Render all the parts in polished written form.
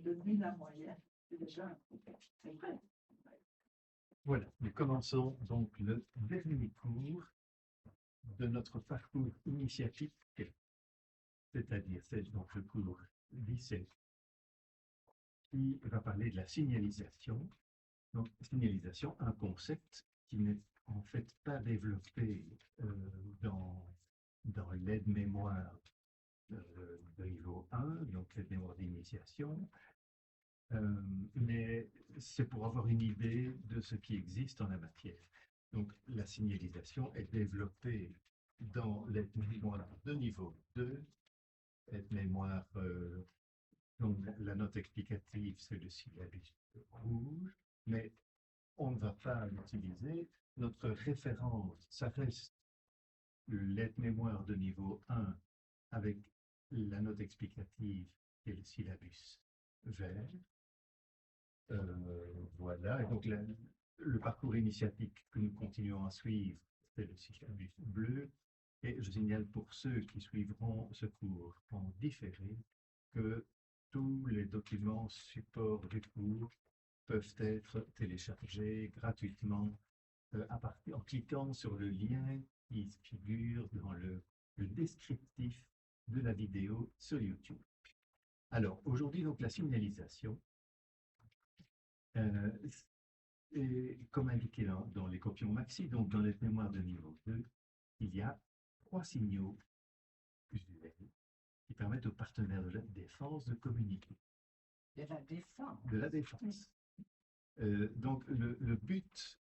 devenu la moyenne. C'est déjà un progrès. C'est vrai. Voilà, nous commençons donc le dernier cours de notre parcours initiatique, c'est-à-dire c'est donc le cours 17 qui va parler de la signalisation. Donc, signalisation, un concept qui n'est en fait pas développé dans l'aide-mémoire de niveau 1, donc l'aide-mémoire d'initiation, mais c'est pour avoir une idée de ce qui existe en la matière. Donc, la signalisation est développée dans l'aide-mémoire de niveau 2, aide-mémoire, donc la note explicative, c'est le syllabus rouge, mais on ne va pas l'utiliser. Notre référence, ça reste l'aide-mémoire de niveau 1 avec la note explicative et le syllabus vert. Voilà, et donc le parcours initiatique que nous continuons à suivre, c'est le syllabus bleu. Et je signale pour ceux qui suivront ce cours en différé que tous les documents supports du cours peuvent être téléchargés gratuitement en cliquant sur le lien qui figure dans le descriptif de la vidéo sur YouTube. Alors, aujourd'hui, donc, la signalisation. Et comme indiqué dans les copions maxi, donc dans les mémoires de niveau 2, il y a 3 signaux usuels qui permettent aux partenaires de la défense de communiquer. De la défense. De la défense. Donc, le but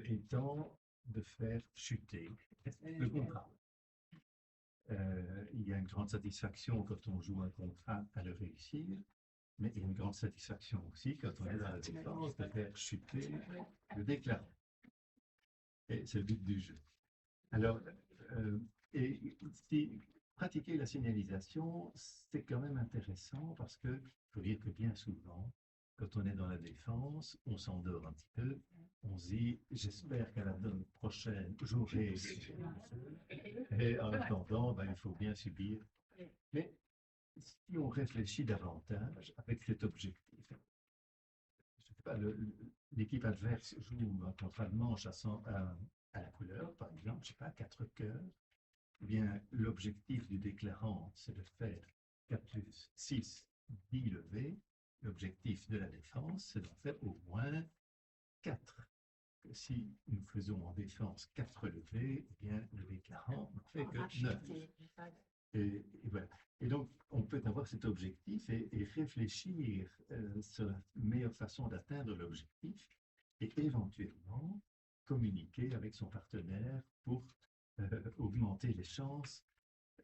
étant de faire chuter le contrat. Il y a une grande satisfaction quand on joue un contrat à le réussir, mais il y a une grande satisfaction aussi quand on est dans la défense de faire chuter le déclarant. Et c'est le but du jeu. Alors, pratiquer la signalisation, c'est quand même intéressant parce que, il faut dire que bien souvent, quand on est dans la défense, on s'endort un petit peu, on se dit, j'espère qu'à la donne prochaine, j'aurai. Et en attendant, ben, il faut bien subir. Mais si on réfléchit davantage avec cet objectif, je sais pas, l'équipe adverse joue un contrat de manche à la couleur, par exemple, je sais pas, 4 cœurs. Eh bien, l'objectif du déclarant, c'est de faire 4 plus 6, 10 levées. L'objectif de la défense, c'est d'en faire au moins 4. Si nous faisons en défense 4 levées, eh bien, le déclarant n'en fait que 9. Et voilà. Et donc, on peut avoir cet objectif et réfléchir sur la meilleure façon d'atteindre l'objectif et éventuellement communiquer avec son partenaire pour augmenter les chances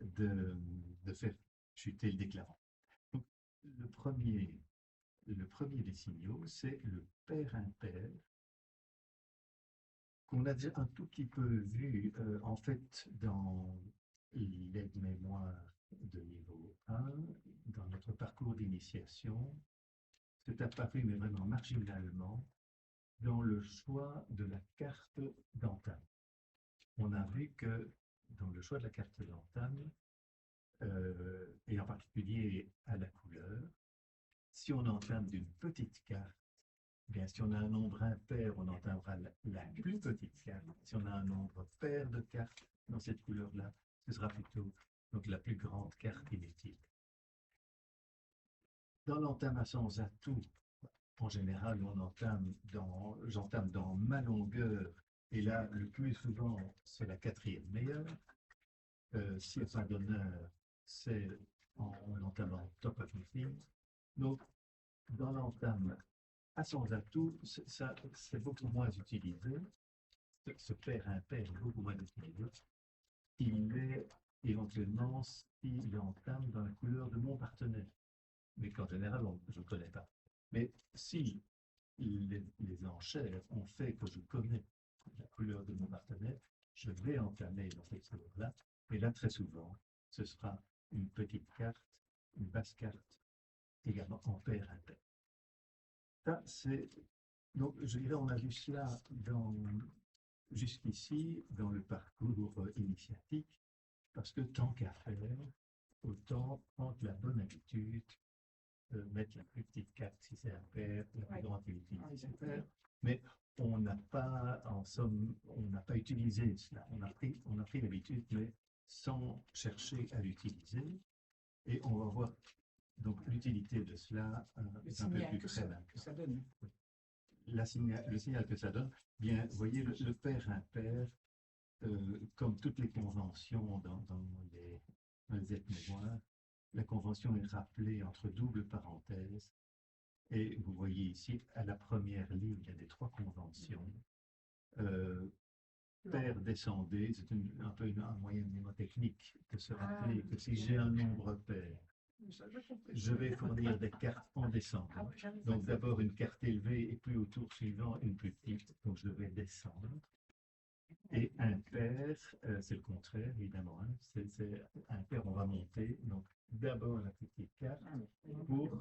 de faire chuter le déclarant. Donc, le premier des signaux, c'est le pair impair, qu'on a déjà un tout petit peu vu en fait dans l'aide-mémoire de niveau 1, dans notre parcours d'initiation. C'est apparu, mais vraiment marginalement, dans le choix de la carte d'entame. On a vu que dans le choix de la carte d'entame, et en particulier à la couleur, si on entame d'une petite carte, bien, si on a un nombre impair, on entamera la plus petite carte. Si on a un nombre pair de cartes dans cette couleur-là, ce sera plutôt donc, la plus grande carte inutile. Dans l'entame sans atout, en général, j'entame dans ma longueur, et là, le plus souvent, c'est la 4e meilleure. Si c'est un donneur, c'est en entamant top of the field. Donc, dans l'entame à sans atout, c'est beaucoup moins utilisé. Ce pair impair est beaucoup moins utilisé. Il est éventuellement s'il entame dans la couleur de mon partenaire, mais qu'en général, je ne connais pas. Mais si les enchères ont fait que je connais la couleur de mon partenaire, je vais entamer dans cette couleur-là. Et là, très souvent, ce sera une petite carte, une basse carte, également en pair impair. Ça, c'est. Donc, je dirais, on a vu cela jusqu'ici dans le parcours initiatique, parce que tant qu'à faire, autant prendre la bonne habitude mettre la plus petite carte si c'est un pair, la plus Ouais. grande si c'est Ah, un pair. Mais on n'a pas, en somme, on n'a pas utilisé cela. On a pris l'habitude, mais sans chercher à l'utiliser. Et on va voir donc l'utilité de cela Le un peu signal plus que près ça, maintenant. que ça donne. Le signal que ça donne, bien, vous voyez, le pair impair, comme toutes les conventions dans les aides-mémoires, la convention est rappelée entre doubles parenthèses. Et vous voyez ici, à la première ligne, il y a des trois conventions. Pair descendé, c'est un peu un moyen mnémotechnique de se rappeler que si j'ai un nombre pair, je vais fournir des cartes en descendant. Donc d'abord une carte élevée et puis au tour suivant une plus petite, donc je vais descendre. Et impair, c'est le contraire évidemment, hein. C'est impair, on va monter. Donc d'abord la petite carte. Pour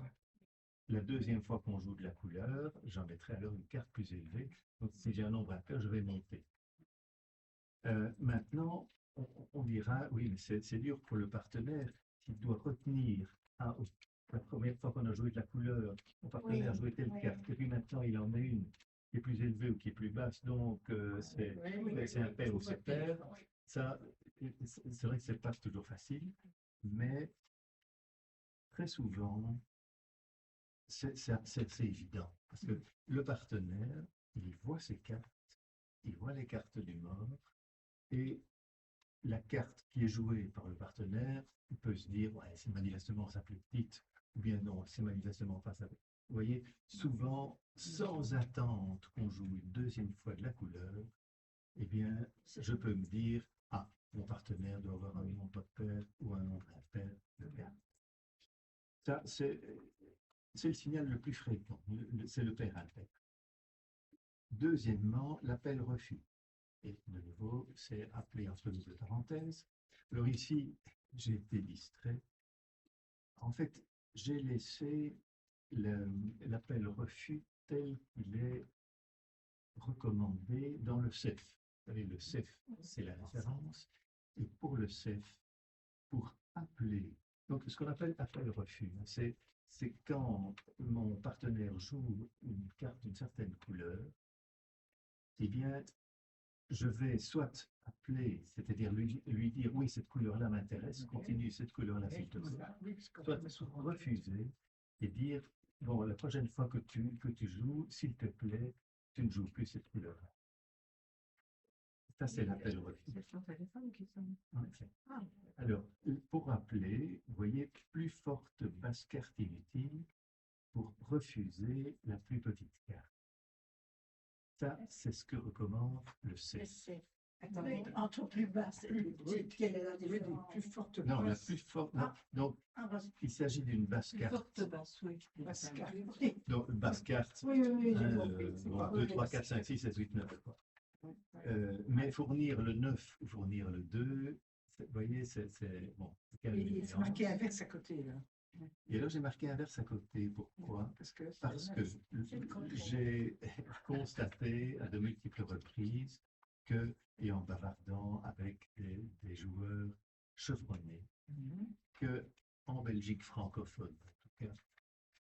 la deuxième fois qu'on joue de la couleur, j'en mettrai alors une carte plus élevée. Donc si j'ai un nombre impair, je vais monter. Maintenant, on dira, oui, mais c'est dur pour le partenaire s'il doit retenir. Ah, la première fois qu'on a joué de la couleur, mon partenaire a joué telle carte, et puis maintenant il en met une qui est plus élevée ou qui est plus basse, donc c'est un pair ou c'est pair. Ça, c'est vrai que c'est pas toujours facile, mais très souvent, c'est évident. Parce que le partenaire, il voit ses cartes, il voit les cartes du mort, et la carte qui est jouée par le partenaire, il peut se dire, ouais, c'est manifestement sa plus petite, ou bien non, c'est manifestement pas sa plus. Vous voyez, souvent, sans attendre qu'on joue une deuxième fois de la couleur, eh bien, je peux me dire, ah, mon partenaire doit avoir un nombre pair ou un nombre impair de cartes. Ça, c'est le signal le plus fréquent, c'est le pair impair. Deuxièmement, l'appel refus. Et de nouveau, c'est appelé entre double parenthèses. Alors ici, j'ai été distrait. En fait, j'ai laissé l'appel refus tel qu'il est recommandé dans le CEF. Vous savez, le CEF, c'est la référence. Et pour le CEF, pour appeler, donc ce qu'on appelle appel refus, c'est quand mon partenaire joue une carte d'une certaine couleur, eh bien, je vais soit appeler, c'est-à-dire lui dire oui, cette couleur-là m'intéresse, continue cette couleur-là s'il te plaît, soit refuser et dire bon, la prochaine fois que tu joues, s'il te plaît, tu ne joues plus cette couleur-là. Ça, c'est l'appel refus. C'est son téléphone qui sonne. En effet. Alors, pour rappeler, vous voyez, plus forte basse carte inutile pour refuser la plus petite carte. Ça, c'est ce que recommande le CEF. Attendez, entre plus basse et plus petite, quelle est la différence? Plus forte Non, la basse. plus forte. Non, donc, il s'agit d'une basse Plus carte. forte basse, oui. Basse carte. Donc, basse carte. Oui, oui, j'ai 2, 3, 4, 5, 6, 7, 8, 9. Mais fournir le 9 ou fournir le 2, vous voyez, c'est bon. C'est marqué inverse à côté, là. Et alors, j'ai marqué inverse à côté. Pourquoi? Parce que j'ai constaté à de multiples reprises que, et en bavardant avec des joueurs chevronnés, que en Belgique francophone, en tout cas,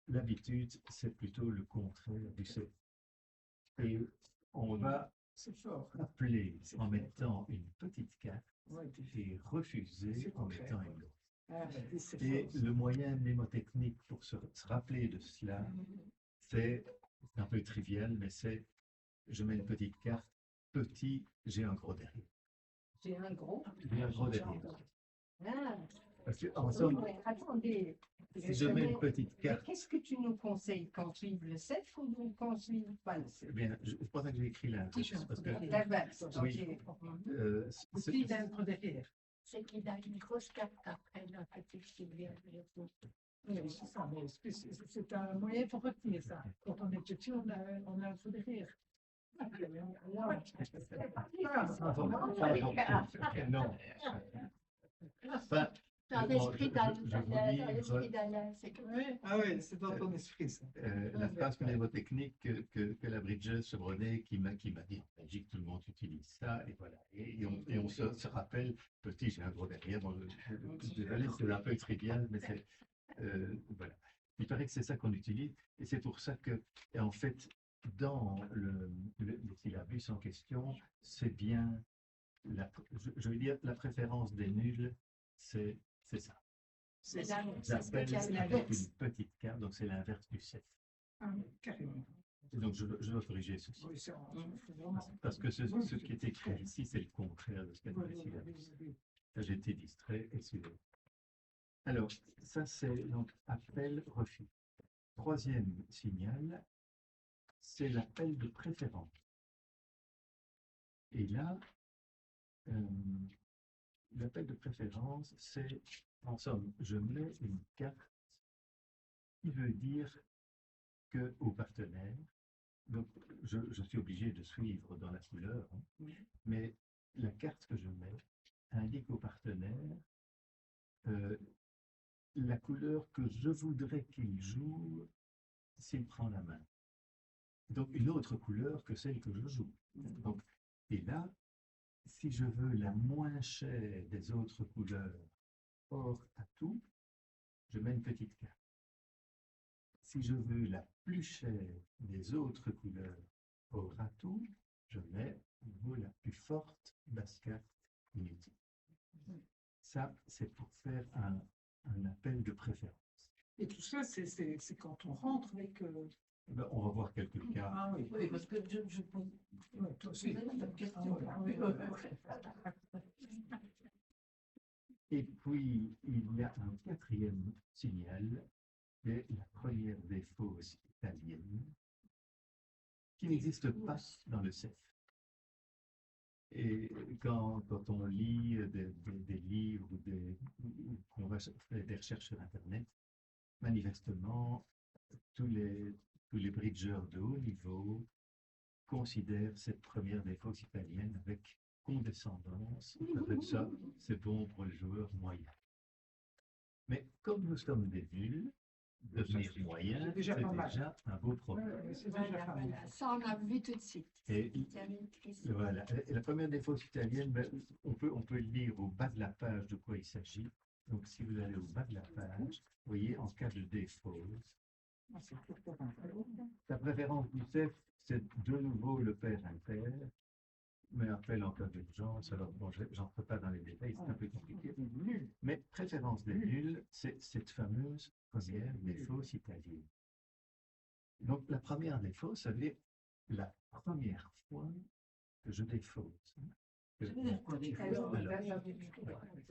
l'habitude, c'est plutôt le contraire du CEF. Et on va appeler en mettant une petite carte et refuser en mettant une autre. Et le moyen mnémotechnique pour se rappeler de cela, c'est un peu trivial, mais c'est je mets une petite carte, petit, j'ai un gros derrière. J'ai un gros. J'ai un gros derrière. Ah. Parce que, en somme, Attendez. si je mets une petite carte. Qu'est-ce que tu nous conseilles qu'on suive le CEF ou qu'on suive pas le CEF? Eh bien, c'est pour ça que j'ai écrit l'inverse. Parce que, L'inverse, oui, Aussi d'être derrière. C'est qu'il a une grosse carte après la petite qui vient de Oui, c'est ça, mais c'est un moyen pour retenir ça. Quand on est petit, on a un feu derrière. Non. Enfin, Dans l'esprit je d'Alain, c'est que Ah oui, c'est dans ton esprit, ça. la phrase mnémotechnique que la Bridget Chevronnet qui m'a dit en Belgique, tout le monde utilise ça, et voilà. Et on se rappelle, petit, j'ai un gros derrière, bon, désolé, c'est un peu trivial, mais c'est voilà. Il paraît que c'est ça qu'on utilise, et c'est pour ça que, et en fait, dans le syllabus en question, c'est bien, je veux dire, la préférence des nuls, c'est ça. C'est J'appelle spécial. avec une petite carte, donc c'est l'inverse du CEF. Ah, oui, carrément. Et donc je dois corriger ceci. Oui, faut vraiment- Parce que ce Oui, qui est écrit ici, c'est le contraire de ce qu'il y a dans oui, le oui, syllabus. oui, oui. Là, j'ai été distrait, excusez-moi. Alors, ça c'est donc appel, refus. Troisième signal, c'est l'appel de préférence. Et là, l'appel de préférence, c'est, en somme, je mets une carte qui veut dire que au partenaire, donc je suis obligé de suivre dans la couleur, hein, mais la carte que je mets indique au partenaire la couleur que je voudrais qu'il joue s'il prend la main. Donc une autre couleur que celle que je joue. Donc, et là, si je veux la moins chère des autres couleurs hors atout, je mets une petite carte. Si je veux la plus chère des autres couleurs hors atout, je mets la plus forte basse carte inutile. Ça, c'est pour faire un appel de préférence. Et tout ça, c'est quand on rentre avec. Ben, on va voir quelques cas. Ah oui, Oui, parce que je pose ouais, toi aussi. la même Ah question. oui, Et puis, il y a un quatrième signal, c'est la première des fausses italiennes, qui n'existe pas dans le CEF. Et quand on lit des livres ou qu'on va faire des recherches sur Internet, manifestement, tous les bridgeurs de haut niveau considèrent cette première des fausses italiennes avec condescendance. Avec ça, c'est bon pour les joueurs moyens. Mais comme nous sommes des nuls, devenir moyen, c'est déjà pas mal. déjà un beau problème. Ouais, c'est déjà Voilà, pas mal. voilà. Ça, on a vu tout de suite. Et Italiatrice. voilà. Et la première des fausses italiennes, ben, on peut lire au bas de la page de quoi il s'agit. Donc, si vous allez au bas de la page, vous voyez, en cas de défausse, Ah, c'est tout pour un peu. la préférence du CEF, c'est de nouveau le pair impair, mais appel en cas d'urgence. Alors, bon, j'entre pas dans les détails, c'est un peu compliqué. Nul. Mais préférence des nuls, c'est cette fameuse première des fausses italiennes. Donc, la première des fausses, ça veut dire la première fois que je défausse. Ça veut dire quoi, des Alors, fausses? alors,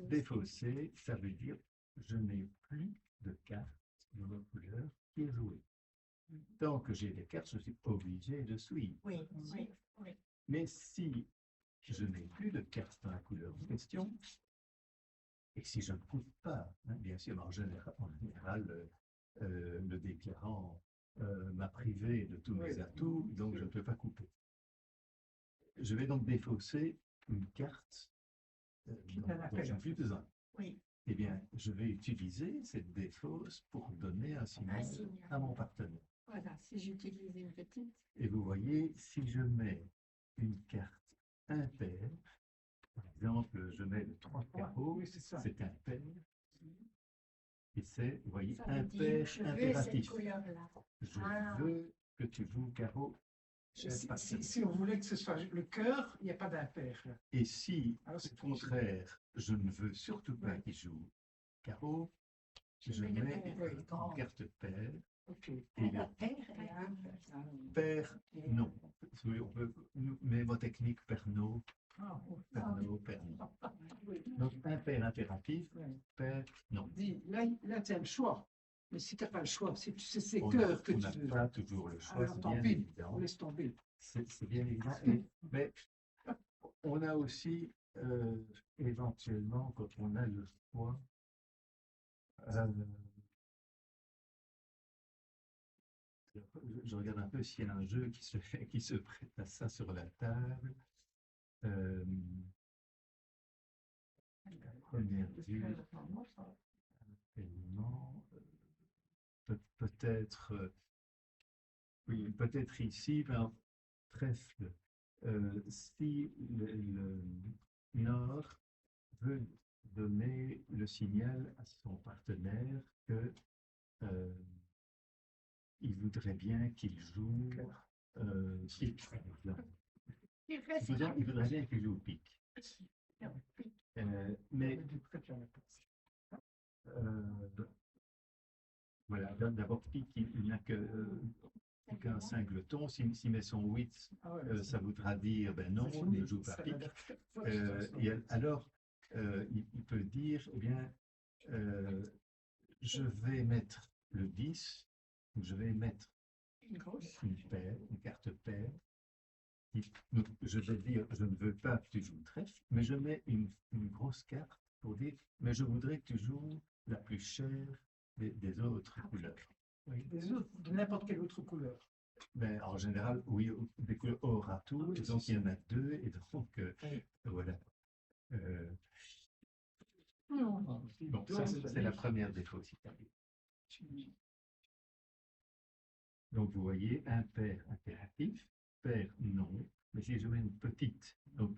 Défausser, ça veut dire je n'ai plus de carte de ma couleur qui est jouée. Tant que j'ai des cartes, je suis obligé de suivre. Oui, oui, oui. Mais si je n'ai plus de cartes dans la couleur en question, et si je ne coupe pas, hein, bien sûr, en général le déclarant m'a privé de tous mes atouts, donc je ne peux pas couper. Je vais donc défausser une carte dont je n'ai plus besoin. Oui. Eh bien, je vais utiliser cette défausse pour donner un signal à mon partenaire. Voilà, si j'utilise une petite. Et vous voyez, si je mets une carte impaire, par exemple, je mets le 3 carreaux, oui, c'est ça. c'est impair, et c'est, vous voyez, Ça veut dire, impair je veux cette impératif. couleur-là. Je Ah. veux que tu joues carreau, cher partenaire. Si on voulait que ce soit le cœur, il n'y a pas d'impair. Là. Et si, Alors, au c'est contraire, je ne veux surtout pas qu'il joue carreau, je mets le mets pair. une carte paire, Ok. et La le paire et un. pair, non. Oui, on peut, mémotechnique Pernod, Ah, oh. Pernod, Pernod. Oui. Donc, impair impératif, Ouais. pair, non. Dis, là tu as le choix. Mais si tu n'as pas le choix, si tu sais c'est On cœur que on tu n'a veux, pas toujours le choix, alors c'est tant bien pis, évident. on laisse tomber. C'est bien évident. Mais on a aussi, éventuellement, quand on a le choix, je regarde un peu s'il y a un jeu qui se prête à ça sur la table. La première vue, événement, peut-être, oui, peut-être ici, ben, trèfle. Si le Nord veut donner le signal à son partenaire que il voudrait bien qu'il joue pique, par exemple. Il reste Il voudrait bien qu'il joue pique. Mais voilà, d'abord pique, il n'a qu'un singleton. S'il met son 8, ça voudra dire ben non, il ne joue pas pique. Et alors, il peut dire, eh bien, je vais mettre le 10, je vais mettre une paire, une carte paire. Donc, je vais dire, je ne veux pas que tu joues trèfle, mais je mets une grosse carte pour dire, mais je voudrais que tu joues la plus chère des autres couleurs. Oui, de n'importe quelle autre couleur. Ben, en général, oui, des couleurs or à tout, et donc il y en a deux, et donc voilà. Bon, ça c'est la première défaut. Donc vous voyez, impair impératif, pair non, mais si je mets une petite, donc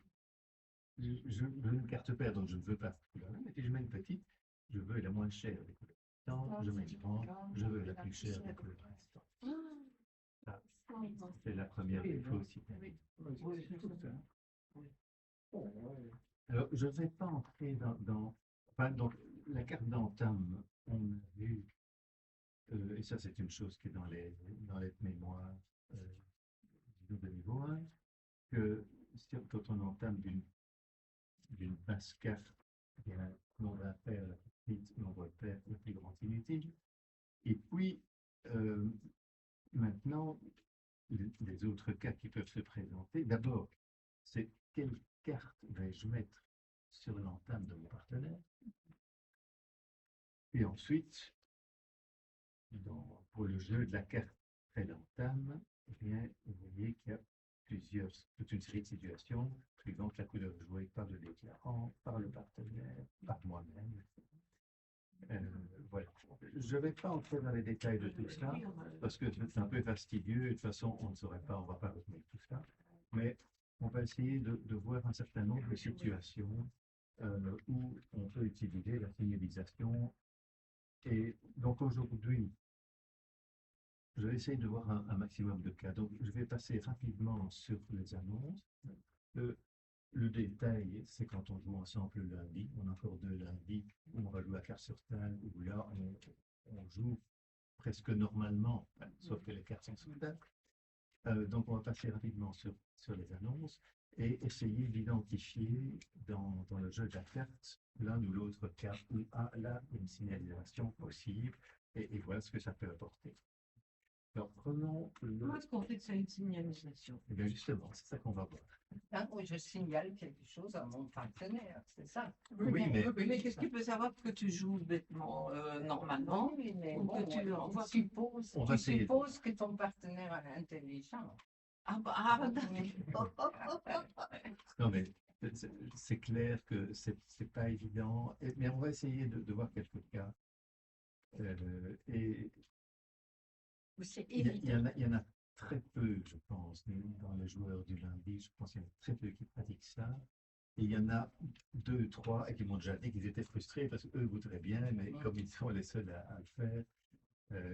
je veux une carte paire, donc je ne veux pas cette couleur-là, mais si je mets une petite, je veux la moins chère des couleurs. Donc je mets une grande, je veux la plus chère des couleurs. C'est la première défaut aussi. Alors, je ne vais pas entrer enfin, donc, la carte d'entame, on a vu, et ça c'est une chose qui est dans les mémoires de niveau 1, que quand on entame d'une basse carte, il y a nombre impair la plus petite, nombre pair la plus grande inutile. Et puis, maintenant, les autres cas qui peuvent se présenter, d'abord, c'est quelle carte vais-je mettre sur l'entame de mon partenaire? Et ensuite, pour le jeu de la carte près l'entame, eh bien, vous voyez qu'il y a toute une série de situations suivant la couleur jouée par le déclarant, par le partenaire, par moi-même. Voilà. Je ne vais pas entrer dans les détails de tout ça, parce que c'est un peu fastidieux, et de toute façon, on ne saurait pas, on ne va pas retenir tout ça, mais on va essayer de voir un certain nombre de situations où on peut utiliser la signalisation. Et donc aujourd'hui, je vais essayer de voir un maximum de cas. Donc je vais passer rapidement sur les annonces. Le détail, c'est quand on joue ensemble le lundi. On a encore 2 lundis où on va jouer à carte sur table, où là on joue presque normalement, sauf que les cartes sont sur table. Donc on va passer rapidement sur les annonces et essayer d'identifier dans le jeu de la carte l'un ou l'autre cas où là une signalisation possible et voilà ce que ça peut apporter. Alors prenons Comment est-ce qu'on fait que ça une signalisation? Et bien justement, c'est ça qu'on va voir. Ah, oui, je signale quelque chose à mon partenaire, c'est ça. Oui, Mais qu'est-ce qu'il peut savoir que tu joues bêtement normalement? Oui, mais ou bon, que tu envoies- On va essayer. supposes que ton partenaire est intelligent. Non, mais c'est clair que c'est pas évident, mais on va essayer de voir quelques cas. Et il y en a très peu, je pense, dans les joueurs du lundi. Je pense qu'il y en a très peu qui pratiquent ça. Et il y en a 2, 3 et qui m'ont déjà dit qu'ils étaient frustrés parce qu'eux voudraient bien, mais comme ils sont les seuls à le faire,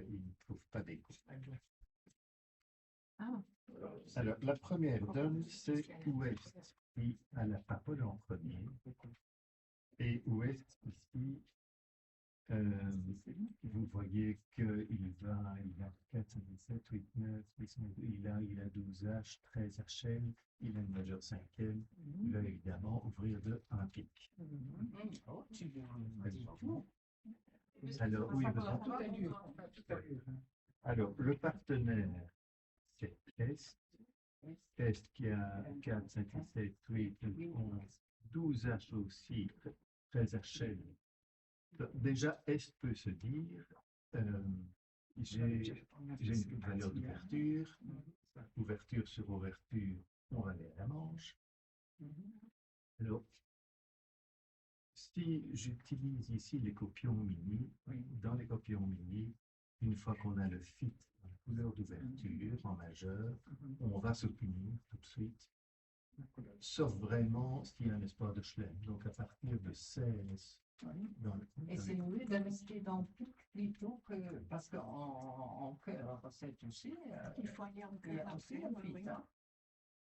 ils ne trouvent pas d'écho. Alors, la première donne, c'est Ouest qui a la parole en premier. Et Ouest, ici, vous voyez qu'il a 4, 5, 7, 8, 9, il a 12 H, 13 HL, il a une majeure cinquième, il va évidemment ouvrir de 1 pique. Oh, tu viens. Alors, oui, Tout est dur. alors, le partenaire, c'est Est. Est qui a 4, 5, 7, 8, 11, 12 H aussi, 13 HL. Déjà, Est peut se dire, j'ai une valeur d'ouverture, ouverture sur ouverture, on va aller à la manche. Alors, si j'utilise ici les copions mini, dans les copions mini, une fois qu'on a le fit dans la couleur d'ouverture en majeur, on va se punir tout de suite, sauf vraiment s'il y a un espoir de chelem. Donc à partir de 16 Et c'est mieux de rester dans le pic plutôt que. Parce qu'en cœur, c'est aussi. Il faut aller en Il y a cœur aussi après, un oui, vite, hein.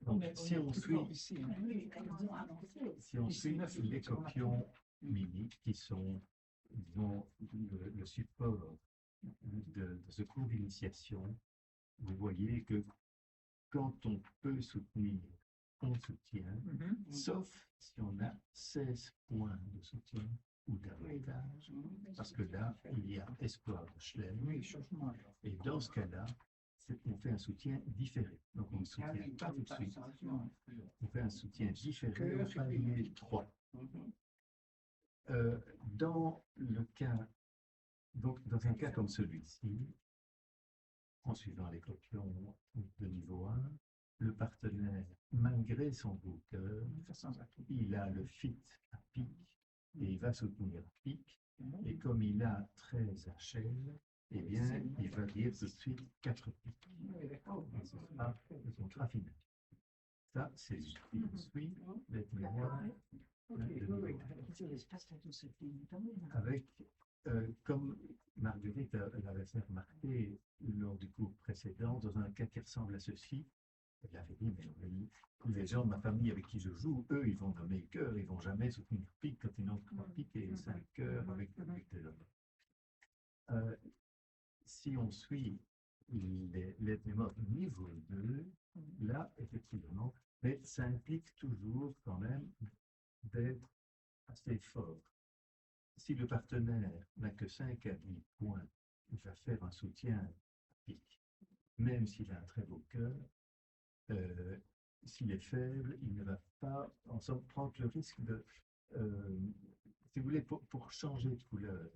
Donc, Mais si est on plus suit, fort ici, hein. oui, tellement avancé. si on Ici, suit neuf, les on a copions mimiques qui sont, disons, le support de ce cours d'initiation, vous voyez que quand on peut soutenir, on soutient, Mhm. sauf si on a 16 points de soutien ou davantage, parce que là, il y a espoir de Schlemm, Oui, changement. Alors. et dans ce cas-là, on fait un soutien différé. Donc on ne soutient pas tout de suite, on fait un soutien différé au palier 3. Dans le cas, donc dans un cas comme celui-ci, en suivant les copions de niveau 1, le partenaire, malgré son beau cœur, il a le fit à pic et il va soutenir à pic. Et comme il a 13 HL, eh bien, il va dire tout de suite 4 pics. Et ce sera le contrat final. Ça, c'est ce qui suit les mémoires avec, comme Marguerite l'avait fait remarquer lors du cours précédent, dans un cas qui ressemble à ceci, elle avait dit, mais les gens de ma famille avec qui je joue, eux, ils vont nommer cœur, ils vont jamais soutenir pique quand ils n'ont que 3 piques et 5 cœurs avec de l'homme. Si on suit les mémoires niveau 2, là, effectivement, mais ça implique toujours quand même d'être assez fort. Si le partenaire n'a que 5 à 10 points, il va faire un soutien à pique. Même s'il a un très beau cœur, s'il est faible, il ne va pas en somme prendre le risque de, si vous voulez, pour changer de couleur,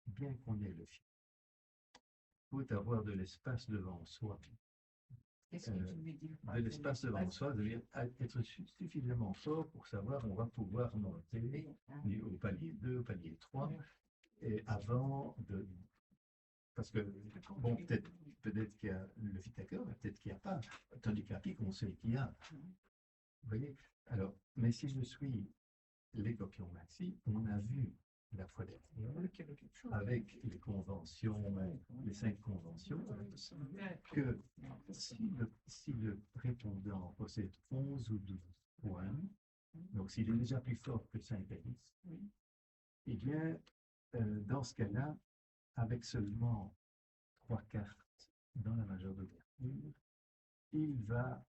bien qu'on ait le fil, il faut avoir de l'espace devant soi. Qu'est-ce que tu veux dire par De l'espace devant soi, ça veut dire être suffisamment fort pour savoir on va pouvoir monter au palier 2, au palier 3, et avant de. Parce que, bon, peut-être qu'il y a le fit à cœur, mais peut-être qu'il n'y a pas. Tandis qu'à pique, on sait qu'il y a. Vous voyez? Alors, mais si je suis les copions maxi, on a vu la fois dernière, avec les conventions, les 5 conventions, que si le répondant possède 11 ou 12 points, donc s'il est déjà plus fort que 5 à 10, eh bien, dans ce cas-là, avec seulement 3 cartes dans la majeure d'ouverture, il va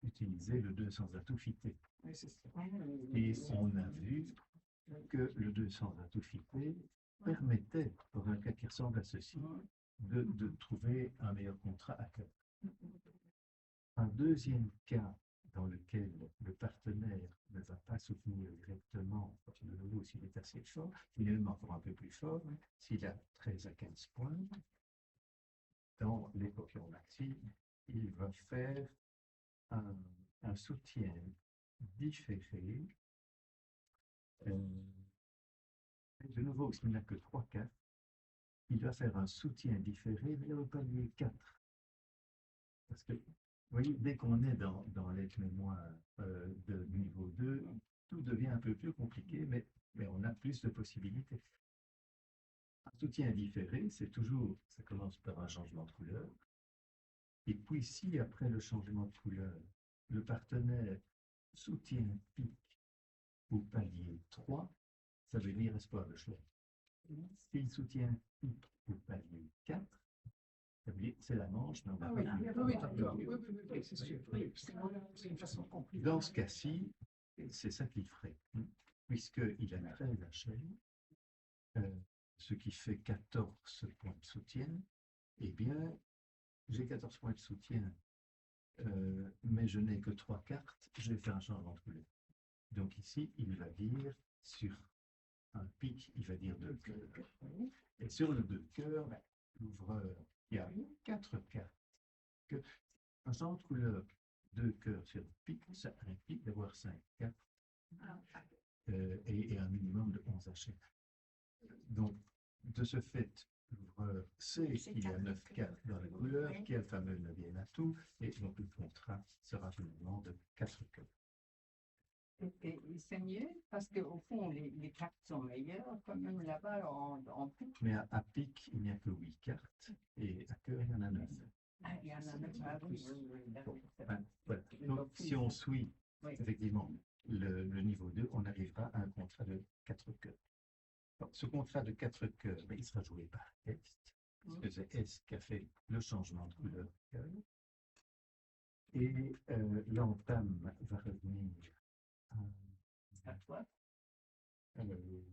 utiliser le 2 sans atout fité. Et on a vu que le 2 sans atout fité permettait, pour un cas qui ressemble à ceci, de trouver un meilleur contrat à cœur. Un deuxième cas dans lequel le partenaire ne va pas soutenir directement, de nouveau s'il est assez fort, il est même encore un peu plus fort, s'il a 13 à 15 points, dans les copions maxi, il va faire un soutien différé. De nouveau, s'il n'a que 3 cartes, il va faire un soutien différé, mais au palier 4. Parce que, vous voyez, dès qu'on est dans l'aide-mémoire de niveau 2, tout devient un peu plus compliqué, mais on a plus de possibilités. Un soutien différé, c'est toujours, ça commence par un changement de couleur. Et puis, si après le changement de couleur, le partenaire soutient pique au palier 3, ça veut dire espoir de Schlemm. S'il soutient pique au palier 4, ça veut dire c'est la manche, mais on va Ah pas oui, plus oui, loin. d'accord. Oui, c'est sûr. Oui, c'est une façon compliquée. Dans ce cas-ci, c'est ça qu'il ferait, puisqu'il a 13 HL, ce qui fait 14 points de soutien, eh bien, j'ai 14 points de soutien, mais je n'ai que 3 cartes, je vais faire un changement de couleur. Donc ici, il va dire sur un pic, il va dire 2 cœurs. Et sur le 2 cœurs, l'ouvreur, il y a 4 cartes. Un changement de couleur 2 cœurs sur le pic, ça implique d'avoir 5 cartes et un minimum de 11 HL. Donc, de ce fait, l'ouvreur sait qu'il y a 9 cartes dans la couleur, qu'il y a le fameux 9e atout, et donc le contrat sera finalement de 4 cœurs. Et c'est mieux parce qu'au fond, les cartes sont meilleures quand même là-bas en pique. Mais à pique, il n'y a que 8 cartes et à cœur, il y en a 9. Ah, il y en a même. Ah oui, oui, d'accord. Voilà. Donc, si on suit Oui. effectivement le niveau 2, on arrivera à un contrat de 4 cœurs. Alors, ce contrat de 4 cœurs, ben, il sera joué par Est, parce que c'est Est qui a fait le changement de couleur de cœur. Et l'entame va revenir À toi.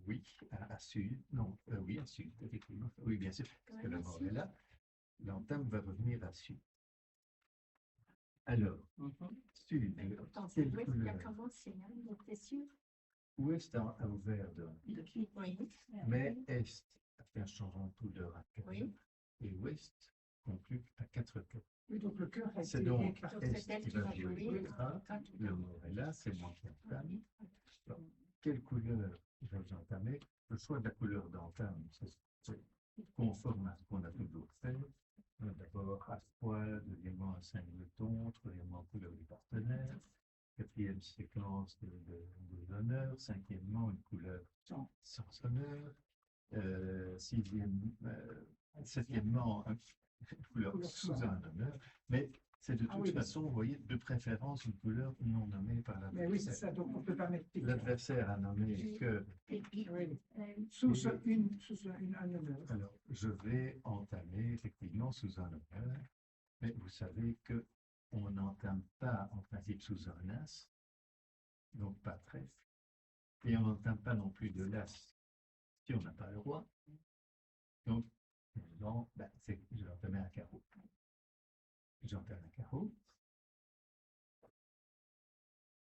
oui, à sud. Non, oui, à sud, effectivement. Oui, bien sûr, parce que le mort est là. L'entame va revenir à sud. Alors, sud, Pourtant, c'est quelle l'ouest qui a couleur? commencé, hein, vous êtes sûr? Ouest a ouvert de Depuis, oui. mais Est a fait un changement de couleur à cœur. Oui. Et Ouest conclut à 4 cœurs. Oui, donc le cœur a C'est été donc par- Donc, Est c'est elle qui qui va va jouer jouer. le A, le mort est là, c'est moi qui entame. Alors, quelle couleur vais-je entamer? Le choix de la couleur d'entame, c'est conforme à ce qu'on a toujours fait. D'abord à 3, deuxièmement à 5 jetons, troisièmement couleur du partenaire, quatrième séquence de l'honneur, cinquièmement une couleur sans honneur, septièmement une couleur sous un honneur, mais c'est de Ah toute oui, façon, vous voyez, de préférence une couleur non nommée par Mais oui, c'est l'adversaire. ça, donc on ne peut pas mettre pique. L'adversaire a nommé que, Et puis, Oui. euh, Un honneur. alors je vais entamer effectivement sous un honneur, mais vous savez que on n'entame pas en principe sous un as, donc pas trèfle, et on n'entame pas non plus de l'as si on n'a pas le roi. Donc, non, ben, je vais entamer un carreau. J'entame un carreau.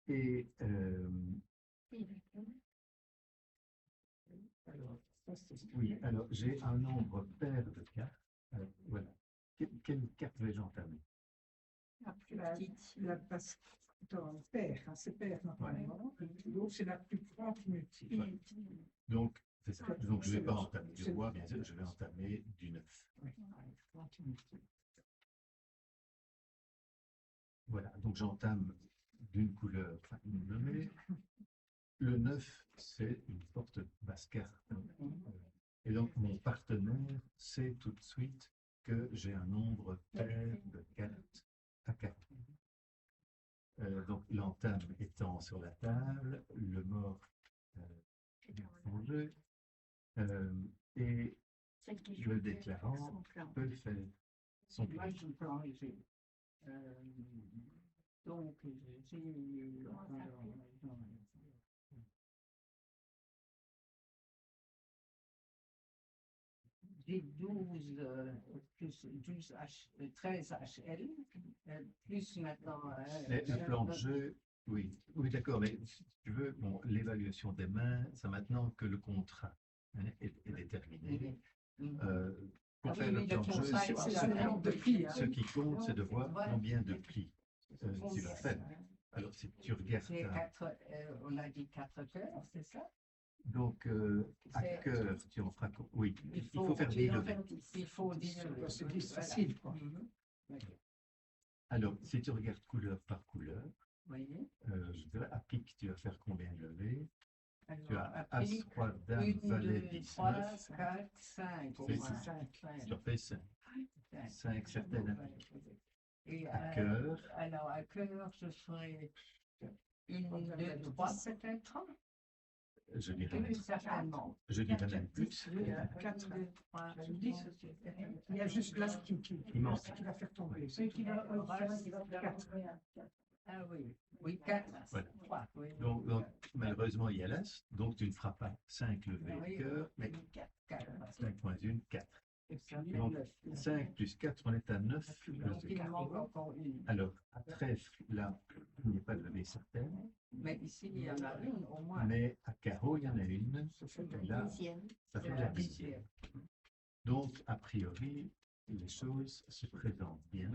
Et Alors, ça, c'est oui, alors j'ai un nombre pair de cartes. Alors, voilà. Quelle carte vais-je entamer? la plus la, petite. la passe dans paire, hein, c'est paire normalement. Donc c'est la plus grande multiple. Donc, c'est ça. Donc je ne vais pas C'est- entamer du c'est- roi, bien sûr, je vais entamer du 9. Oui. Voilà, donc j'entame d'une couleur nommée. Le 9, c'est une forte basse carte. Et donc mon partenaire sait tout de suite que j'ai un nombre pair de cartes à 4. Donc l'entame étant sur la table, le mort est en jeu, et Celle qui le joue déclarant son plan. peut faire son plan. Moi, je peux enlever. Donc, j'ai 12 plus 12 H, 13 HL, plus maintenant. Mais le plan de jeu, oui, oui, d'accord, mais si tu veux, bon, l'évaluation des mains, c'est maintenant que le contrat est déterminé. Pour Ah oui, faire le oui, plan le de jeu, contrat, C'est ce nombre de plis. Hein. ce qui compte, c'est de voir Ouais. combien de plis tu vas faire. Alors, si tu regardes, J'ai 4, on a dit 4 cœurs, c'est ça? donc à C'est- cœur, tu en feras. Oui, il faut faire diluer. Il faut diluer. C'est difficile, quoi. Alors, si tu regardes couleur par couleur, Vous voyez? je dirais à pique, tu vas faire combien de levées? Tu Alors, as après, As, Roi, Dame, 1, Valet, 2, 10, 3, 9. 4, 5. C'est 5. Tu en fais 5. 5 certaines à pique. Et À cœur, alors, à cœur, ce serait 1, 2, 3 peut-être? je dirais même, Certainement. je dirais même plus. 4, 2, 3, 10. Il y a juste l'as qui manque. va faire tomber. Celui qui va Quatre. Ah oui, oui, 4, Voilà. 3, oui. Donc, malheureusement, il y a l'As, donc tu ne feras pas 5 levées de Oui, cœur, mais 4. 5 moins 1, 4. Et puis, Donc, neuf. 5 plus 4, on est à 9 Donc, il levées. manque encore une. Alors, à trèfle, là, il n'y a pas de levée certaine, Mais ici, il y en a une au moins. mais à carreau, il y en a une. Et là, Dixième. ça fait la 10e. Donc, a priori, les choses se présentent bien.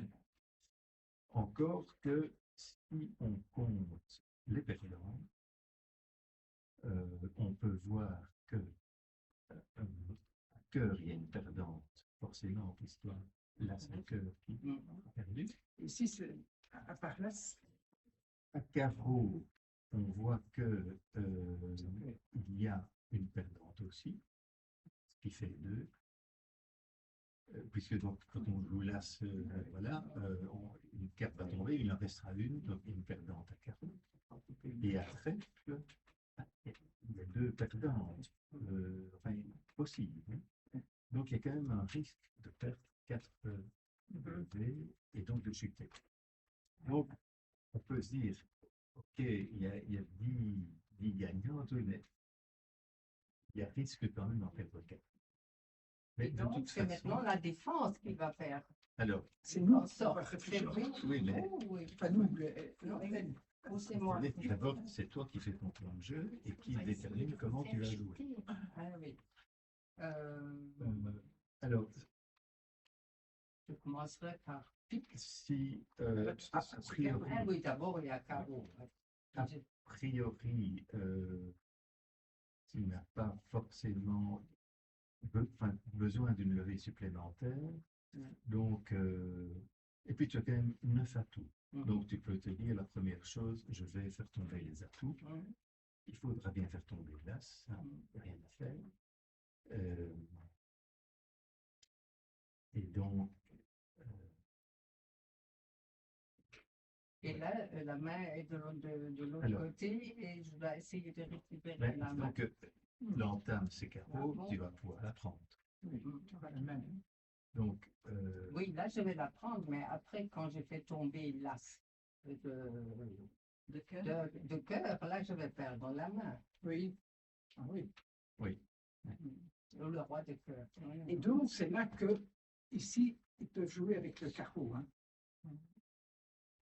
Encore que si on compte les perdants, on peut voir que à cœur, il y a une perdante, forcément, puisqu'il y a l'as de cœur qui a perdu. Ici, c'est à part l'as. À carreau, on voit que il y a une perdante aussi, ce qui fait 2. Puisque donc, quand on joue l'as, voilà, une carte va tomber, il en restera une, donc une perdante à carreau. Et après, il y a 2 perdantes, enfin, possibles. Hein. Donc, il y a quand même un risque de perdre 4 V et donc de chuter. Donc, on peut se dire, OK, il y a 10 gagnantes, oui, mais il y a risque quand même d'en perdre 4. Mais Et de donc, toute c'est façon, maintenant la défense qui va faire alors, C'est nous en qui on va sorte. C'est réfléchir. oui, oui, mais oui. Pas nous, Non, elle. ou c'est moi. d'abord, c'est toi qui fais ton plan de jeu et qui détermine comment tu vas jouer. Ah oui. Alors, Je commencerai par pique. si Ah, a priori, Ah oui, d'abord, il y a carreau. a priori, tu n'as pas forcément besoin d'une levée supplémentaire, donc, et puis tu as quand même 9 atouts. Donc, tu peux te dire, la première chose, je vais faire tomber les atouts. Il faudra bien faire tomber l'as, ça, il n'y a rien à faire. Et donc, Et là, la main est de l'autre Alors. côté et je dois essayer de récupérer ben, la main. donc, l'entame, c'est carreau, tu vas pouvoir la prendre. Tu vas la même. Donc, Oui, là, je vais la prendre, mais après, quand j'ai fait tomber l'as de cœur, là, je vais perdre la main. Oui. Ah oui. oui. Le roi de cœur. Et donc, c'est là que, ici, ils peuvent jouer avec le carreau. Hein.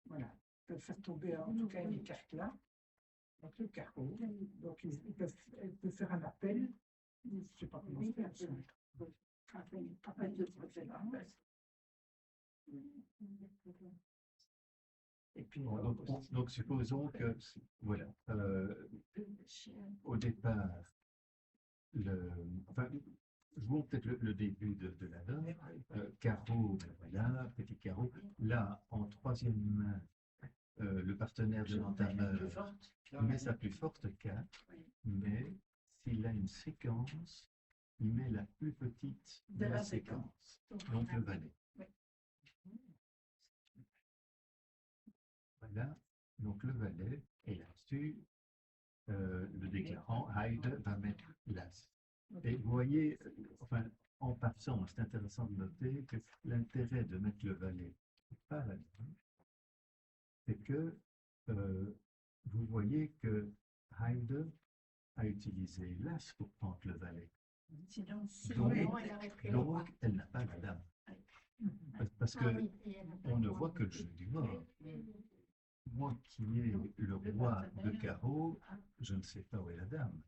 Voilà. Ils peuvent faire tomber, en tout cas, une carte là, avec le carreau. Donc, ils peuvent faire un appel. Je ne sais pas comment faire ça. Appel de préférence. Et puis, Bon, donc, supposons que, voilà, au départ, enfin, jouons peut-être le début de la donne. Carreau, ben voilà, petit carreau. Là, en troisième main, le partenaire de l'entameur met sa plus forte carte, mais s'il a une séquence, il met la plus petite de la séquence, donc le valet. Voilà, donc le valet, et là-dessus, le déclarant, Hyde, va mettre l'as. Et vous voyez, enfin, en passant, c'est intéressant de noter que l'intérêt de mettre le valet, pas la dame, c'est que vous voyez que Hyde a utilisé l'as pour prendre le valet. Donc, elle n'a pas la dame. Parce que on ne voit que le jeu du mort. Moi qui ai le roi de carreau, je ne sais pas où est la dame,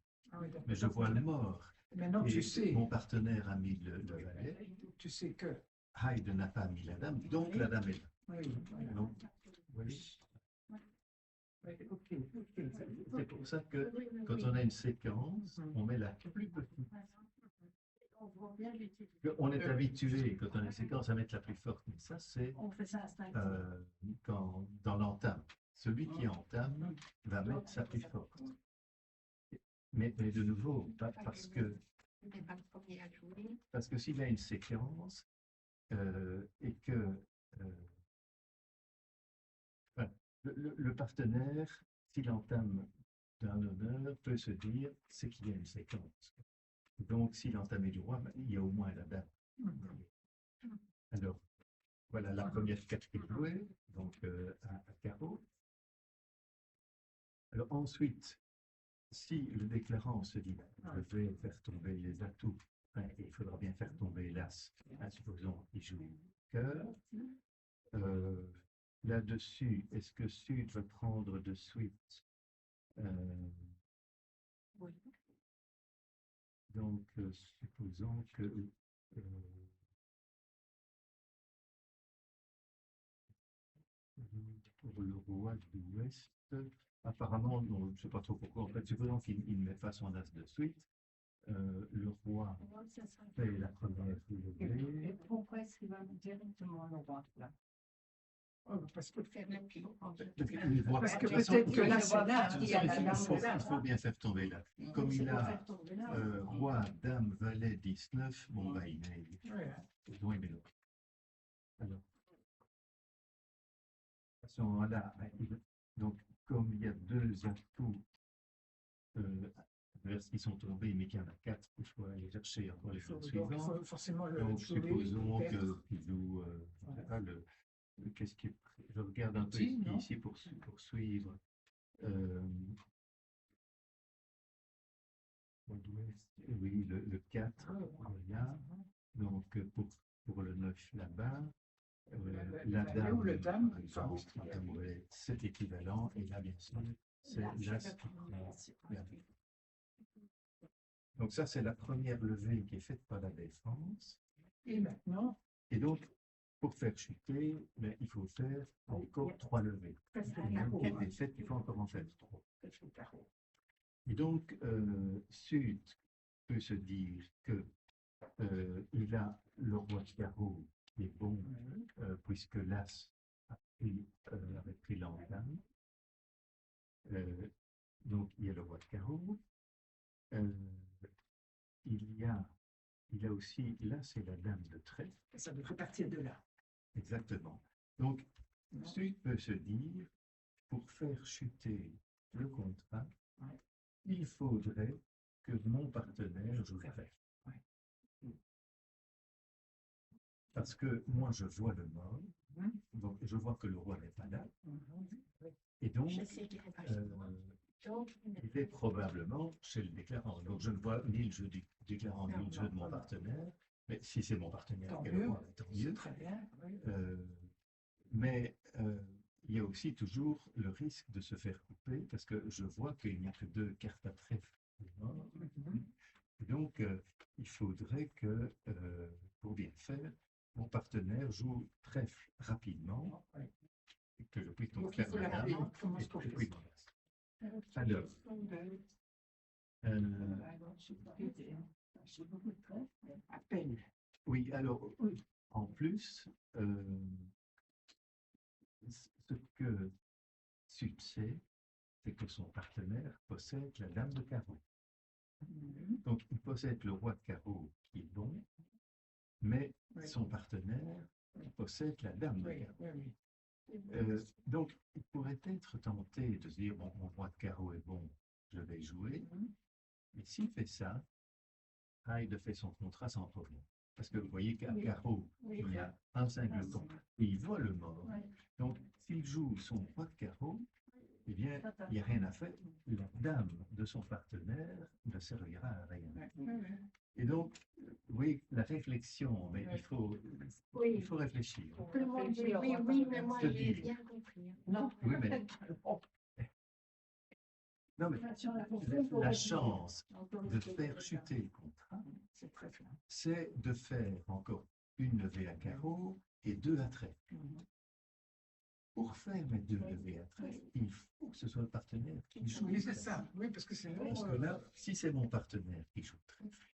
mais je vois le mort. Maintenant, Et tu sais. mon partenaire a mis le valet, Tu sais que. Hyde n'a pas mis la dame, donc la dame est là. Oui, voilà. Donc, vous voyez, Ok. c'est pour ça que quand on a une séquence, on met la plus petite. On est habitué, quand on a une séquence, à mettre la plus forte, mais ça, c'est dans l'entame. Celui qui entame va mettre sa plus forte. Mais de nouveau, parce que s'il a une séquence et que le partenaire, s'il entame d'un honneur, peut se dire c'est qu'il y a une séquence. Donc, s'il entamait du roi, il y a au moins la dame. Alors, voilà la première carte qui est jouée, donc à carreau. Alors ensuite, si le déclarant se dit, je vais faire tomber les atouts, hein, et il faudra bien faire tomber l'as, hein, supposons qu'il joue cœur. Là-dessus, est-ce que Sud va prendre de suite Oui. Donc, supposons que pour le roi de l'Ouest, apparemment, non, je ne sais pas trop pourquoi, en fait, supposons qu'il ne met pas son as de suite, le roi fait la première levée. Et pourquoi est-ce qu'il va directement le roi là? Oh, parce que Faire le pire. Il voit Parce pas. que De toute façon, peut-être que là, je vois bien qu'il y a la dame de il faut bien faire tomber là. Comme il a roi, dame, valet, 19, bon, bah, il est. ouais, Donc, il est là. Alors, à ce moment-là, donc, comme il y a deux atouts adverses qui sont tombés, mais qu'il y en a quatre, il faut aller chercher encore les jours donc il suivants. faut forcément le Donc, jouer, supposons perdre. qu'il joue, je sais pas, qu'est-ce qui est je regarde un peu Petit, non? ici pour suivre. Euh, oui, le 4, voilà. Donc, pour le 9 là-bas, la valet dame, ou le dame, par exemple, ouais, c'est équivalent, et là, bien sûr, c'est l'as qui prend la main. Donc ça, c'est la première levée qui est faite par la défense. Et maintenant, Et donc, pour faire chuter, ben, il faut faire encore 3 levées. presque Et le même carreau. qui est défaite, il faut encore en faire 3. Presque le carreau. Et donc, Sud peut se dire que il a le roi de carreau qui est bon, puisque l'as avait pris l'entame. Donc, il y a le roi de carreau. Il a aussi l'as et la dame de trèfle. Ça devrait partir de là. Exactement. Donc, Non? Sud peut se dire, pour faire chuter le contrat, Ouais. il faudrait que mon partenaire joue trèfle. Ouais. Parce que moi, je vois le mort, Mhm. donc je vois que le roi n'est pas là, Mhm. et donc, Je sais qu'il est pas chez moi. Donc, il est probablement chez le déclarant. Donc, je ne vois ni le jeu du déclarant, ni le jeu de mon voilà. partenaire, mais si c'est mon partenaire Tant qui est le mieux. roi, tant mieux. C'est très bien. Oui. Mais il y a aussi toujours le risque de se faire couper, parce que je vois qu'il n'y a que 2 cartes à trèfle. Mhm. Donc, il faudrait que, pour bien faire, mon partenaire joue trèfle rapidement, Ouais. et que je puisse donc Donc, il faire faut la la dame, rappeler. Comment et est-ce qu'on que je fait puisse ça? Alors, Appel. oui, alors, en plus, ce que Sud sait, c'est que son partenaire possède la dame de carreau. Mhm. Donc, il possède le roi de carreau qui est bon, mais Oui. son partenaire possède la dame de Oui, carreau. oui, oui. Donc, il pourrait être tenté de se dire, bon, mon roi de carreau est bon, je vais jouer. Mhm. Mais s'il fait ça, Hyde fait son contrat sans problème. Parce que vous voyez qu'à Oui. carreau, Oui. il y a un singleton, et il voit le mort. Ouais. Donc, s'il joue son roi de carreau, eh bien, il n'y a rien à faire. La dame de son partenaire ne servira à rien. Et donc, vous voyez, la réflexion, mais il faut Oui. réfléchir. Tout le monde dit oui, oui, mais moi, Se j'ai dire. rien compris. Non. Oui, mais non, mais la chance de faire chuter le contrat, C'est très bien. c'est de faire encore une levée à carreau et 2 à trèfle. Mhm. Pour faire mes 2 levées à trèfle, il faut que ce soit le partenaire qui joue. Oui, c'est trèfle. ça. Oui, parce que sinon. Parce que là, si c'est mon partenaire qui joue trèfle,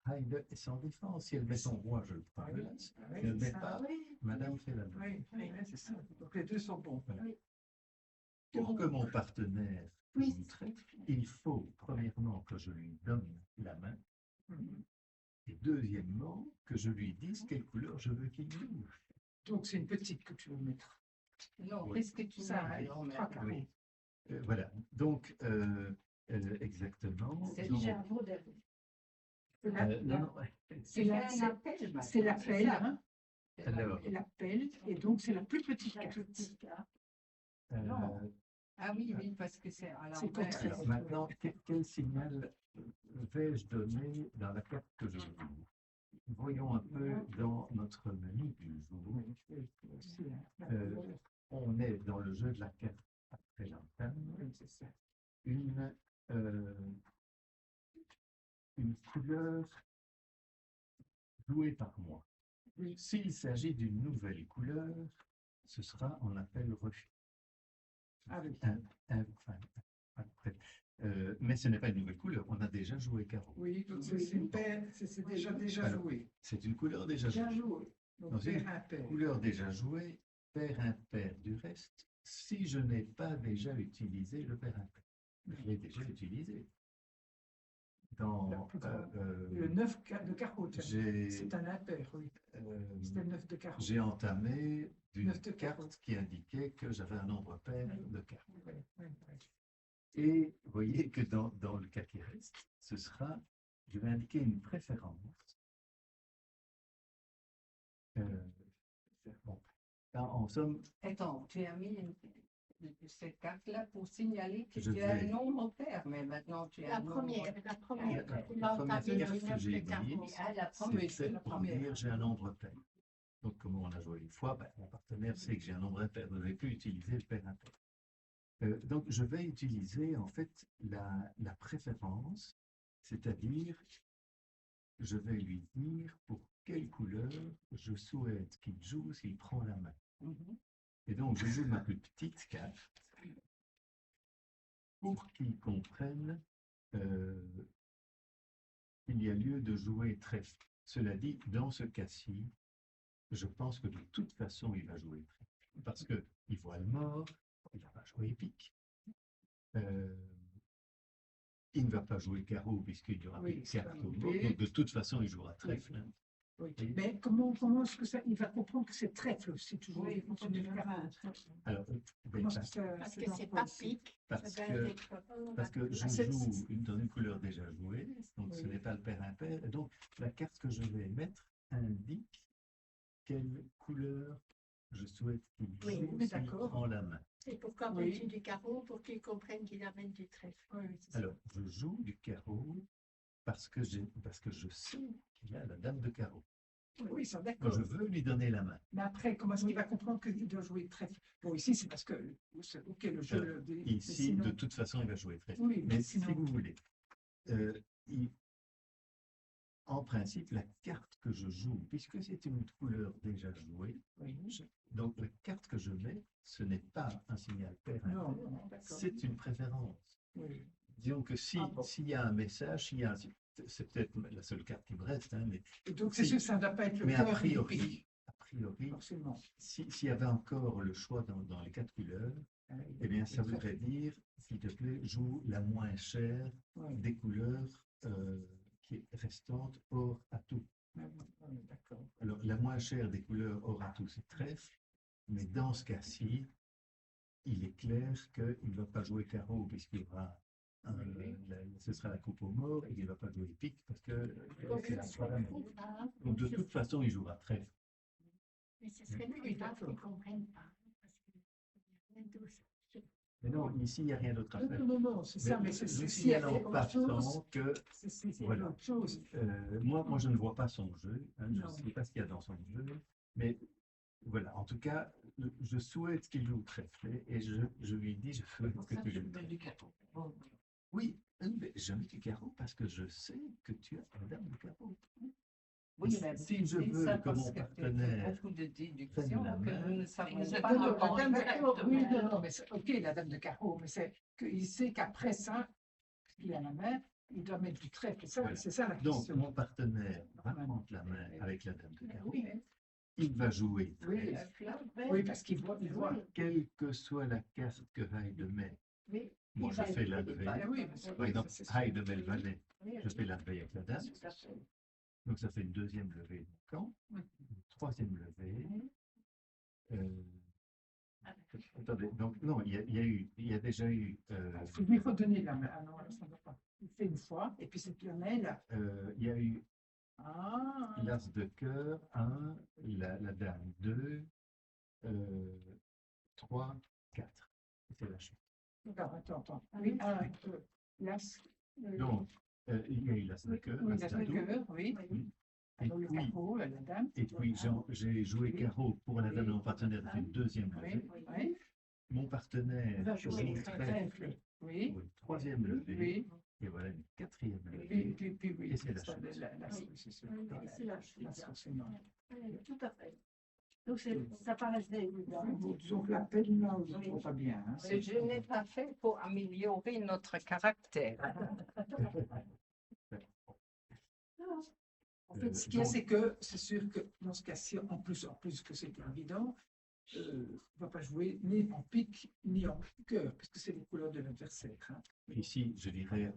Hyde est sans défense. Si elle met son roi, je le prends. Oui, Si elle ne met pas, Oui. madame fait la main. oui, c'est ça. Donc les deux sont bons. Voilà. Oui. Pour que mon partenaire Oui. joue trèfle, il faut premièrement que je lui donne la main. Mhm. Et deuxièmement, que je lui dise quelle couleur je veux qu'il joue. Donc c'est une petite que tu veux mettre. Non, Oui. qu'est-ce que tu Ça, mets alors, alors, trois maintenant? carreaux. Oui. Voilà. Donc, exactement. C'est Donc, non, non, C'est un appel, maintenant, C'est l'appel, ça. hein, C'est alors, l'appel, et donc c'est la plus petite carte. Non. Ah oui, oui, parce que c'est à C'est l'envers. contraire. alors maintenant, quel signal vais-je donner dans la carte que je joue? Voyons un peu dans notre menu du jour. On est dans le jeu de la carte après l'entame. C'est ça. Une couleur jouée par moi. Oui. S'il s'agit d'une nouvelle couleur, ce sera en appel refus. Ah oui. Après. Mais ce n'est pas une nouvelle couleur, on a déjà joué carreau. Oui, donc c'est une paire, c'est déjà Alors, joué. C'est une couleur déjà Déjà jouée. joué. Donc Donc, c'est paire une impair. couleur déjà jouée, pair impair du reste si je n'ai pas déjà utilisé le pair impair. Je l'ai déjà utilisé. Dans, Le 9 de carreau, tiens. j'ai C'est un impair, oui. C'est le 9 de carreau. j'ai entamé d'une Neuf de carreau. carte qui indiquait que j'avais un nombre pair de carreaux. Oui, oui, oui. Et vous voyez que dans le cas qui reste, ce sera, je vais indiquer une préférence. Bon, en somme, Attends, tu as mis cette carte-là pour signaler que Je tu as vais- un nombre pair, mais maintenant tu as La un nombre- première, la tu première l'as entamée carte le que 9 j'ai de carreau. mise, Ah, la c'est première, celle la pour première. dire j'ai un nombre pair. Donc, comme on a joué une fois, ben, mon partenaire sait que j'ai un nombre impair. Je n'ai plus utilisé le pair impair. Donc, je vais utiliser en fait la préférence, c'est-à-dire, je vais lui dire pour quelle couleur je souhaite qu'il joue s'il prend la main. Mhm. Et donc, je joue ma plus petite carte pour qu'il comprenne qu'il y a lieu de jouer trèfle. Cela dit, dans ce cas-ci, je pense que de toute façon, il va jouer trèfle. Parce qu'il voit le mort, il ne va pas jouer épique. Il ne va pas jouer carreau puisqu'il y aura Oui, plus de ça, cartes au oui. mort. Donc, de toute façon, il jouera trèfle. Hein. Oui. Oui. Mais comment est-ce que ça, il va comprendre que c'est trèfle si toujours Oui, il continue de faire un Alors, Comment est-ce que Parce ça que dans c'est quoi pas ici pique. parce ça que, doit être- parce que je Ah, c'est- joue dans une couleur déjà jouée, donc ce Oui. n'est pas le pair impair. Et donc, la carte que je vais mettre indique quelle couleur je souhaite qu'il Oui, joue oui, s'il d'accord. prend la main. Et pourquoi Oui. veux-tu du carreau? Pour qu'il comprenne qu'il amène du trèfle. Oui, c'est ça. Alors, je joue du carreau parce que je sais qu'il a la dame de carreau. Oui, ça Moi, d'accord. je veux lui donner la main. Mais après, comment est-ce qu'il va comprendre qu'il doit jouer trèfle? Bon, ici, c'est parce que ok, le jeu. Alors, mais Ici, sinon- de toute façon, il va jouer trèfle. Oui, Mais sinon- si vous voulez, euh, il- en principe, la carte que je joue, puisque c'est une couleur déjà jouée, Oui. donc la carte que je mets, ce n'est pas un signal pair Non, impair, non, d'accord. c'est une préférence. Oui. Disons que s'il Ah bon. y a un message, c'est peut-être la seule carte qui me reste, hein, Et donc, c'est Si. sûr que ça ne doit pas être le mais a cœur ni le priori, pique, a priori, forcément. s'il y avait encore le choix dans les quatre couleurs, eh bien, ça voudrait dire, s'il te plaît, joue la moins chère Oui. des couleurs qui est restante hors atout. D'accord. Alors, la moins chère des couleurs hors atout, c'est trèfle, mais dans ce cas-ci, il est clair qu'il ne va pas jouer carreau puisqu'il y aura ce sera la coupe au mort et il ne va pas jouer pique parce que Donc, c'est la ce soirée. serait grave. Donc, de toute façon, il jouera trèfle. Mais ce serait Oui, plus grave d'accord. qu'ils ne comprennent pas. Parce que rien d'autre. Mais non, ici, il n'y a rien d'autre à Non, faire. non, non, c'est ça, mais c'est nous s'il y avait signalons autre pas chose, tant que c'est Voilà. autre chose. moi, je ne vois pas son jeu, hein, je ne Non. sais pas ce qu'il y a dans son jeu, mais voilà, en tout cas, je souhaite qu'il joue trèfle et je lui dis, je souhaite que tu joues trèfle. Oui, mais je mets du carreau parce que je sais que tu as la dame de carreau. Oui, mais Si je c'est veux ça que parce mon que tu fais partenaire beaucoup de prenne déductions la que main. nous ne savons Mais pas. Non, pas la dame de carreau, oui, exactement. non, non, mais ok, la dame de carreau, mais c'est qu'il sait qu'après ça, il a la main, il doit mettre du trèfle, Voilà. c'est ça la Donc, question. mon partenaire va prendre la main avec la dame de carreau. Oui, Il va jouer oui, trèfle. oui, parce qu'il voit, il voit. Quelle que soit la carte que Heide met, Oui. moi Il je va- fais la il va- levée. Ah oui, mais c'est- Par exemple, c'est sûr. Heide met le valet, Oui, je fais la levée avec la dame. tout à fait. Donc ça fait une deuxième levée de mon camp, une troisième levée. Attendez, donc non, il y a déjà eu, Il lui faut donner la main. Ah non, ça ne va pas. Il fait une fois, et puis cette la main là. il y a eu Ah, l'as de cœur, 1, la dame 2, 3, 4. C'est la chute. attends. Oui, un, deux, l'as. Donc, il y a eu l'as de cœur, Oui, l'as l'as de d'atout. cœur, oui. Oui. Et Alors le puis, carreau, la dame. j'ai joué Oui. carreau pour la dame de mon partenaire, c'est une deuxième Oui, levée. oui. Mon partenaire Il va joue jouer trèfle Trèfle. Oui, pour une troisième levée. oui. Et voilà une quatrième Oui, levée. puis oui. Et c'est la ça, chute. Oui. c'est sûr. Oui, c'est la chute. Forcément. Oui, tout à fait. Donc, ça paraissait évident. Donc la peine là, on ne pas bien. Hein. Ce jeu n'est pas fait pour améliorer notre caractère. En fait, ce qu'il y a, c'est que c'est sûr que dans ce cas-ci, en plus que c'est évident, va pas jouer ni en pique ni en cœur, puisque c'est les couleurs de l'adversaire. Hein. Ici, je dirais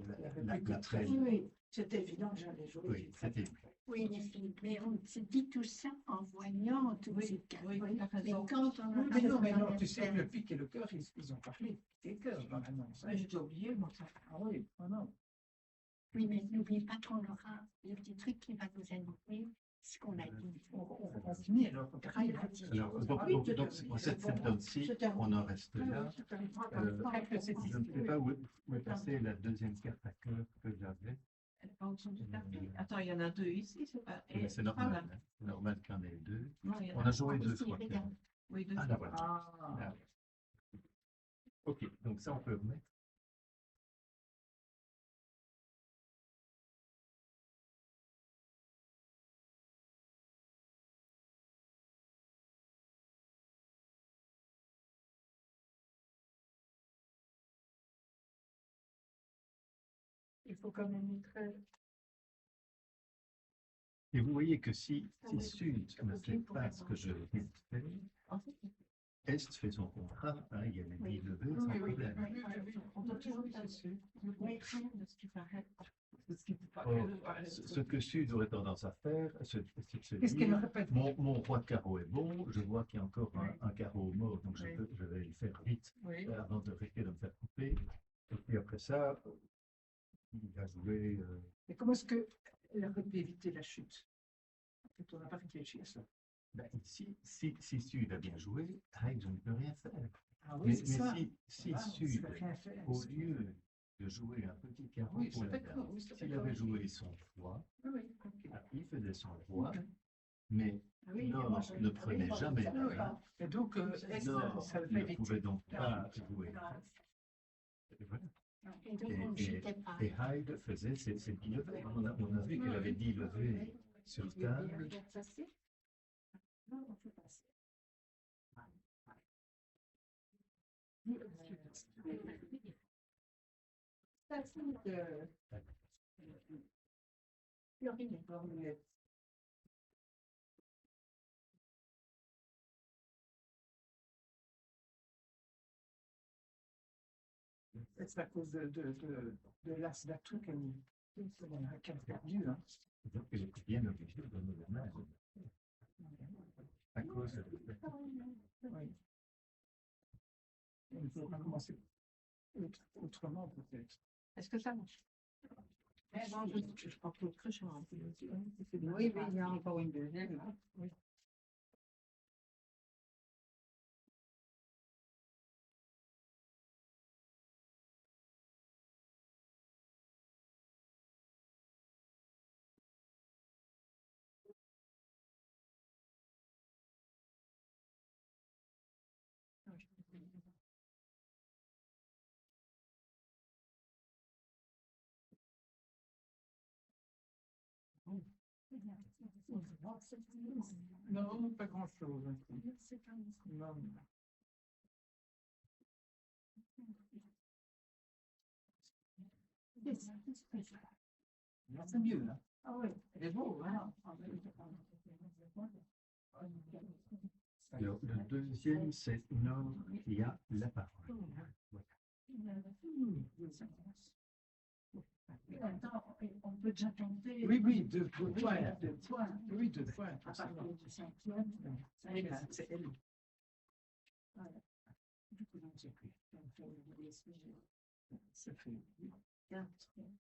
la traîne. Oui, C'est évident que j'allais jouer. Oui, c'était. oui, mais on se dit tout ça en voyant tous ces cartes. oui, Mais t'as raison. quand on Oui, mais non, mais dans non, tu sais, l'affaire- le pique et le cœur, ils ont parlé. Pique et cœur dans l'annonce. Hein. J'ai oublié, moi, ça. Ah oui, ah non. Oui, mais n'oublie pas qu'on aura le petit truc qui va nous indiquer ce qu'on a dit. On finit alors. On Ah, il termine. a dit. Alors, donc, pour cette symptôme-ci, on en reste là. Je ne sais pas où est passée la deuxième carte à cœur que j'avais. Elle est pas au-dessus du tapis. Attends, il y en a deux ici, c'est pas. Mais c'est normal. Hein. C'est normal qu'il y en ait deux. Non, il y en On a a joué deux Ici, fois. regarde. oui, deux. Ah, la voilà. Ah, Ah, ouais. Ok, donc ça, on peut remettre. Il faut quand même être. Et vous voyez que si Ah oui. Sud ne fait pas ce que je viens de faire, En fait, Est fait son contrat, hein, il y a les Oui. billes levées, sans oui, problème. on doit toujours faire oui, de ce qui paraît. Or, ce que Sud aurait tendance à faire, c'est de se qu'est-ce qu'elle dire, me répète? mon roi de carreau est bon, je vois qu'il y a encore un carreau mort, donc Oui. je vais le faire vite Oui. avant de risquer de me faire couper. Et puis après ça, il va jouer. Mais comment est-ce qu'elle aurait pu éviter la chute? En fait, on n'a pas réfléchi à ça. Ben, ici, si Sud a bien joué, Reich, je ne peux rien faire. Ah Mais, oui, c'est ça. si Ah, Sud, ça fait rien faire. au lieu de jouer un petit carreau Oui, pour c'est la d'accord, dame, oui, c'est s'il d'accord. avait joué son roi, Ah oui, ok. il faisait son roi, Ok. mais Ah oui, Nord moi, je- ne prenait jamais la Ah oui. main. Et donc, Est, Nord ça le fait ne éviter. pouvait donc pas jouer. Et voilà. Et donc, on ne chutait pas. Et Hyde faisait ses 10 levées. On a vu qu'elle avait 10 levées sur table. Non, on peut passer. Ça, c'est Florine. C'est à cause de l'as d'atout qu'elle a perdu. Hein. Donc, il était bien obligé de donner la main. À cause de... Oui. Il faudra commencer autrement peut-être. Est-ce que ça marche? Non, Je pense que je suis un peu. oui, mais il y a encore une deuxième. Hein. Oui. Non, pas grand-chose. Non. C'est mieux, hein. Ah oui. Elle est beau, hein. Alors, le deuxième, c'est Nord qui a la parole. Attends, on peut déjà tenter. Oui, oui, deux points. Deux points. Oui, deux points. À partir du cinquième. C'est elle. Voilà. Ça fait. 4, 7,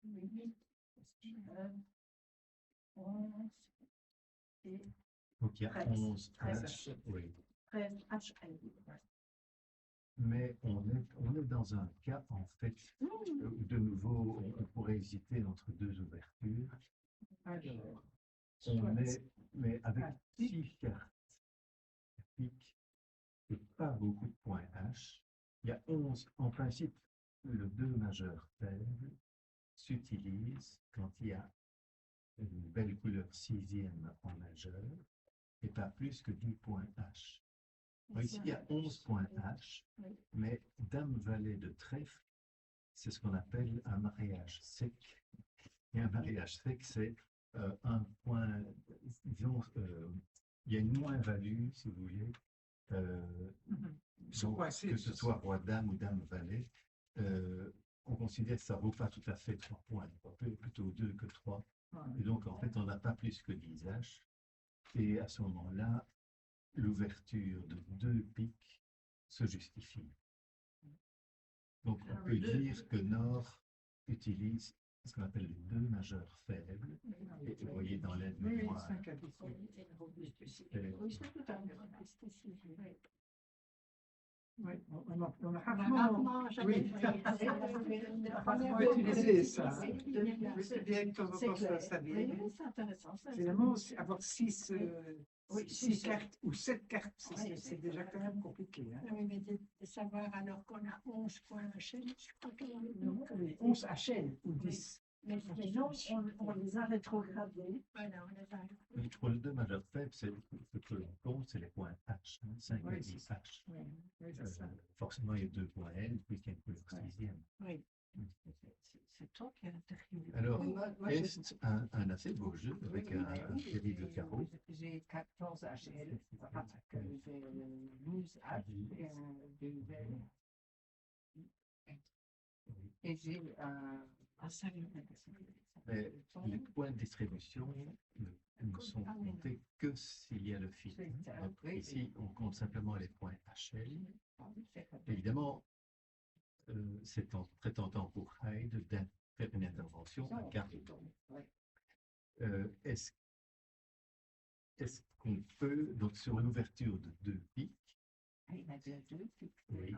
8, 9, 11 et Donc, il y a 13. 11 H. Oui. 13 HL. Mais on est dans un cas, en fait, où de nouveau, on pourrait hésiter entre deux ouvertures. Alors, On est, mais avec un 6 cartes pique et pas beaucoup de points H, il y a 11. En principe, le 2 majeur faible s'utilise quand il y a une belle couleur 6e en majeur et pas plus que 10 points H. Donc, ici, il y a 11 points H, Oui. mais Dame Valet de trèfle, c'est ce qu'on appelle un mariage sec. Et un mariage sec, c'est un point, disons, il y a une moins-value, si vous voulez, donc, coincés, que ce ça, soit roi-dame ou dame-valet, on considère que ça ne vaut pas tout à fait 3 points, plutôt 2 que 3. ouais. Et donc, en fait, on n'a pas plus que 10 H. Et à ce moment-là, l'ouverture de 2 piques se justifie. Donc, on Alors, peut le deux- dire que Nord utilise ce qu'on appelle les 2 majeurs faibles. Et vous voyez dans l'aide Oui, oui, mémoire, 5 à 10. Oui, c'est tout à fait spécifique. Oui, on a On a rarement, rarement jamais oui. rarement utilisé ça. Oui, Oui, c'est bien que C'est vous clair. saviez. Oui, c'est intéressant. Ça, Finalement, avoir 6 Oui, six six, cartes ou 7 cartes, Oui, c'est déjà quand même compliqué. Hein. Oui, mais de savoir alors qu'on a 11 points à chaîne, je crois qu'on Oui, 11 HL ou 10. Mais Sinon, on les a rétrogradés. voilà, on les a. oui, pour les 2 majeurs faibles, ce que l'on compte, c'est les points H, 5 Oui, et 10 H. Oui, oui, c'est ça. Forcément, il y a 2 points L, puisqu'il y a une couleur Ouais. 6e. Oui. C'est toi qui as interviewé. Alors, Moi, est-ce un assez beau jeu avec oui, mais un oui, terrible carreau? J'ai 14 HL, parce que j'ai 12 H et un 2 L. Et j'ai un. Ah, ça, oui. Mais les points de distribution ne sont comptés que s'il y a le fil. Donc, ici, on compte simplement les points HL. Évidemment, c'est très tentant pour Hyde de faire une intervention à carreau. Est-ce qu'on peut, donc sur une ouverture de 2 piques, Il a déjà 2 piques. oui.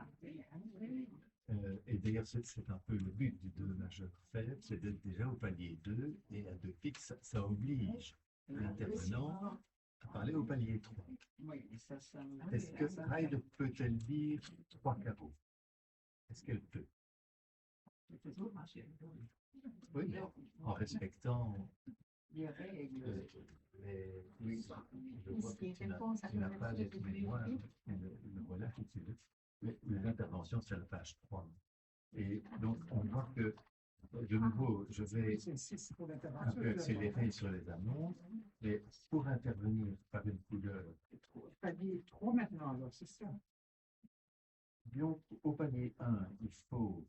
Et d'ailleurs, c'est un peu le but du 2 majeur faible, c'est d'être déjà au palier 2, et à 2 piques, ça oblige l'intervenant à parler au palier 3. Oui, et ça. Est-ce que Hyde peut-elle dire 3 carreaux? Est-ce qu'elle peut? Oui, mais en respectant Les règles. oui, je vois que tu n'as pas les mémoires, le voilà tout de suite. Les interventions, c'est la page 3. Et donc, on voit que, de nouveau, je vais C'est 6 pour un l'intervention. peu accélérer sur les annonces, mais pour intervenir par une couleur, Palier 3 maintenant, alors, c'est ça. donc, au palier 1, il faut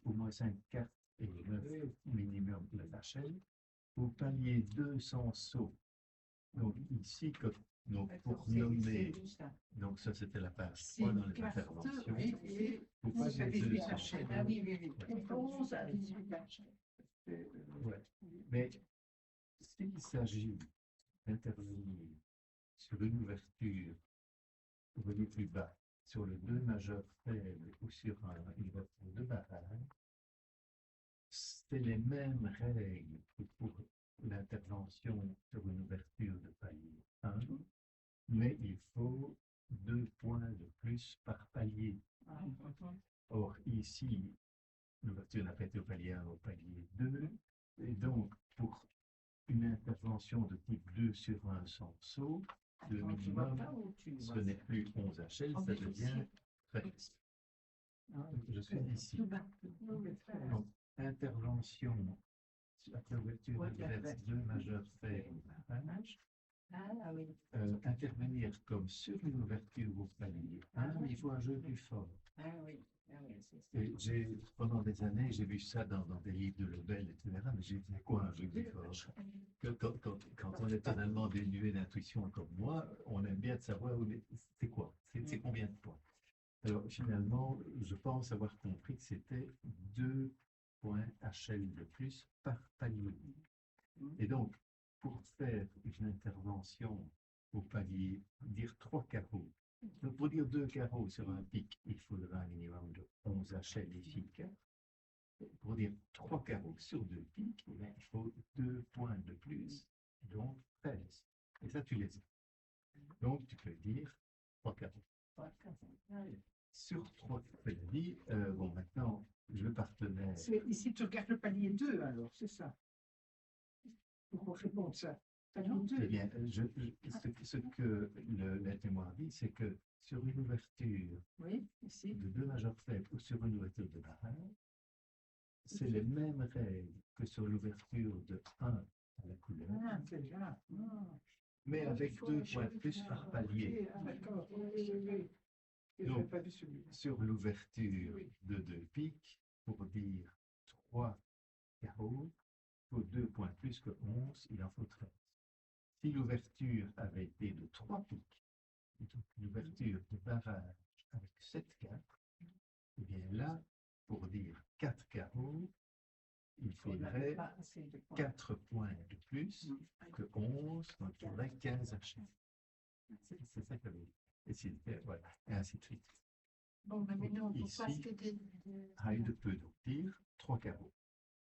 au moins 5 cartes et 9 minimum de HL. Au palier 2, sans saut. Donc, ici, donc, pour nommer, donc ça c'était la page 3 dans les interventions. Faut pas c'est les 2 18 sans HL. saut. Ah oui. 11 à 18 H. Ouais. Mais s'il s'agit d'intervenir sur une ouverture, vous voyez plus bas, sur le 2 majeur faible ou sur une ouverture de barrage, c'est les mêmes règles que pour l'intervention sur une ouverture de palier 1, mais il faut 2 points de plus par palier. Or, ici, l'ouverture n'a pas été au palier 1, au palier 2, et donc, pour une intervention de type 2 sur un sans saut, le minimum, ce n'est plus 11 HL, ça devient 13. Je suis ici. Donc, intervention après ouverture adverse 2 majeur faible barrage. Ah oui. Intervenir comme sur une ouverture au palier 1, il faut un jeu plus fort. Ah oui. Et pendant des années, j'ai vu ça dans des livres de Lebel, etc. Mais j'ai dit quoi un jeu plus fort? Quand on est totalement dénué d'intuition comme moi, on aime bien de savoir c'est quoi, c'est combien de points. Alors finalement, je pense avoir compris que c'était 2 points HL de plus par palier. Et donc, pour faire une intervention au palier, dire 3 carreaux. Donc, pour dire 2 carreaux sur un pic, il faudra un minimum de 11 HL efficaces. Pour dire 3 carreaux sur 2 pics, il faut 2 points de plus, donc 13. Et ça, tu les as. Donc, tu peux dire 3 carreaux. Sur 3 paliers, bon, maintenant, le partenaire. Ici, tu regardes le palier 2, alors, c'est ça. Pour répondre ça. Palier 2. Eh bien, ce que la témoin dit, c'est que sur une ouverture Ici. de 2 majeurs faibles ou sur une ouverture de barrage, c'est les mêmes règles que sur l'ouverture de 1 à la couleur, Ah, c'est bien. mais avec Il faut 2 lâcher points le plus frein. par palier. Ok, d'accord. Oui, oui, oui. Je n'ai Donc, pas vu celui-là. sur l'ouverture Oui. de 2 piques, pour dire 3 carreaux, il faut 2 points plus que 11, il en faut 13. Si l'ouverture avait été de 3 piques, donc une ouverture de barrage avec 7 cartes, et bien là, pour dire 4 carreaux, il On n'avait faudrait pas assez de points. 4 points de plus que 11, donc il faudrait 15 à chaque. C'est ça que voilà, et ainsi de suite. Bon, ben maintenant, on Ici, passe que Hyde peut donc dire 3 carreaux.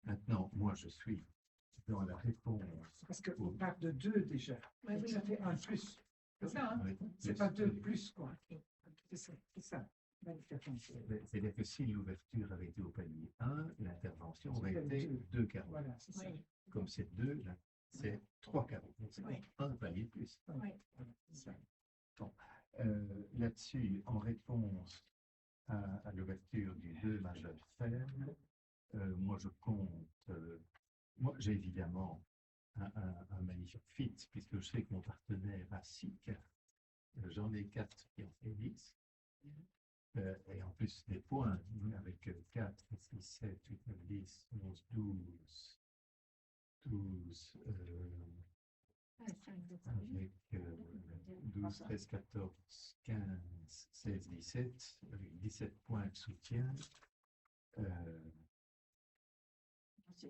Maintenant, moi, je suis dans la réponse. Parce qu'on part de 2 déjà. Ouais, Donc, oui. ça fait 1 plus. C'est ça, hein? avec C'est plus pas 2 de- plus, quoi. C'est ça. C'est ça. L'intervention. C'est-à-dire que si l'ouverture avait été au palier 1, l'intervention aurait C'était été deux. 2 carreaux. Voilà, c'est ça. Oui, Comme c'est 2, là, c'est 3 carreaux. Donc, c'est Oui. un palier de plus. oui. Voilà, c'est ça. Là-dessus, en réponse à l'ouverture du 2 majeur ferme, moi je compte, moi j'ai évidemment un magnifique fit, puisque je sais que mon partenaire a 6 cartes, j'en ai 4 qui en fait 10, et en plus des points, avec 4, 6, 7, 8, 9, 10, 11, 12, 12, Ah, ça, avec 12, 13, 14, 15, 16, 17, avec 17 points de soutien.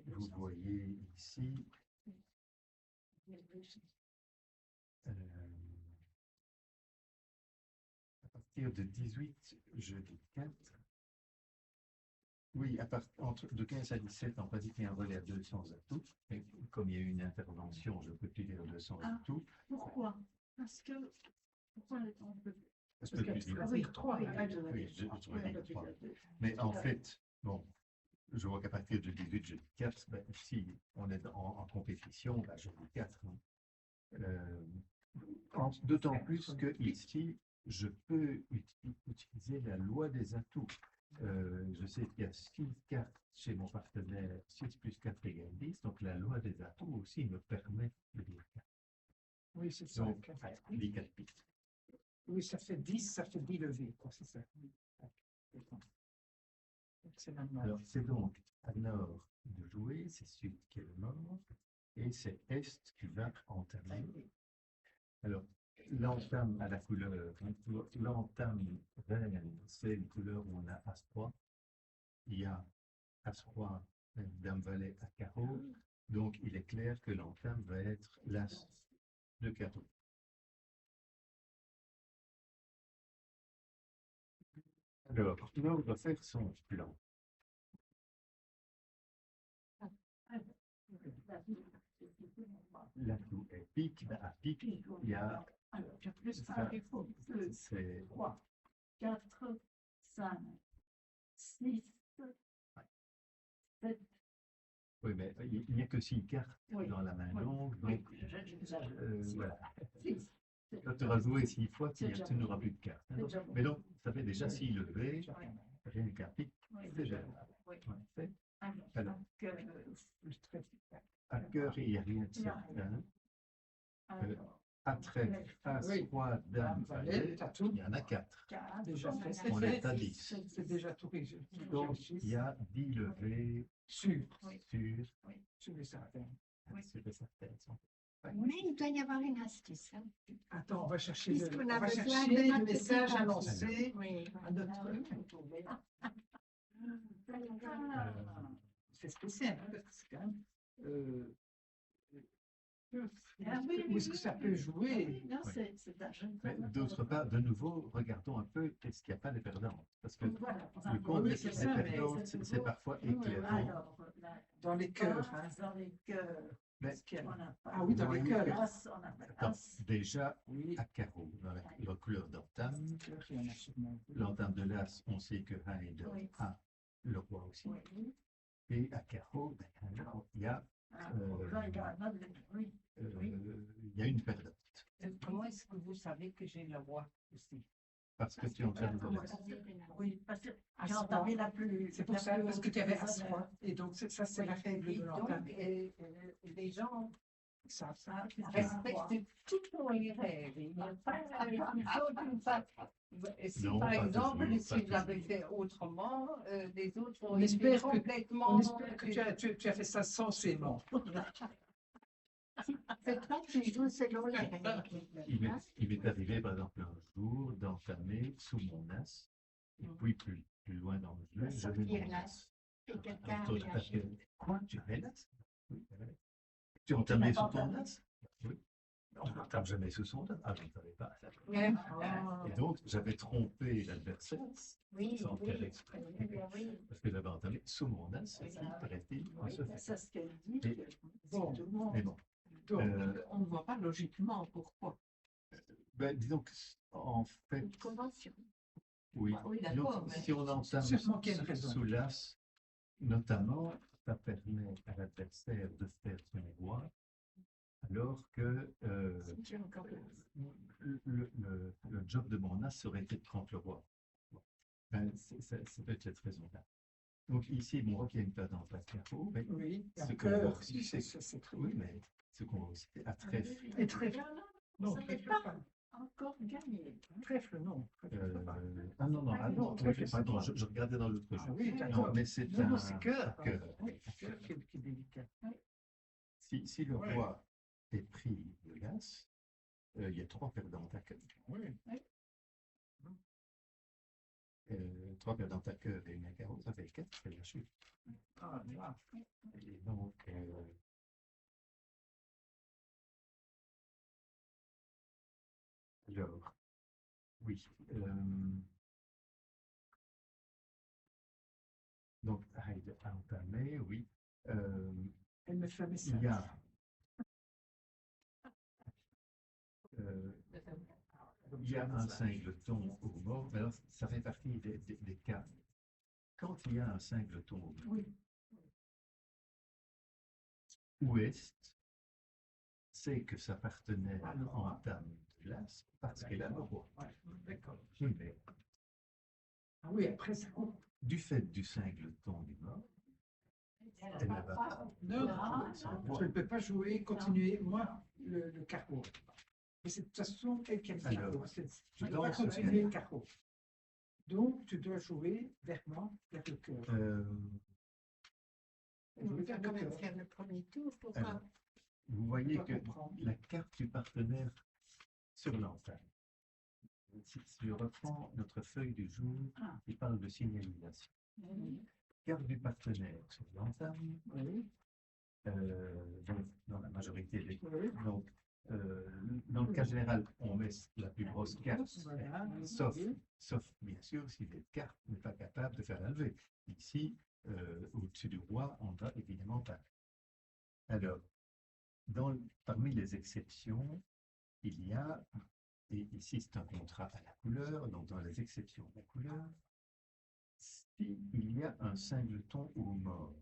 Vous voyez ici, à partir de 18, je dis 4. Oui, de 15 à 17, en pratique, il y a un relais à 200 atouts. Et comme il y a eu une intervention, je peux plus dire 200 Ah. atouts. Pourquoi? Parce que. Pourquoi on peut. Parce Parce que qu'il plus faut dire. dire 3. Oui, Oui, je dois dire 3. Mais en fait, bon, je vois qu'à partir de 18, je dis 4. Ben, si on est en compétition, ben, je dis 4. D'autant plus que ici, je peux utiliser la loi des atouts. Je sais qu'il y a 6 cartes chez mon partenaire, 6 plus 4 égale 10, donc la loi des atouts aussi me permet de dire 4. Oui, c'est ça. Donc, les 4 piques. Oui, ça fait 10, ça fait 10 levées, quoi, c'est ça. Excellent. Alors, c'est donc à nord de jouer, c'est sud qui est le nord, et c'est est qui va entamer. Alors, l'entame à la couleur, l'entame vert, c'est une couleur où on a As-3. Il y a As-3, Dame-Valet à carreau. Donc, il est clair que l'entame va être l'As de carreau. Alors, là, on va faire son plan. L'atout est pique. À pique, il y a. Alors, tu as plus Ça, par défaut. C'est 3, 4, 5, 6, 7. Oui, mais il n'y a que 6 cartes Oui. dans la main Oui. longue, Oui, donc je voilà. 6. Quand tu auras joué 6 fois, C'est déjà tu n'auras plus de cartes. hein. C'est déjà bon. Mais donc, ça fait déjà 6 levées, rien qu'un pique, Oui, c'est déjà. oui. Ouais, c'est- Alors, À cœur, il n'y a rien de certain. alors, À trèfle, As, Oui. Roi, Dame, Valet, t'as tout. il y en a 4. Déjà fait. On est à 10. C'est déjà tout réglé. Donc, il y a 10 levées Sûr. Oui. sur Sûr et certain. Oui. sur certaines. mais il doit y avoir une astuce. Hein. Attends, on va chercher Puisqu'on on a va besoin chercher de le notre message petit annoncé Oui. à notre. C'est spécial, hein, parce que c'est quand même. Où est-ce que ça peut jouer? Non, Oui. c'est un jeune Mais homme. d'autre part, de nouveau, regardons un peu est-ce qu'il n'y a pas des perdantes. Parce que Voilà. le compte oui, des c'est ça, mais perdantes, c'est parfois éclairant. Alors, Dans les cœurs. Hein. dans les cœurs. Mais- Parce qu'on n'a pas. Ah oui, dans les Oui. cœurs. As, on n'a pas Attends, as. déjà, Oui. à carreau, dans la couleur d'entame, Cœurs, il y en a sûrement. l'entame de l'as, on sait que Hyde Oui. a le roi aussi. Oui. Et à carreau, ben, il y a, Ah, là, il y a un autre, oui. il y a une perdante. Comment est-ce que vous savez que j'ai le roi aussi? parce que tu es en train de Ah, donner. oui, parce que À j'ai soi. entendu la plus. C'est pour la ça, plus parce que tu avais à haute soi. Et donc, ça, c'est Oui, la règle et de donc, l'entame. les gens Ça, respectent toutes les règles. Il n'y a pas une chose d'une façon. Si Non, par pas exemple, toujours, si pas j'avais toujours. fait autrement, les autres On ont été espère que- complètement. on espère que tu as fait ça sensément. C'est toi qui joues selon les règles. Il m'est arrivé, par exemple, un jour d'entamer sous mon as, et puis plus loin dans le jeu, je mets mon as. Et quelqu'un Alors, toi, réagit. quoi, tu avais l'as? Oui, j'avais. Tu as entamé sous ton as? Oui. On n'entame jamais sous son as. Ah, je ne savais pas. Oh. Et donc, j'avais trompé l'adversaire, Oui, sans oui, faire exprès, oui. parce que j'avais entamé sous mon as, ce qui, paraît-il, ne se fait C'est ce qu'elle dit. Et- Bon, Tout le monde. Mais bon, donc, On ne voit pas logiquement pourquoi. ben, disons que, en fait, Une convention. oui. Oui, Donc, d'accord, mais- si on entame Sûrement qu'il y a une raison. sous l'as, notamment, ça permet à l'adversaire de faire son roi, alors que J'ai encore le job de mon as serait été de prendre le roi. Ben, c'est peut-être cette raison-là. Donc ici, mon roi qui a une place dans le place carreau, mais oui, ce un qu'on voit cœur, aussi, c'est c'est c'est très oui, mais ce qu'on voit aussi, c'est à trèfle. Et trèfle, non, Ça n'est trèfle pas. pas. Encore gagné. Trèfle, non. Trèfle pas. Ah non, non, ah non, Non, trèfle, c'est pardon, droit. je regardais dans l'autre Ah jeu. oui, Non, d'accord. mais c'est Non, non, un c'est cœur. cœur. Oui, cœur qui est délicat. Si le Ouais. roi est pris de l'as, il y a 3 perdants à cœur. Oui. 3 perdants à cœur et une à carreau, ça fait 4, c'est la chute. Ah, là. Et donc, alors, oui. Donc, Hyde a entamé, oui. Elle me fait un Il message. y a euh, il y a un singleton au mort, mais alors ça fait partie des cas. Quand il y a un singleton au mort, Oui. ouest sait que sa partenaire Ah, le roi. entame de l'as parce qu'elle a le roi. Ouais, d'accord. Oui, mais Ah oui, après, ça compte. du fait du singleton du mort, elle ne va pas Non, jouer son roi. je ne peux pas jouer, continuer, moi, le carreau. Et c'est de toute façon, elle qui a le carreau. Alors, Je ne dans dois pas ce continuer cas- le carreau. Donc, tu dois jouer vers moi, vers le cœur. On Jouer va vers quand le même cœur. faire le premier tour pour Alors, voir. vous voyez Je que dois comprendre. la carte du partenaire sur l'entame. Si je reprends notre feuille du jour, Ah. il parle de signalisation. Carte du partenaire sur l'entame, Oui, donc, dans la majorité des oui. donc, dans le cas général, on met la plus grosse carte, Voilà. sauf, Oui. sauf bien sûr si cette carte n'est pas capable de faire la levée. Ici, au-dessus du roi, on va évidemment pas. Alors, parmi les exceptions, il y a, et ici c'est un contrat à la couleur, donc dans les exceptions de la couleur, s'il y a un singleton ou mort,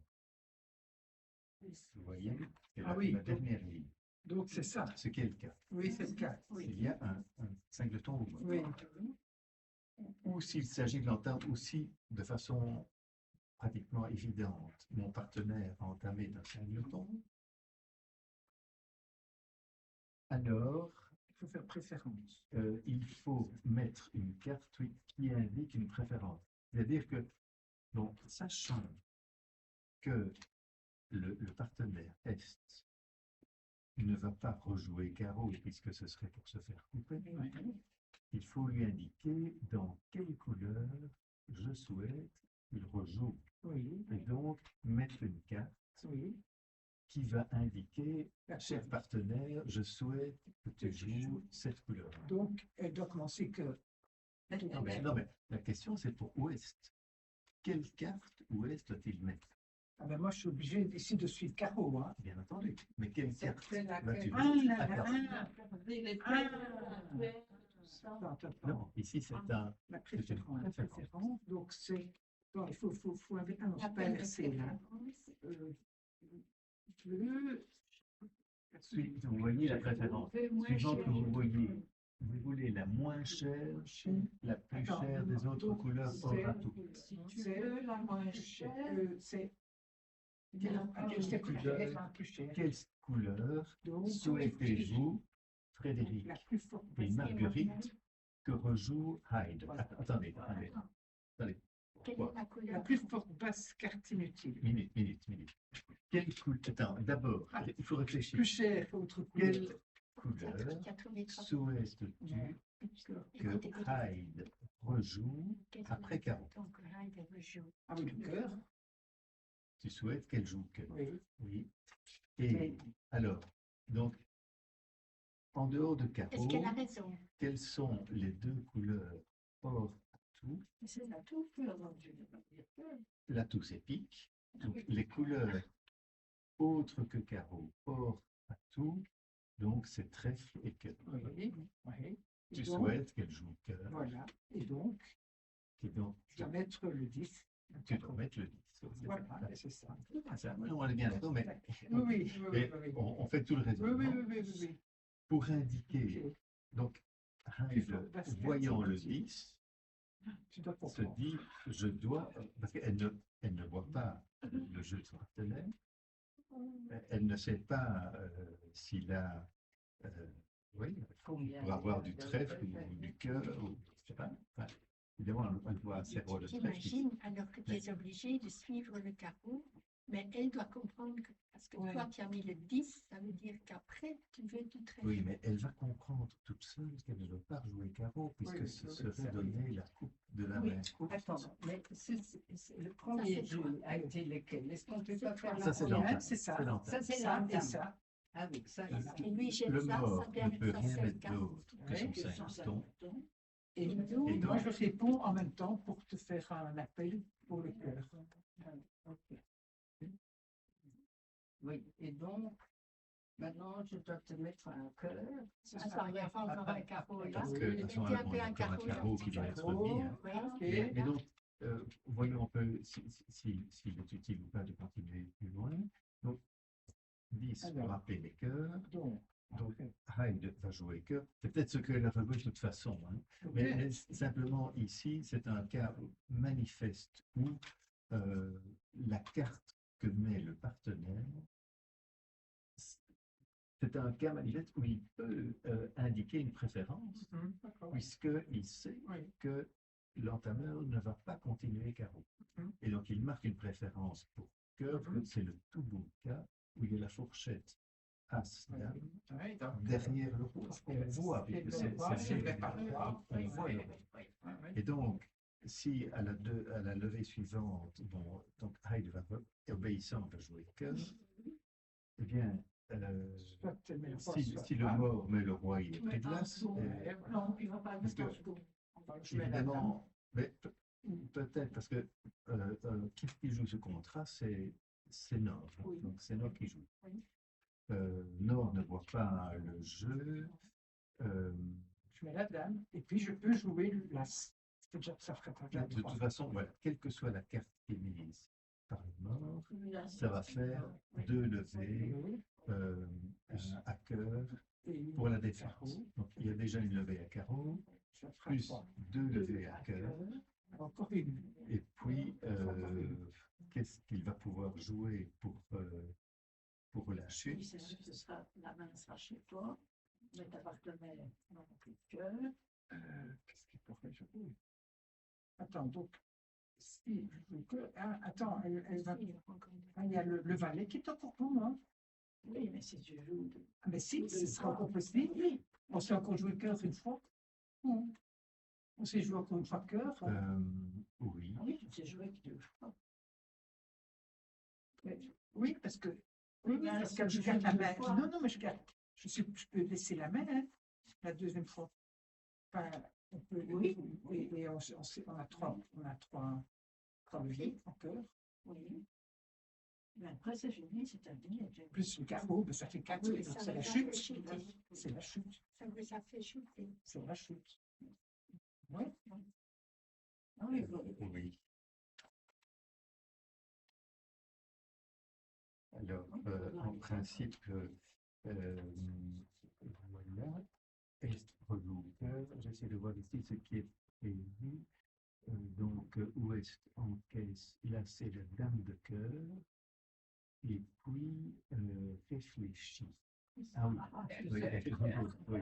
vous voyez, c'est Ah oui, la donc- dernière ligne, Donc, c'est ça. ce qui est le cas. Oui, c'est le cas. S'il y a un singleton ou mort, Oui. ou s'il s'agit de l'entame aussi de façon pratiquement évidente, mon partenaire a entamé d'un singleton, alors Il faut faire préférence. il faut mettre une carte oui, qui indique une préférence. C'est-à-dire que, donc, sachant que le partenaire Est ne va pas rejouer carreau puisque ce serait pour se faire couper, il faut lui indiquer dans quelle couleur je souhaite qu'il rejoue. Oui, Et donc, mettre une carte oui. qui va indiquer, cher partenaire, je souhaite que tu joues cette couleur. Donc, elle doit commencer que. Non, mais la question, c'est pour Ouest. Quelle carte Ouest doit-il mettre? Ah ben moi, je suis obligé ici de suivre carreau. Hein. Bien entendu. Mais quelle carte C'est laquelle? vas-tu Ah, jouer? là, là, Attends. Les Attends, attends. Non, ici, c'est un... La préférence. La préférence. Donc, c'est. Bon, il faut avec. Ah non, c'est pas inversé là. Vous voyez la préférence. Suivant que vous voyez, vous voulez la moins chère, la plus Attends, chère des autres donc, couleurs c'est- hors atout. Si tu C'est veux la moins chère, C'est il y en a pas quelle une. couleur est la plus chère? Quelle couleur Donc, souhaitez-vous, Frédéric la plus forte et basse Marguerite, que rejoue Hyde? Voilà. Attendez. Quelle Quoi est la La couleur? plus forte basse carte inutile. Minute. Quelle couleur? Attends, d'abord, il faut réfléchir. Plus chère autre couleur. Quelle couleur Qui a trouvé trois souhaites-tu que Écoutez, Hyde rejoue qu'est-ce après que- Caro? Donc là, il rejoue. Ah oui, le cœur. Tu souhaites qu'elle joue cœur? Oui. Oui. Et alors, donc, en dehors de Est-ce Caro, qu'elle a raison? quelles sont les deux couleurs hors atout? C'est la tout pure, donc je vais pas dire que. L'atout, c'est pique. Donc, les couleurs autres que carreau, hors atout, donc c'est trèfle et cœur. Oui. Oui. Tu Et donc, souhaites qu'elle joue cœur. Voilà. Et donc, Et donc, je dois mettre le 10. tu dois mettre le 10. Voilà, et c'est ça. Ça, on est bien d'accord, mais Oui. on fait tout le Oui, raisonnement oui. pour indiquer. Ok. Donc, Plus Hyde, fort, basse, voyant le carte, 10, Tu dois se comprendre. dit, je dois, parce qu'elle ne voit pas le jeu de son partenaire, elle ne sait pas s'il a, oui, Combien pour avoir du de- trèfle ou du cœur, ou je sais pas. Enfin, évidemment, elle voit ses rois de trèfle. J'imagine alors que tu es obligé de suivre le carreau, mais elle doit comprendre que, parce que toi, tu as mis le 10, ça veut dire qu'après, tu veux du trèfle. Oui, mais elle va comprendre toute seule qu'elle ne doit pas rejouer carreau, puisque Oui, ce oui, serait ça, donner la coupe de la Oui, main. attends, mais le premier c'est jeu toi. a été lequel? Est-ce qu'on peut pas faire Ça, la c'est première? l'entame. C'est ça. C'est l'entame. Ça, c'est Ça et l'entame. ça. Ah oui, ça, Et lui, j'aime Le ça, mort ça vient ne peut ça, rien c'est le mettre carreau. d'autre que Oui, son symptôme. Et Et donc, donc, moi, je réponds en même temps pour te faire un appel pour le cœur. oui, et donc, maintenant, je dois te mettre un cœur. C'est ça. attends, il y a pas encore un carreau là. Parce que, de toute façon, Mettez un on peu a un encore un carreau là. carreau qui doit être mis. Hein. Oui, Mais donc, voyons un peu s'il est utile ou pas de continuer plus loin. Donc, 10 pour Alors. rappeler les cœurs. Donc, Donc, Hyde va jouer cœur. C'est peut-être ce qu'elle a joué de toute façon. Hein. Mais simplement, ici, c'est un cas manifeste où la carte que met le partenaire, c'est un cas manifeste où il peut indiquer une préférence, puisqu'il sait Oui. que l'entameur ne va pas continuer carreau. Et donc, il marque une préférence pour cœur, que c'est le tout beau cas où il y a la fourchette as-dame Oui, donc, derrière le roi. On voit, puisque c'est on voit le roi. Et donc, si à la levée suivante, bon, donc Hyde va obéissant va jouer cœur, eh bien, si le mort met le roi, il est pris de l'as. Non, il ne va pas le Parce mettre en que- second. Évidemment, mais peut-être parce que qui joue ce contrat, c'est Nord. Hein. Oui. Donc c'est Nord qui joue. Oui. Nord ne voit pas le jeu. Je mets la dame et puis je peux jouer l'as. C'est déjà ça ferait pas De toute façon, voilà, quelle que soit la carte qui est mise par le Nord, ça va faire deux levées à cœur pour la défense. Donc il y a déjà une levée à carreau, plus deux levées à cœur. Encore une. Et puis, qu'est-ce qu'il va pouvoir jouer pour la Oui, chute? ce sera, la main sera chez toi, mais ta partenaire non plus de cœur. Qu'est-ce qu'il pourrait jouer? Attends, donc, si je joue que. Ah, attends, elle va. Ah, il y a le valet qui est encore pour moi. Oui, mais si tu joues. Ah, mais si, ce sera encore possible. On s'est encore joué cœur une fois. On s'est joué encore une fois cœur. Oui. Oui, tu sais jouer que deux fois. Oui, parce que. Oui, Là, parce si que je tu garde joues la deux main. fois. Non, mais je garde. Je peux laisser la main, hein, la deuxième fois. Enfin, on peut, Oui. Et on a trois leviers en cœur. Oui. Mais après, c'est fini, c'est terminé. Plus le carreau, ben, ça fait 4. Oui, Donc ça c'est vous la a chute. fait chuter. C'est la chute. Ça vous a fait chuter. C'est la chute. Oui. Ah oui, Oui. Alors, en principe, voilà. Est rejoue cœur, j'ai essayer de voir ici ce qui est prévu. Donc, ouest en caisse, là c'est la dame de cœur. Et puis, réfléchis. Ah oui, oui, oui.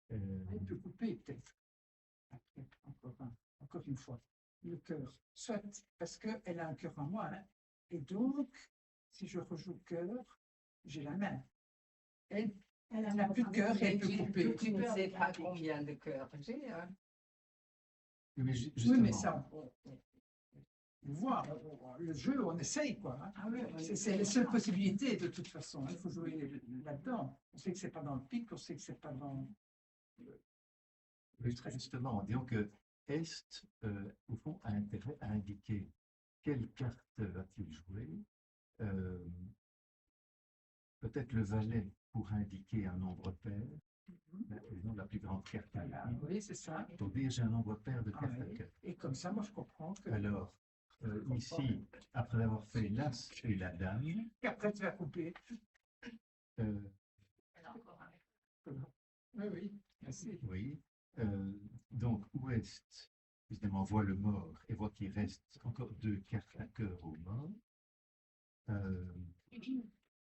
Elle peut couper peut-être. Après, encore une fois, le cœur. Soit parce qu'elle a un cœur en moi, hein, et donc, si je rejoue cœur, j'ai la main. Elle n'a plus de cœur et elle peut couper. Tu ne sais pas combien de cœurs j'ai, hein. Mais Oui, justement, mais ça, on voit, le jeu, on essaye, quoi. Hein. Ah oui, C'est les seules possibilités, de toute façon. Il faut jouer là-dedans. On sait que c'est pas dans le pic, on sait que c'est pas dans... oui, justement, disons que Est, au fond, a intérêt à indiquer quelle carte va-t-il jouer. Peut-être le valet pour indiquer un nombre pair. Par exemple, la plus grande carte. Voilà, oui, c'est ça. Pour dire j'ai un nombre pair de Ah cartes à oui. cœur. Et comme ça, moi, je comprends que... Alors, ici, après avoir fait l'as et la dame, Après, tu vas couper. euh, Oui, oui, merci. oui, donc ouest, évidemment, voit le mort et voit qu'il reste encore 2 cartes à cœur au mort.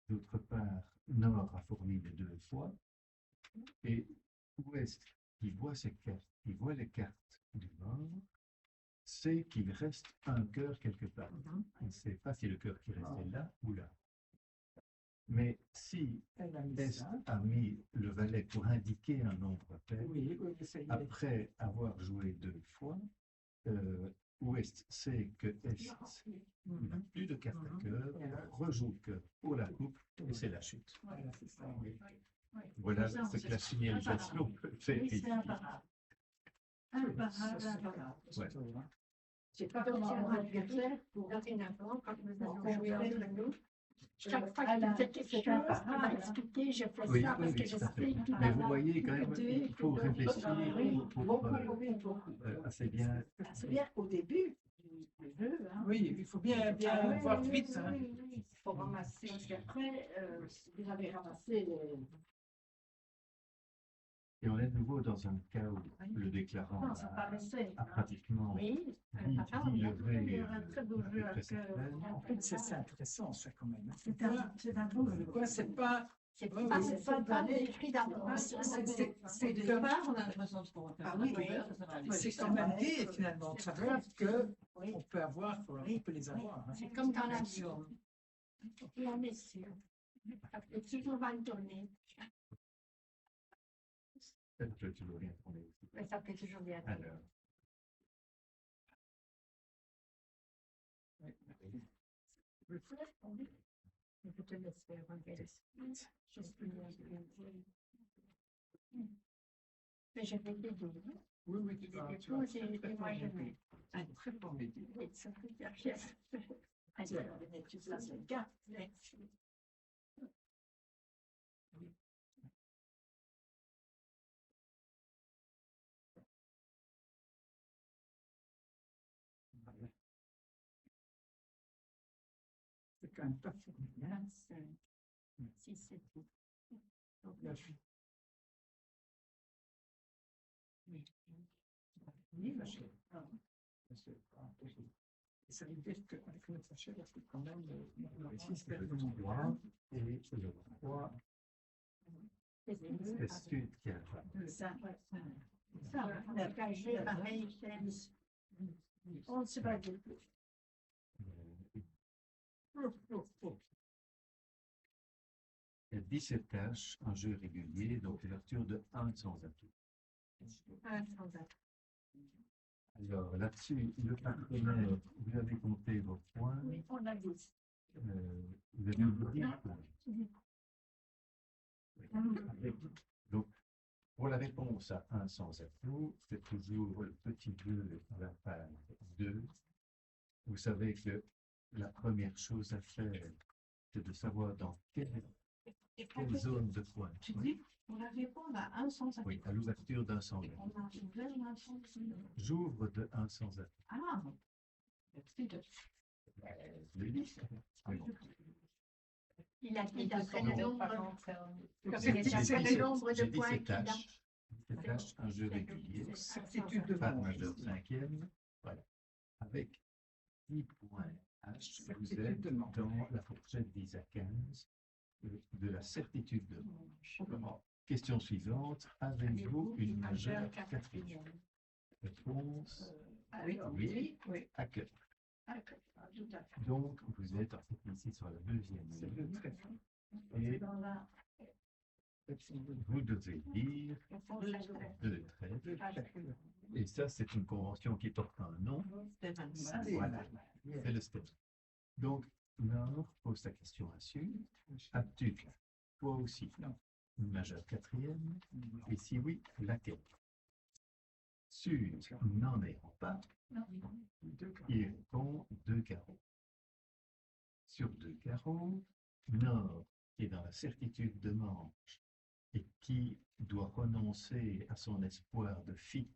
D'autre part, nord a fourni les 2 fois. Et ouest, qui voit ces cartes, qui voit les cartes du mort, sait qu'il reste un cœur quelque part. On ne sait pas si le cœur qui restait là ou là. Mais si Elle a mis Est ça. a mis le valet pour indiquer un nombre pair, Oui, oui, ça y est. après avoir joué 2 fois, Ouest sait que Est n'a plus de carte à cœur, rejoue cœur pour la coupe et c'est la chute. Voilà, c'est ça. Oui. Voilà C'est ça, ce que c'est la ça. signalisation peut faire Oui, ici. c'est imparable. Imparable, imparable. Ouais. Je sais pas Donc, comment c'est on un va le faire pour... dorénavant, quand nous allons Pour jouer combien entre nous, chaque fois Ah, que là, tu fais quelque c'est chose, tu vas imparable, hein. expliquer, je fais Oui, ça oui, parce que oui, je tout à fait. sais tout Mais vous voyez quand même, il faut réfléchir pour, assez bien. C'est bien au début du jeu, hein. Oui, il faut bien, bien Ah oui, voir oui, vite. oui, Hein. oui, oui. Il faut ramasser. Parce qu'après, vous avez ramassé les... Et on est de nouveau dans un cas où le déclarant Non, ça paraissait. a pratiquement Oui, dit imparable. Il y aura un très beau jeu à cœur. En fait, c'est intéressant, ça, quand même. C'est un beau jeu. Quoi, c'est pas... C'est Oui, pas, oui. c'est pas écrit d'avance. C'est départ, on a l'impression de pouvoir faire. Ah oui, c'est quand même gai, finalement, de savoir qu'on peut avoir, on peut les avoir. Hein. C'est comme dans la vie. Et on est sûr. Et qui vous va le donner, Ça peut toujours bien tourner aussi. mais ça peut toujours bien donner. Alors, Je peux te laisser regarder. Mais je vais t'aider. Oui, oui, Il est posé et moi je mets. un très bon métier. Et ça peut dire chef. Ça, c'est le cas. C'est quand même pas formidable. 25, 6, 7, 8. Donc Là, là, je suis... oui, là, je- c'est pas possible. Et ça veut dire qu'avec notre sachet, il faut quand même... ici, c'est le 3 et le 3. C'est Sud qui a Ça, engagé pareil, c'est on ne sait pas dire. Il y a 17 tâches, un jeu régulier, donc ouverture de 1 sans atout. un sans atout. Alors là-dessus, le partenaire, vous avez compté vos points. Oui, on a dit. Vous avez dit points. Donc, pour la réponse à 1 sans atout, c'est toujours le petit 2 à la page 2. Vous savez que la première chose à faire, c'est de savoir dans quelle zone de points. Tu dis, on va répondre à un sans atout. Oui, à l'ouverture d'un sans atout. On a ouvert un sans atout. J'ouvre de 1 sans atout. Ah, merci de... Le 10. Oui, bon. Il a dit Il a d'après son le nom, nombre, par contre, c'est- comme J'ai il est dit- d'après j'ai le dit nombre j'ai de dit points ces qu'il a. tâches. Ces tâches, un jeu régulier, Certitude de Fa manche. majeur cinquième, voilà. Avec 10 points H, vous Certitude êtes de manche. dans la fourchette 10 à 15 de la certitude de manche. Alors, question suivante, avez-vous une majeure quatrième? Réponse, Oui, oui, Oui. à cœur. Ah, tout à fait. Donc, vous êtes en fait ici sur la deuxième C'est ligne. le trèfle. Et Dans la vous devez dire deux traits. Le trèfle. Et ça, c'est une convention qui porte un nom. Voilà, c'est le stem. Donc, Laure pose ta question à Sue. As-tu, toi aussi, Non. une majeure quatrième? Et si oui, laquelle? Sue n'en ayant pas, Deux carreaux. il répond deux carreaux. Sur deux carreaux, Nord, qui est dans la certitude de manche et qui doit renoncer à son espoir de fit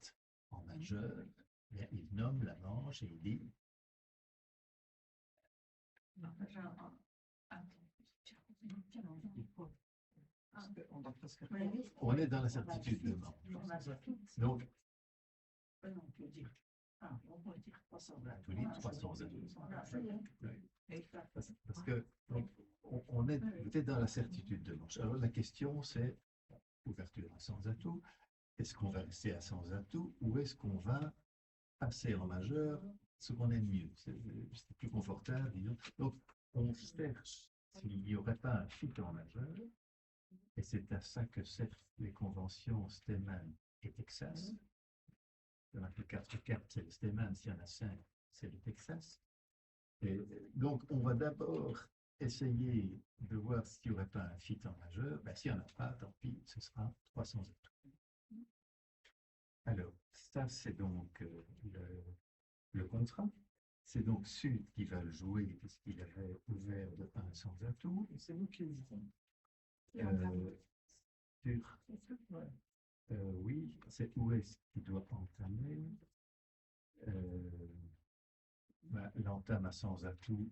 en majeur, eh bien, il nomme la manche et il dit On doit presque on est dans la certitude de manche. Donc, on peut dire. On peut dire 320. tous les 300 parce que donc, on est peut-être dans la certitude de manche. Alors la question c'est, ouverture à sans atout, est-ce qu'on va rester à sans atout ou est-ce qu'on va passer en majeur, ce qu'on aime mieux, c'est plus confortable, disons. Donc on cherche s'il n'y aurait pas un fit en majeur, et c'est à ça que servent les conventions Stemann et Texas. Il y en a que 4 cartes, c'est le Stemann, s'il y en a 5, c'est le Texas. Et donc, on va d'abord essayer de voir s'il n'y aurait pas un fit en majeur. Ben, s'il n'y en a pas, tant pis, ce sera 300 atouts. Alors, ça, c'est donc le contrat. C'est donc Sud qui va le jouer puisqu'il avait ouvert de 1 sans atout. C'est nous qui le jouons. Oui, c'est Ouest qui doit entamer. L'entame à sans atout,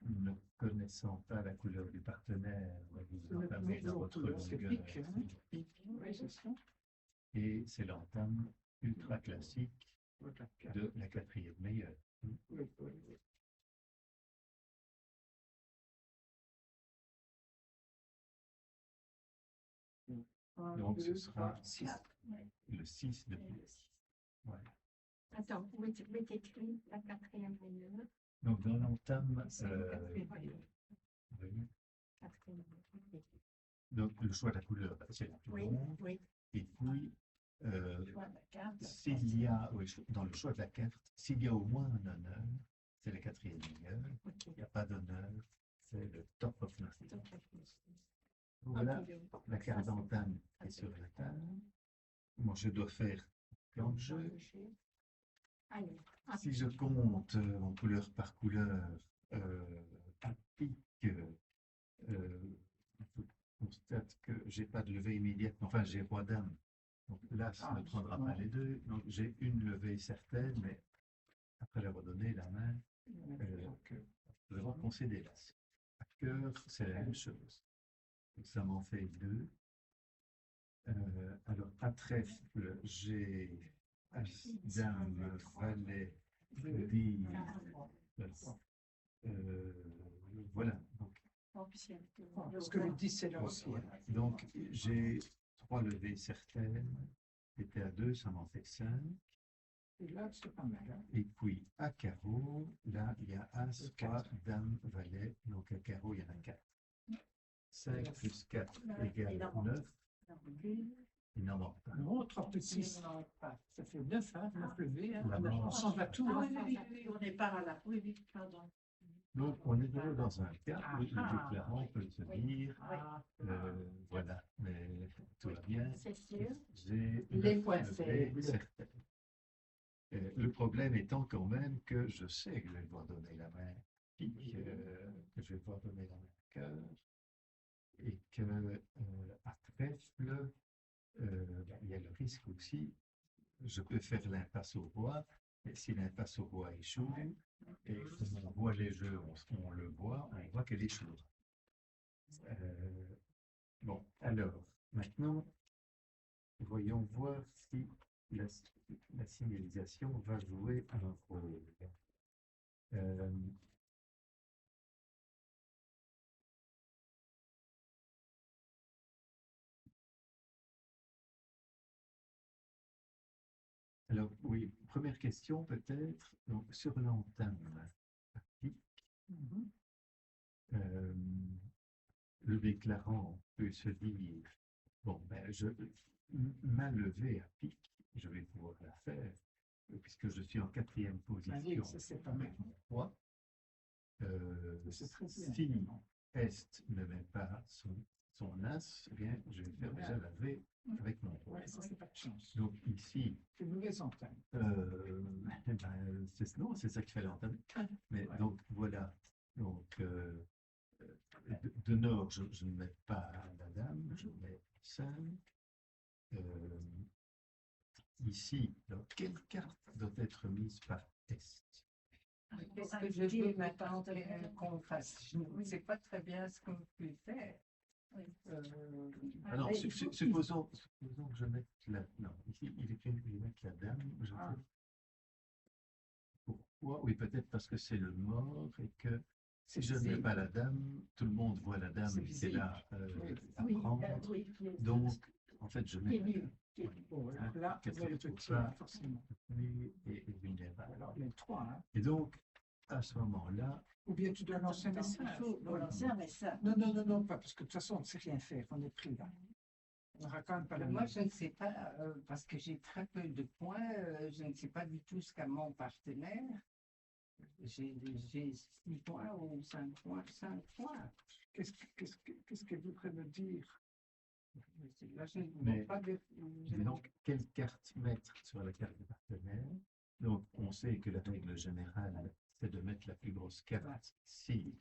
ne connaissant pas la couleur du partenaire, vous entamez dans votre C'est longueur. pique, hein. Oui, c'est ça. Et c'est l'entame ultra classique de la quatrième meilleure. Oui, oui, oui. Donc ce sera 6. le 6 de plus. Voilà. Attends, où est écrit la quatrième meilleure? Donc dans l'entame, oui. Quatrième meilleure. Donc le choix de la couleur, c'est la plus Oui, longue. oui. Et puis, Choix de la carte. s'il y a, oui, dans le choix de la carte, s'il y a au moins un honneur, c'est la quatrième meilleure. Ok. Il n'y a pas d'honneur, c'est le top of nothing. Voilà, la carte d'entame est sur la table. Moi, je dois faire plan de jeu. Allez, Si je compte en couleur par couleur, à pique, je constate que j'ai pas de levée immédiate. Enfin, j'ai roi dame. Donc là, ça ne prendra pas les deux. Donc j'ai une levée certaine, mais après l'avoir donné la main, je vais concéder l'as. À cœur, c'est la même chose. Donc, ça m'en fait deux. Alors, à trèfle, j'ai as, dame, valet, dix. Voilà. Donc, Parce que le 10, c'est là aussi. Hein. donc j'ai trois levées certaines. J'étais à 2, ça m'en fait 5. Et là, c'est pas mal. Hein. Et puis à carreau, là, il y a as, roi, dame, valet. Donc à carreau, il y en a 4. 5 plus 4 égale 9. Il n'en manque pas. Non, 3 plus 6. Ça fait 9, hein, 9 levées. Hein. La manche. On s'en va tout. Ah Hein. oui, on n'est pas à la. Oui, pardon. Donc on est toujours dans un cas où le déclarant peut se dire, voilà, mais tout va bien. c'est sûr. J'ai Les 9 points levées faibles. certaines. Le problème étant quand même que je sais que je vais devoir donner la main pique, que je vais devoir donner la main cœur, et que à trèfle, il y a le risque aussi, je peux faire l'impasse au roi, et si l'impasse au roi échoue, et on voit les jeux, on le voit, on voit qu'elle échoue. Bon, alors, maintenant, voyons voir si la signalisation va jouer un rôle. Euh, alors, oui, première question peut-être, donc sur l'antenne à pic, Mhm. euh, le déclarant peut se dire, bon, ben, ma levée à pic, je vais pouvoir la faire, puisque je suis en 4e Ah oui, position ça c'est pas mal. avec mon 3. C'est très bien. Si Est ne met pas son As, eh bien, je vais faire déjà la V avec mon 3. Ouais, ça c'est pas de chance. Donc ici, C'est une mauvaise antenne. eh ben, non, c'est ça qu'il fallait entendre. Mais Ouais. donc voilà. Donc de nord, je ne mets pas la dame, je mets 5. Ici, donc, quelle carte doit être mise par Est? Qu'est-ce que je veux maintenant qu'on fasse? Je ne sais pas très bien ce qu'on peut faire. Alors, supposons que je mette la... Non, ici, il est prévu que je mette la dame. Pourquoi? Oui, peut-être parce que c'est le mort et que si je ne mets pas la dame, tout le monde voit la dame qui est là à prendre. Donc, en fait, je mets la dame. Bon, alors là, Qu'elle vous avez ne le trouve petit, pas forcément. et vulnérable. Alors, les trois, hein. Et donc, à ce moment-là, Ou bien tu dois lancer un message. Il faut lancer un message. Non, non, non, non, pas, parce que de toute façon, on ne sait rien faire, on est pris là. On n'aura quand même pas la Moi, main. je ne sais pas, parce que j'ai très peu de points, je ne sais pas du tout ce qu'a mon partenaire. J'ai 6 points ou 5 points, 5 points. Qu'est-ce qu'elle voudrait me dire? Là, je ne Mais- vois pas de... et donc, quelle carte mettre sur la carte de partenaire? Donc, on sait que la règle générale, c'est de mettre la plus grosse carte si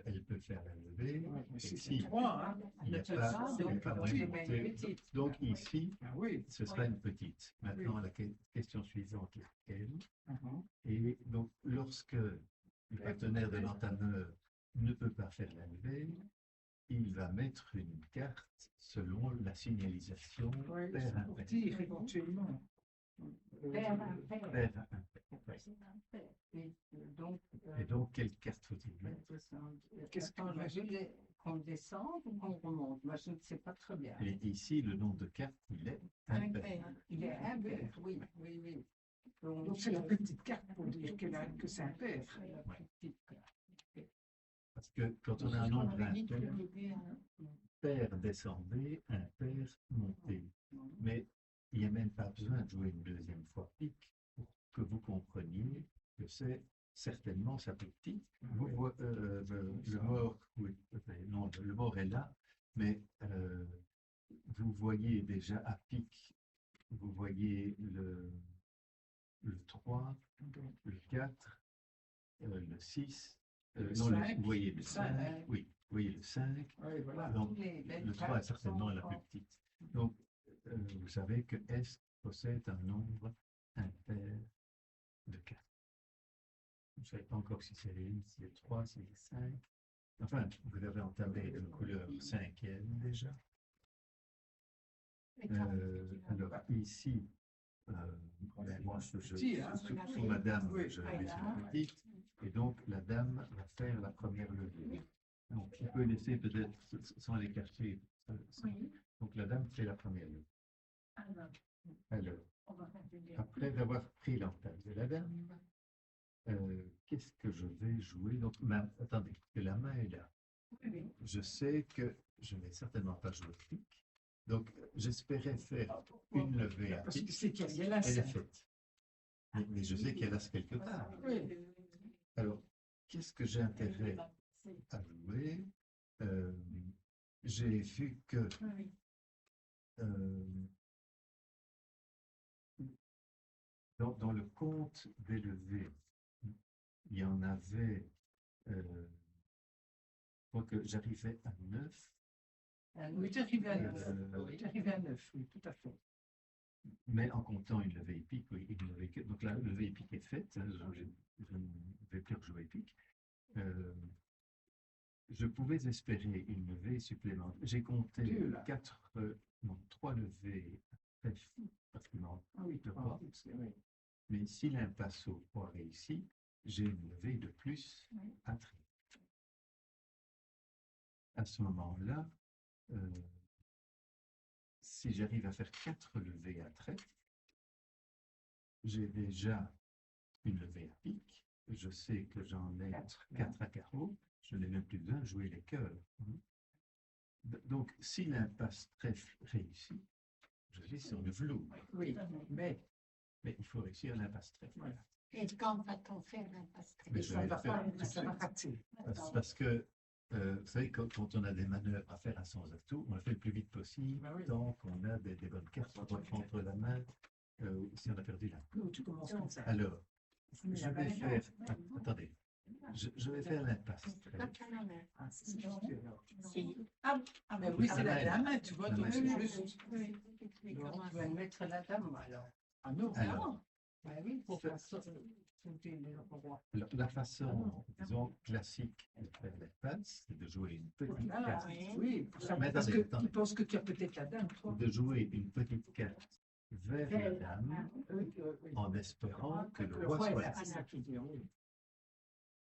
elle peut faire la levée. Ouais, mais Et si si c'est trois, hein. il n'y a C'est pas, ça, il n'y a donc, pas je moyen de mets monter. une petite. Donc, ici, Ah oui. ce sera une petite. Maintenant, la question suivante est laquelle? Mhm. Et donc, lorsque le partenaire de l'entameur ne peut pas faire la levée, il va mettre une carte selon la signalisation Oui, pair c'est pour impair. dire éventuellement. Père, un père. Pair impair. Et donc, Et donc, quelle carte faut-il mettre? Qu'est-ce attends, qu'il met? je voulais qu'on descende ou qu'on remonte? Moi, je ne sais pas très bien. Et ici, le nombre de cartes, il est impair. Il est impair, oui, oui, oui. Donc c'est la petite carte pour dire que c'est un père. La petite carte. Parce que quand on a un nombre impair, pair descendez, impair montez. Mais il n'y a même pas besoin de jouer une deuxième fois pique pour que vous compreniez que c'est certainement sa petite. Vous voyez, le mort, oui, non, le mort est là, mais vous voyez déjà à pique, vous voyez le 3, le 4, le 6, Le non, 5, vous voyez le le 5, 5. oui, vous voyez le 5, Oui, voilà. donc Tous les belles le 3 est cartes certainement sont la plus en- petite. Donc, vous savez que S possède un nombre impair de 4. Je ne savez pas encore si c'est les 1, si c'est 3, si c'est 5. Enfin, vous avez entamé une couleur 5e déjà. Alors, ici, ben, moi, Petit, hein, sur la dame, oui. je vais sur la petite, et donc la dame va faire la première levée. Donc, on peut laisser peut-être sans l'écarter. Donc, la dame fait la première levée. Alors, On va continuer. après avoir pris l'entame de la dame, qu'est-ce que je vais jouer? Donc, attendez, que la main est là. Je sais que je ne vais certainement pas jouer pique. Donc, j'espérais faire une levée à Parce que pique. c'est qu'il y a la Elle est scène. faite. Mais je sais qu'elle a quelque part. Oui. Alors, qu'est-ce que j'ai intérêt à jouer? J'ai vu que dans le compte des levées, il y en avait, je crois que j'arrivais à 9. Oui, tu es arrivé à 9. Oui. Tu es arrivé à 9, oui, tout à fait. Mais en comptant une levée épique, oui, une levée donc la levée épique est faite, hein, je ne vais plus rejouer épique. je pouvais espérer une levée supplémentaire. J'ai compté Deux, là. 3 levées à trèfle, parce qu'il manque Ah oui, de roi. oui. Mais si l'impasse au roi réussit, j'ai une levée de plus à trèfle. À ce moment-là, si j'arrive à faire 4 levées à trèfle, j'ai déjà une levée à pique. Je sais que j'en ai 4 à carreau. Je n'ai même plus besoin de jouer les cœurs. Donc, si l'impasse trèfle réussit, je suis sur le velours. Oui, mais Mais il faut réussir l'impasse trèfle. voilà. Et quand va-t-on faire l'impasse Mais trèfle? je Ça vais va le faire pas, tout de ça va suite. rater. Parce que, vous savez, quand on a des manœuvres à faire à sans atout, on le fait le plus vite possible, Bah oui. tant qu'on a des bonnes cartes entre la main, si on a perdu la main. Nous, tu commences comme ça. Alors, Mais je la vais main, faire... Attendez, je vais faire l'impasse C'est pas trèfle. qu'à la main. Ah, c'est juste alors. Si. Ah, mais oui, c'est la main, tu vois, La donc main, c'est c'est juste. Oui, oui, Donc, comment tu vas mettre la dame alors. Ah non, Alors, Ben oui, pour faire ça, sauter le roi. la façon, disons, classique de faire l'impasse, c'est de jouer une petite ah, carte. oui, pour ça, Mais parce attendez, que attendez. tu penses que tu as peut-être la dame, toi. De jouer une petite carte vers la dame Oui. en espérant que le Le roi roi est soit là, là. c'est ça qui dit, oui.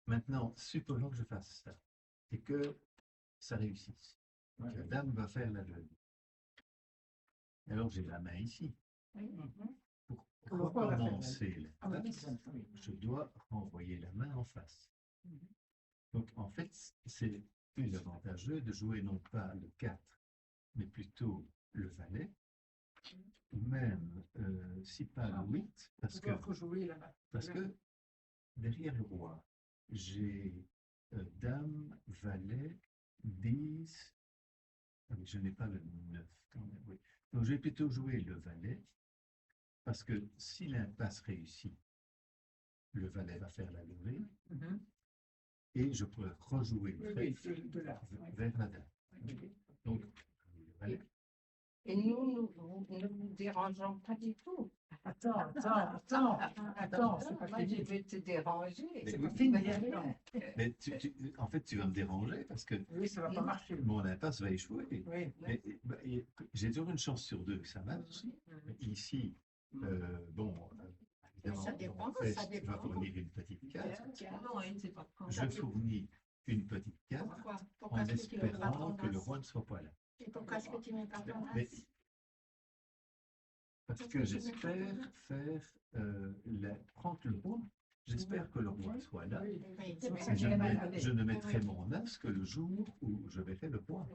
Maintenant, supposons que je fasse ça et que ça réussisse. Ouais. La dame va faire la levée. Alors j'ai la main ici. Pour Le roi va faire la recommencer Ah oui, l'impasse, c'est ça, oui. je dois renvoyer la main en face. Mhm. Donc en fait, c'est plus avantageux de jouer non pas le 4, mais plutôt le valet, ou même, si pas le 8, parce que, Il faut jouer là-bas. derrière le roi, j'ai dame, valet, 10, ah oui, je n'ai pas le 9 quand même, oui. Donc je vais plutôt jouer le valet, parce que si l'impasse réussit, le valet va faire la levée, Mhm. et je pourrais rejouer le Oui, trèfle de là. vers la dame. Donc, le valet. Et nous ne nous dérangeons pas du tout. Attends, c'est pas Moi, je fini. vais te déranger. Mais C'est oui, pas fini, Mais attends. rien. Mais en fait, tu vas me déranger parce que Oui, ça va pas marcher. mon impasse va échouer. Oui. Mais j'ai toujours une chance sur 2 que ça marche. Mais ici, bon, évidemment, Ça dépend, l'Orphèse ça va dépend. fournir une petite carte. Non, elle ne sait pas quand. Je fournis une petite carte Pourquoi en est-ce que tu mets pas espérant ton que le as? roi ne soit pas là. Et pourquoi est-ce que tu mets pas ton Mais- as? Parce que j'espère faire prendre le roi. J'espère que le roi soit là. Oui. Oui, C'est pour oui, ça Et que j'ai la main levée. je ne mettrai mon as que le jour où je verrai le roi.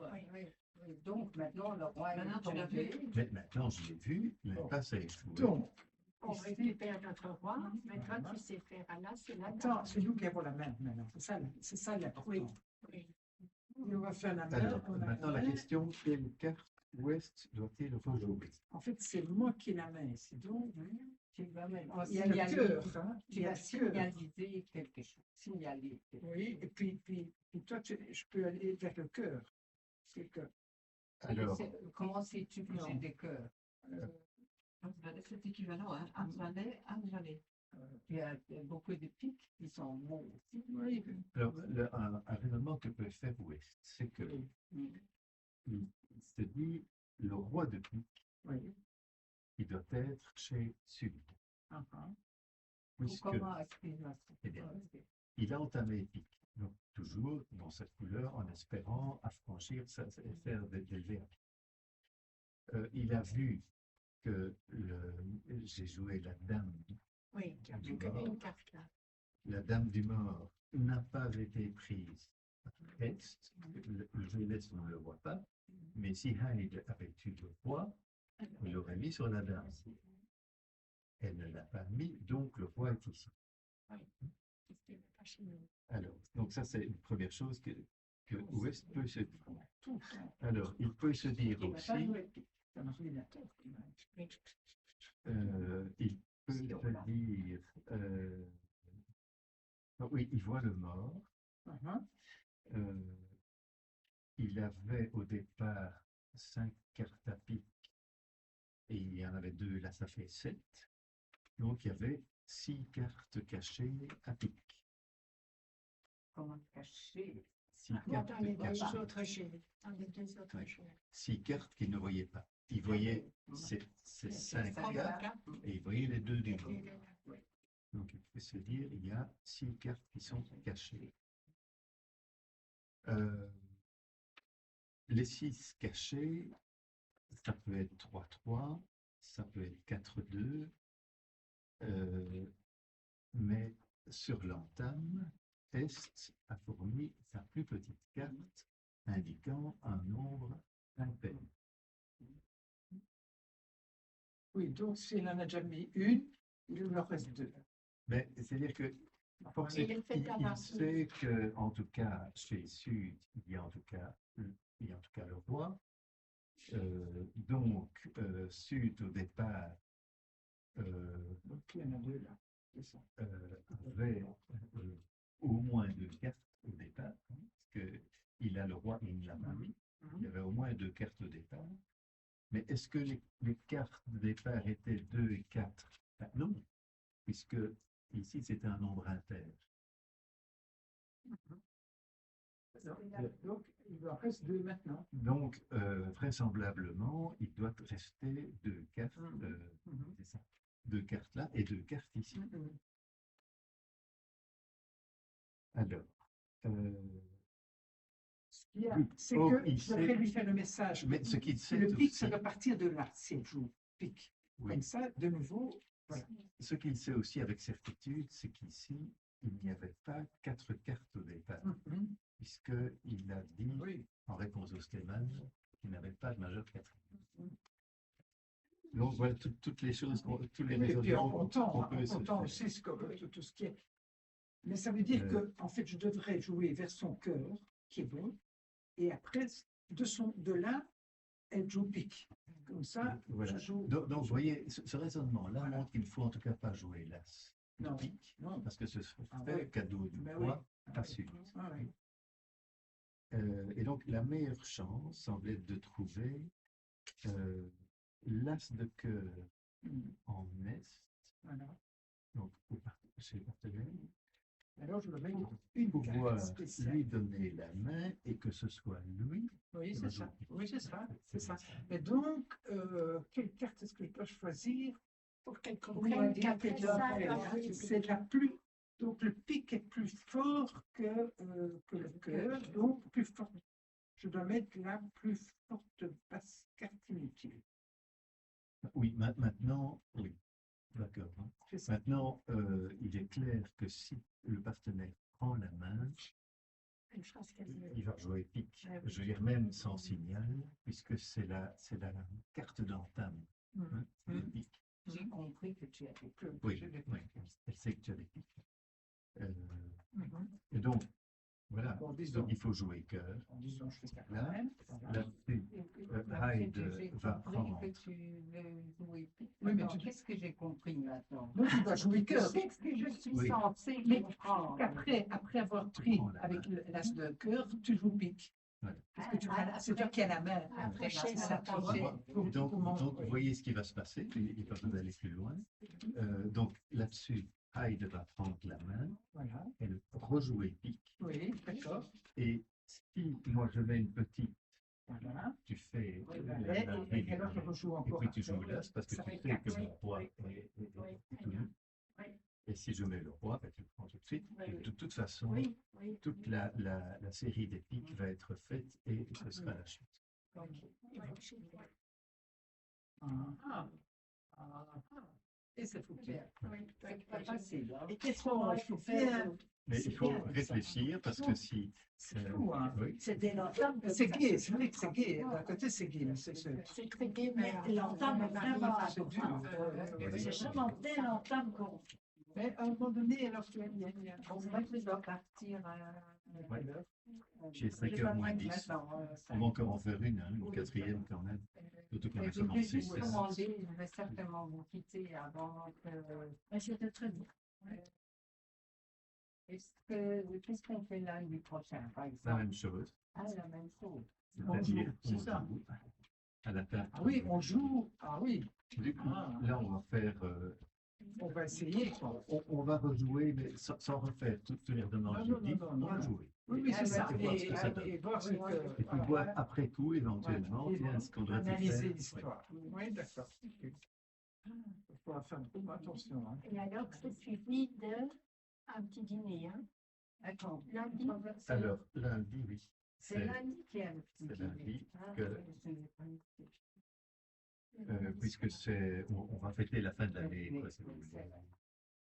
Et donc, maintenant, le roi Maintenant, est tu l'as tombé. vu. Mais maintenant, je l'ai vu, l'impasse a échoué. Donc, on récupère notre roi, mais toi tu sais faire à l'as et la attends, dame. c'est nous qui avons la main maintenant. C'est ça l'important. Oui. Et on va faire la main. Alors, on a maintenant, la la main. question, quelle carte ouest doit-il rejouer? En fait, c'est moi qui ai la main ici. Donc, Tu vas maintenant il y a le cœur. Hein. Il Tu y a vas le cœur. signaliser quelque chose. Signaler. Oui, et puis toi, je peux aller vers le cœur. C'est que, Alors, Comment sais-tu que Non. j'ai des cœurs? C'est équivalent, hein. Anne-Valet, Anne-Valet. Il y a beaucoup de pics qui sont bons aussi. oui, alors, un raisonnement que peut faire ouest, c'est que il se dit le roi de pique, oui. il doit être chez Sud. Ah, ah. Puisque Comment est-ce qu'il va se Eh bien, il a entamé pique. Donc, toujours dans cette couleur, en espérant affranchir, faire d'élever à pique. Il a vu que j'ai joué la dame. Oui, tu as plus qu'une carte là. La dame du mort n'a pas été prise à texte. Le jeu laisse, on ne le voit pas. Mais si Hyde avait eu le roi, il l'aurait mis sur la dame. Elle ne l'a pas mis, donc le roi est ici. C'était pas chez nous. Alors, donc ça, c'est une première chose que Ouest peut se dire. Tout le temps. Alors, il peut se dire Il n'a aussi, pas joué. C'est un ordinateur. Oui. il peut se dire, oui, il voit le mort. Ah, ah. Il avait au départ 5 cartes à pique et il y en avait 2, là ça fait 7. Donc il y avait 6 cartes cachées à pique. Comment cacher 6 Ou cartes dans les deux cachées. autres jeux. Dans les deux autres Oui. jeux. 6 cartes qu'il ne voyait pas. Il voyait ces 5 Prends cartes la carte. et il voyait les 2 du Et haut. puis, Donc, il faut se dire, il y a 6 cartes qui sont cachées. Les 6 cachés, ça peut être 3-3, ça peut être 4-2, mais sur l'entame, Est a fourni sa plus petite carte indiquant un nombre impair. Oui, donc s'il en a déjà mis une, il lui en reste deux. Mais c'est-à-dire que Il est fait à il la sait que, en tout cas, chez Sud, il y a en tout cas le roi. Donc, Sud, au départ, Donc il y en a deux là. C'est ça. avait au moins 2 cartes au départ, hein, parce qu'il a le roi et il l'a pas mis. Il y avait au moins 2 cartes au départ. Mais est-ce que les cartes de départ étaient 2 et 4? Ben non, puisque ici c'était un nombre impair. Donc il lui en reste deux maintenant. Donc, vraisemblablement, il doit rester 2 cartes, c'est ça, 2 cartes là et 2 cartes ici. Alors, Ce qu'il y a, Oui. c'est Or, que il je devrais sait- lui faire le message. mais ce qu'il sait Le pic, aussi, ça doit partir de là, si elle joue pic. oui, Comme ça, de nouveau, voilà. ce qu'il sait aussi avec certitude, c'est qu'ici, il n'y avait pas 4 cartes au départ, puisqu'il a dit, Oui. en réponse au Stéman, qu'il n'avait pas de majeur quatrième. Donc voilà toutes les choses, tous les Et puis en raisonnements comptant, qu'on en peut se comptant faire. aussi tout ce qui est. Mais ça veut dire Euh. que, en fait, je devrais jouer vers son cœur, qui est bon, et après, de là, elle joue pique. Comme ça, Voilà. je joue. Donc, vous voyez, ce raisonnement-là Voilà. montre qu'il ne faut en tout cas pas jouer l'as de Non, pique, non. parce que ce serait Ah fait ouais. cadeau du Ben roi oui. à Sud. Ah oui. Et donc, la meilleure chance semble être de trouver l'as de cœur en Est, Voilà. donc chez le partenaire, Alors, je le mets une pouvoir carte spéciale. lui donner la main et que ce soit lui. Oui, qui c'est va ça. jouer. Oui, c'est ça. C'est ça. Mais donc, quelle carte est-ce que je dois choisir? pour qu'elle On va comprenne dire qu'après que ça, elle doit jouer c'est la plus. Donc, le pic est plus fort que le cœur, donc plus fort. Je dois mettre la plus forte basse carte inutile. Oui, maintenant, oui, d'accord. Hein. C'est ça. Maintenant, il est clair que si le partenaire prend la main, elle fera ce qu'elle veut. il va jouer pique. Ah oui. Je veux dire, même sans signal, puisque c'est la carte d'entame. Hein, c'est le pique. J'ai compris que tu avais plus. Oui, oui, elle sait que tu as des piques. Mhm. Et donc, voilà, Bon, disons. donc il faut jouer cœur. En disant, je fais ça quand Là, même. Là-dessus, Hyde va prendre. que tu veux jouer pique. Oui, mais Alors, tu- qu'est-ce que j'ai compris maintenant? Donc, tu dois jouer cœur. Qu'est-ce que je suis Oui. censée Mais comprendre? après avoir pris prends la avec main. l'as de cœur, tu joues pique. Voilà. Parce que c'est toi qui as la main. Après, Après, chez ça, ça, tu vois, Et donc, manger. vous voyez ce qui va se passer, il n'est pas besoin d'aller plus loin. Donc là-dessus, Hyde va prendre la main, Voilà. elle rejouer pique, Oui, d'accord. et si moi je mets une petite, Voilà. tu fais Et alors, je et rejoue encore. puis tu après. joues l'as parce que Ça tu fait sais que quatre. mon roi Oui. est tout nu. Oui. Et si je mets le roi, ben, tu le prends tout de suite. Oui, Et oui. de toute façon, Oui, oui. toute la série des piques va être faite et ce sera la chute. Ok. Il faut chez toi. Ah. Et c'est foutu. Oui, C'est pas facile. Hein? Et qu'est-ce qu'on faut faire? Mais C'est il faut bien, ça. réfléchir parce que si. C'est fou, hein. Oui. C'est dès l'entame que C'est ça gai, se c'est vrai que c'est passe. gai. D'un côté, c'est gai, mais c'est C'est très gai, mais Mais l'entame est vraiment c'est dur. importante. C'est vraiment dès l'entame qu'on fait. Mais à un moment donné, alors il y a Bon, moi, je dois partir. Ouais. J'ai Je 5 dois heures moins partir 10. maintenant, On va encore en faire une quatrième quand même. Surtout qu'on a Je voulais commencé juste 16. demander, je vais certainement vous quitter avant que. Mais c'était très bien. Qu'est-ce qu'on fait lundi prochain, par La exemple? même chose. Ah, la même chose. C'est-à-dire, c'est on ça. joue à la table. Ah oui, on joue. Ah oui, Du coup, Ah. là, on va faire. on va essayer, quoi. On va rejouer, mais sans refaire tous les demandes Non, non, que j'ai dit. non, On non, va non. jouer. Oui, oui, c'est ça. Et voir ce que ça donne. Et voir ce Oui, que. Et puis voilà. voir après coup, éventuellement, Voilà. tiens, ce qu'on aurait pu Analyser faire. l'histoire. Oui, d'accord. Ok. Il faudra faire beaucoup attention. Hein. Et alors, c'est suivi d'un petit dîner. Hein. Attends, Lundi, Alors, lundi, oui. c'est lundi qu'il y a le petit C'est dîner. lundi Ah, que- oui, je n'ai pas noté. puisque on va fêter la fin de l'année. Oui, quoi, si vous oui, voulez.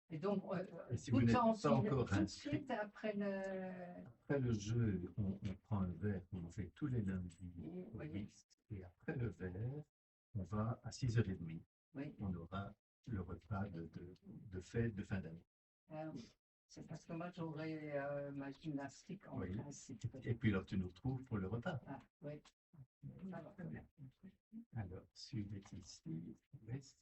Et donc, Et si vous tout n'êtes en pas encore tout de inscrit, suite après le... après le jeu, on prend un verre, comme on fait tous les lundis au Oui. mixte, et après le verre, on va à 6h30. Oui. On aura le repas de fête de fin d'année. Ah oui. C'est parce que moi, j'aurai ma gymnastique en Oui. principe. Et puis alors, tu nous retrouves pour le repas. Ah, oui. Ça va. Alors, suivez ici, ouest.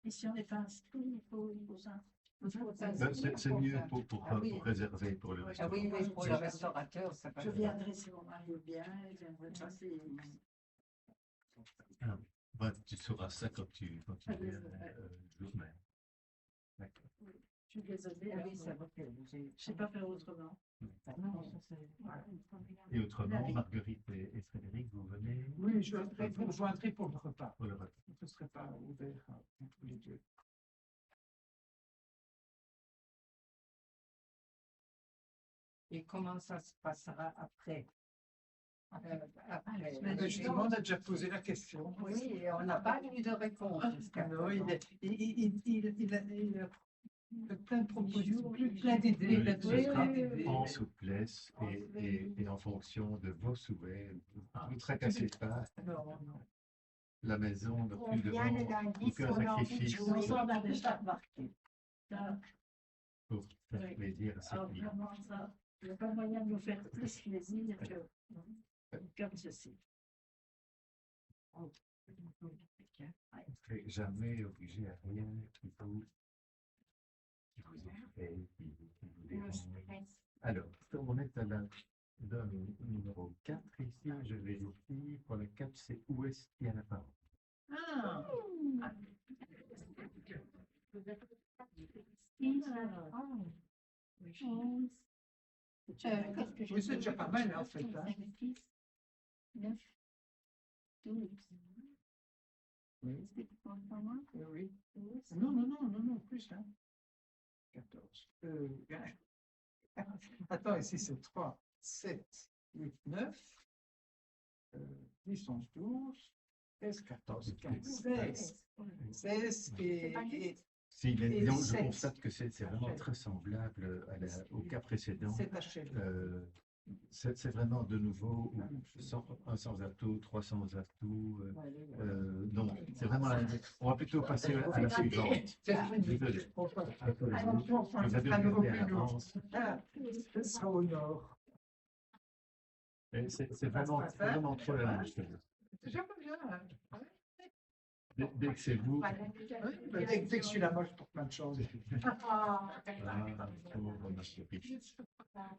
Et si on n'est pas inscrit, il faut ça. Ben, c'est mieux pour Ah oui. réserver pour le Ah restaurant. oui, mais pour le restaurateur, ça va. Je viendrai si mon mari est bien, et j'aimerais passer. Ah, ben, tu sauras ça quand tu viens oui, le jour même. D'accord. Je suis désolée. Ah oui, ça va. Je ne sais pas faire autrement. Non, ça c'est. Voilà. Et autrement, Marguerite et Frédéric, vous venez Oui, je vous rejoindrai pour le repas. pour le repas. Je ne serai pas ouvert tous les deux. Et comment ça se passera après? Après. Justement, on a déjà posé la question. Oui, et on n'a pas eu de réponse. jusqu'à Non, il présent. a plein de propositions, plein d'idées. Oui, là-dessus. ce sera d'idées. en souplesse et en fonction de vos souhaits. Ne vous tracassez pas. Non, non. La maison n'a on plus de vient le vent, lundi, si aucun on a envie de sacrifice jouer. Ça, on a déjà remarqué. Ça, pour faire Oui. plaisir à ses alors, clients. vraiment, ça, il n'y a pas moyen de nous faire plus plaisir que comme ceci. Vous ne serez jamais obligé à rien qui vous effraie, qui vous Le dérange. stress. Alors, on est à la donne numéro 4 ici, je vérifie. Pour la 4, c'est où est-ce qu'il y a la parole? Ah, Qu'est-ce que je Oui, c'est peux déjà dire? pas mal, en fait, hein. 6, 9, 12. Oui, C'était pour moi? oui. 12. Non, plus, hein. 14. Attends, ici c'est 3, 7, 8, 9, 10, 11, 12, 13, 14, 15, 16. 16 et Si, Et disons, je 7. constate que c'est vraiment très semblable au cas précédent. 7 HL. C'est vraiment de nouveau un sans atout, 3 sans atout. Donc, c'est vraiment on va plutôt passer à la suivante. Désolé. Vous avez regardé à l'avance. Ce sera au nord. Et c'est vraiment trop la même chose. C'est jamais bien. Hein. Dès que c'est vous, Voilà. Dès que je suis là-bas, je porte plein de choses. Ah, pauvre Marguerite.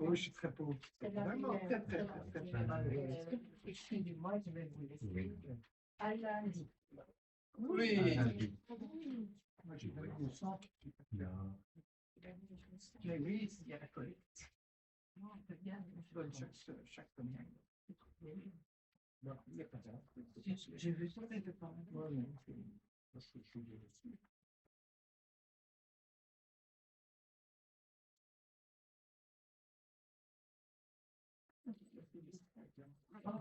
Oui, je suis très pauvre. c'est la Vraiment meilleure. très mal. Les filles du mois, je vais vous laisser à lundi. Oui. Ah, oui. Moi, j'ai donné le centre. Non. Mais oui, il y a la collecte. Je donne chaque semaine. Non, il n'y a pas ça. J'ai vu ça quelque part. Ouais, mais c'est-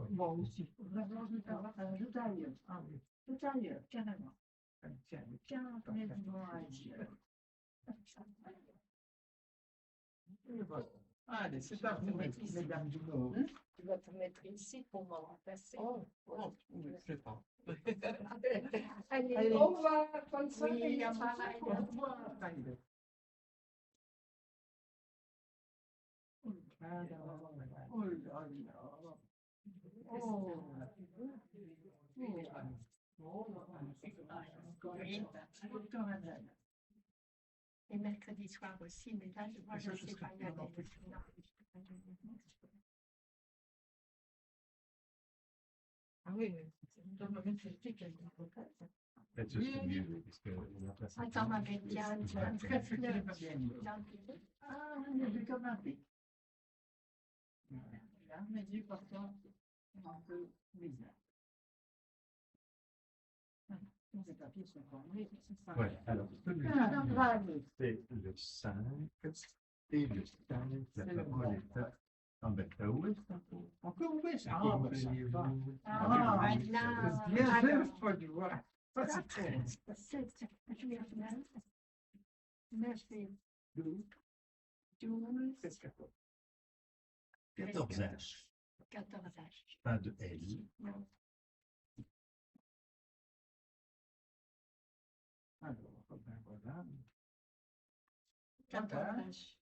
Moi aussi. Vraiment, tout ailleurs. Ah oui. Tout ailleurs, carrément. Tiens, Carrément ailleurs. et voilà. Allez, c'est à vous, mesdames du Nord. Tu vas te mettre ici pour me remplacer. Oh, oui, je sais pas. Allez, Au revoir, bonne oui, soirée. à pareil. Au revoir, Maïda. Oh là là. Et mercredi soir aussi, mais là, moi, je ne sais pas y aller. Non, je peux pas y aller. Ah oui, on doit me mettre le pic avec une cocotte. Peut-être que c'est mieux, parce que la place est Attends, ma grande. Diane, Très fleur. Diane, Ah, on est vu comme un pic. Là, mais du portant un peu bizarre. Les papiers sont formés, c'est ça. Ouais, alors, Ah, bravo. c'est le 5 et le 5, la C'est le parole bon. est à... Ah ben, t'as où est-ce Encore oui, ça Encore va, ça va. Ah, oui, là, Bien alors, sûr, faut le voir. Ça, c'est très... 7, 8, 9 et 12, 12, 13, 14. 14 H, 14 H. pas de L. Non. Alors, ben voilà. 14 Voilà. H.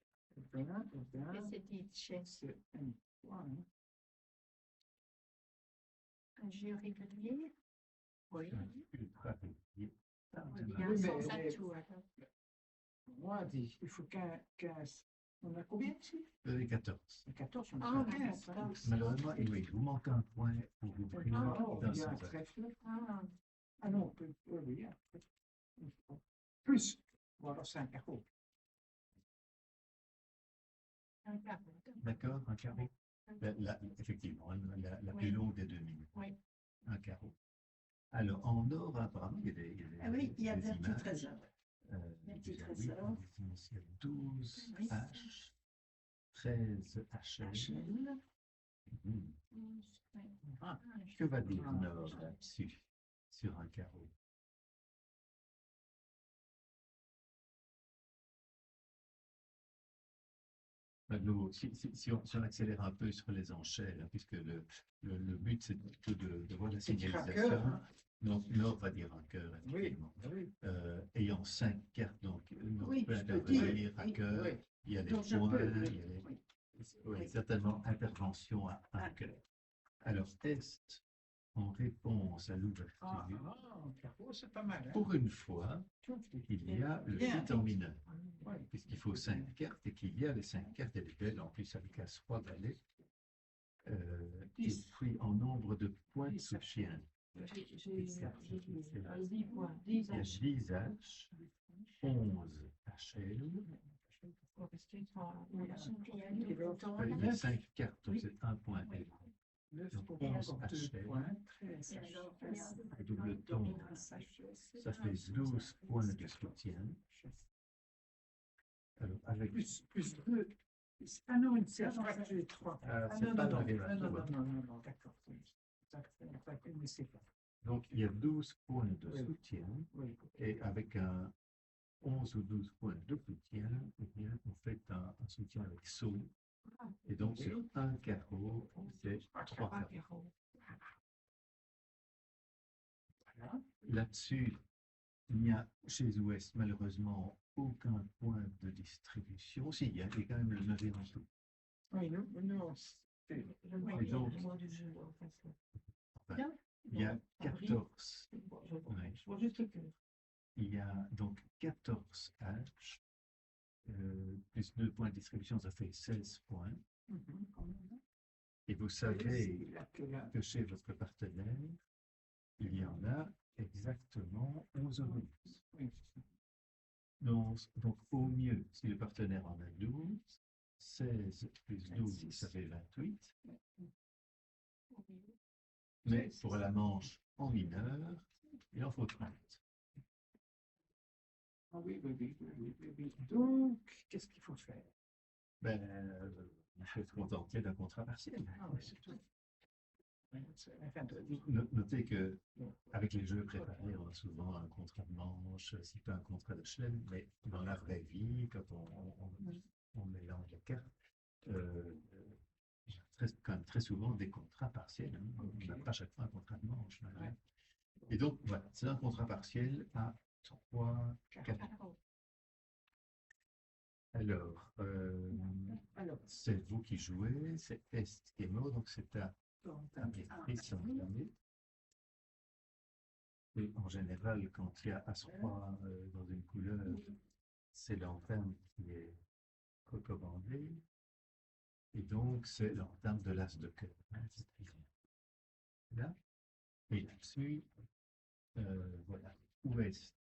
Bien, bien. Et c'est dit chez C'est un point. Hein. un jeu régulier. Oui. Ultra régulier. Il y a un Oui, sens à mais- tout, alors. Moi, il faut 15. On a combien ici? 14. 14, on Ah, a 15. Hein. 14. Malheureusement, oui, il vous manque un point pour vous Ah, prendre oh, dans il y a un ce trèfle. Ah, Ah non, on peut, oui, oui, un trèfle. Plus. Bon, alors c'est un carreau. un carreau. D'accord, un carreau. Effectivement, la plus Oui. longue des 2 minutes. Oui. Un carreau. Alors, en or, apparemment, il y a des, Ah oui, il y a des des petits images. trésors. Euh, Des petits déjà, trésors. oui, il y a 12 Oui. H, 13 HL. Mhm. Ah. Que va dire Nord là-dessus, sur un carreau? Nous, si on accélère un peu sur les enchères, hein, puisque le but c'est plutôt de voir la C'est dire un signalisation. cœur, hein. Donc Nord va dire un cœur, Oui, effectivement. oui. Ayant 5 cartes, donc Nord Oui, peut je peux dire, intervenir à oui, cœur. oui. Il y a les Donc, je points, peux, il oui, y a les... oui. Oui, Oui. certainement intervention à un cœur. Alors, Est, en réponse à l'ouverture, Ah, un carreau, c'est pas mal. Hein. pour une fois, il y a le Bien. 8 en mineur, Oui. puisqu'il faut 5 cartes et qu'il y a les 5 cartes et les belles, en plus avec As-Roi valet. Et 10. puis en nombre de points de 10, soutien, J'ai 10 points, il 10 y a H. 10 H, 11 HL, Faut rester Il y a deux boutons, il y là. a 5 cartes, donc c'est un point L. 9 Donc, pour 11 encore 2 HL. points. 13 Et alors, Le double ton, ça fait 12 points de soutien. Alors, avec Plus 2. Ah non, c'est fracturé 3. Ah, Ah c'est non, pas non, non, arrivé à non, tout, hein. non, non, non, d'accord. Mais c'est pas. Donc, il y a 12 points de Oui. soutien, Oui. et avec un 11 ou 12 points de soutien, eh bien, on fait un soutien avec saut. Et donc, Oui. sur un carreau, c'est 3 carreaux. Voilà. Là-dessus, il n'y a chez Ouest, malheureusement, aucun point de distribution. Si, il y a quand même le 9e en tout. Oui, non, c'est. Et donc, enfin, il y a 14. Ouais. Je vois juste le cœur. Il y a donc 14 H, plus 2 points de distribution, ça fait 16 points. Et vous savez que chez votre partenaire, il y en a exactement 11 ou 12. Oui. Donc, au mieux, si le partenaire en a 12, 16 plus 12, ça fait 28. Mais pour la manche en mineur, il en faut 30. Ah oui, oui, oui, oui, oui, oui. Donc, qu'est-ce qu'il faut faire? Ben, il faut se contenter d'un contrat partiel. Ah oui, c'est tout. Enfin, Notez que avec les jeux préparés, on a souvent un contrat de manche, si pas un contrat de chelem, mais dans la vraie vie, quand on mélange les cartes, il y a quand même très souvent des contrats partiels. Hein. On n'a pas chaque fois un contrat de manche. Ouais. Et donc, voilà, c'est un contrat partiel à 3, 4. Alors, c'est vous qui jouez, c'est Est qui est mort, donc c'est à Béatrice en dernier. Et en général, quand il y a As-Roi dans une couleur, c'est l'entame qui est recommandée. Et donc, c'est l'entame de l'As de cœur. Hein, là. Et là-dessus, voilà. Ouest,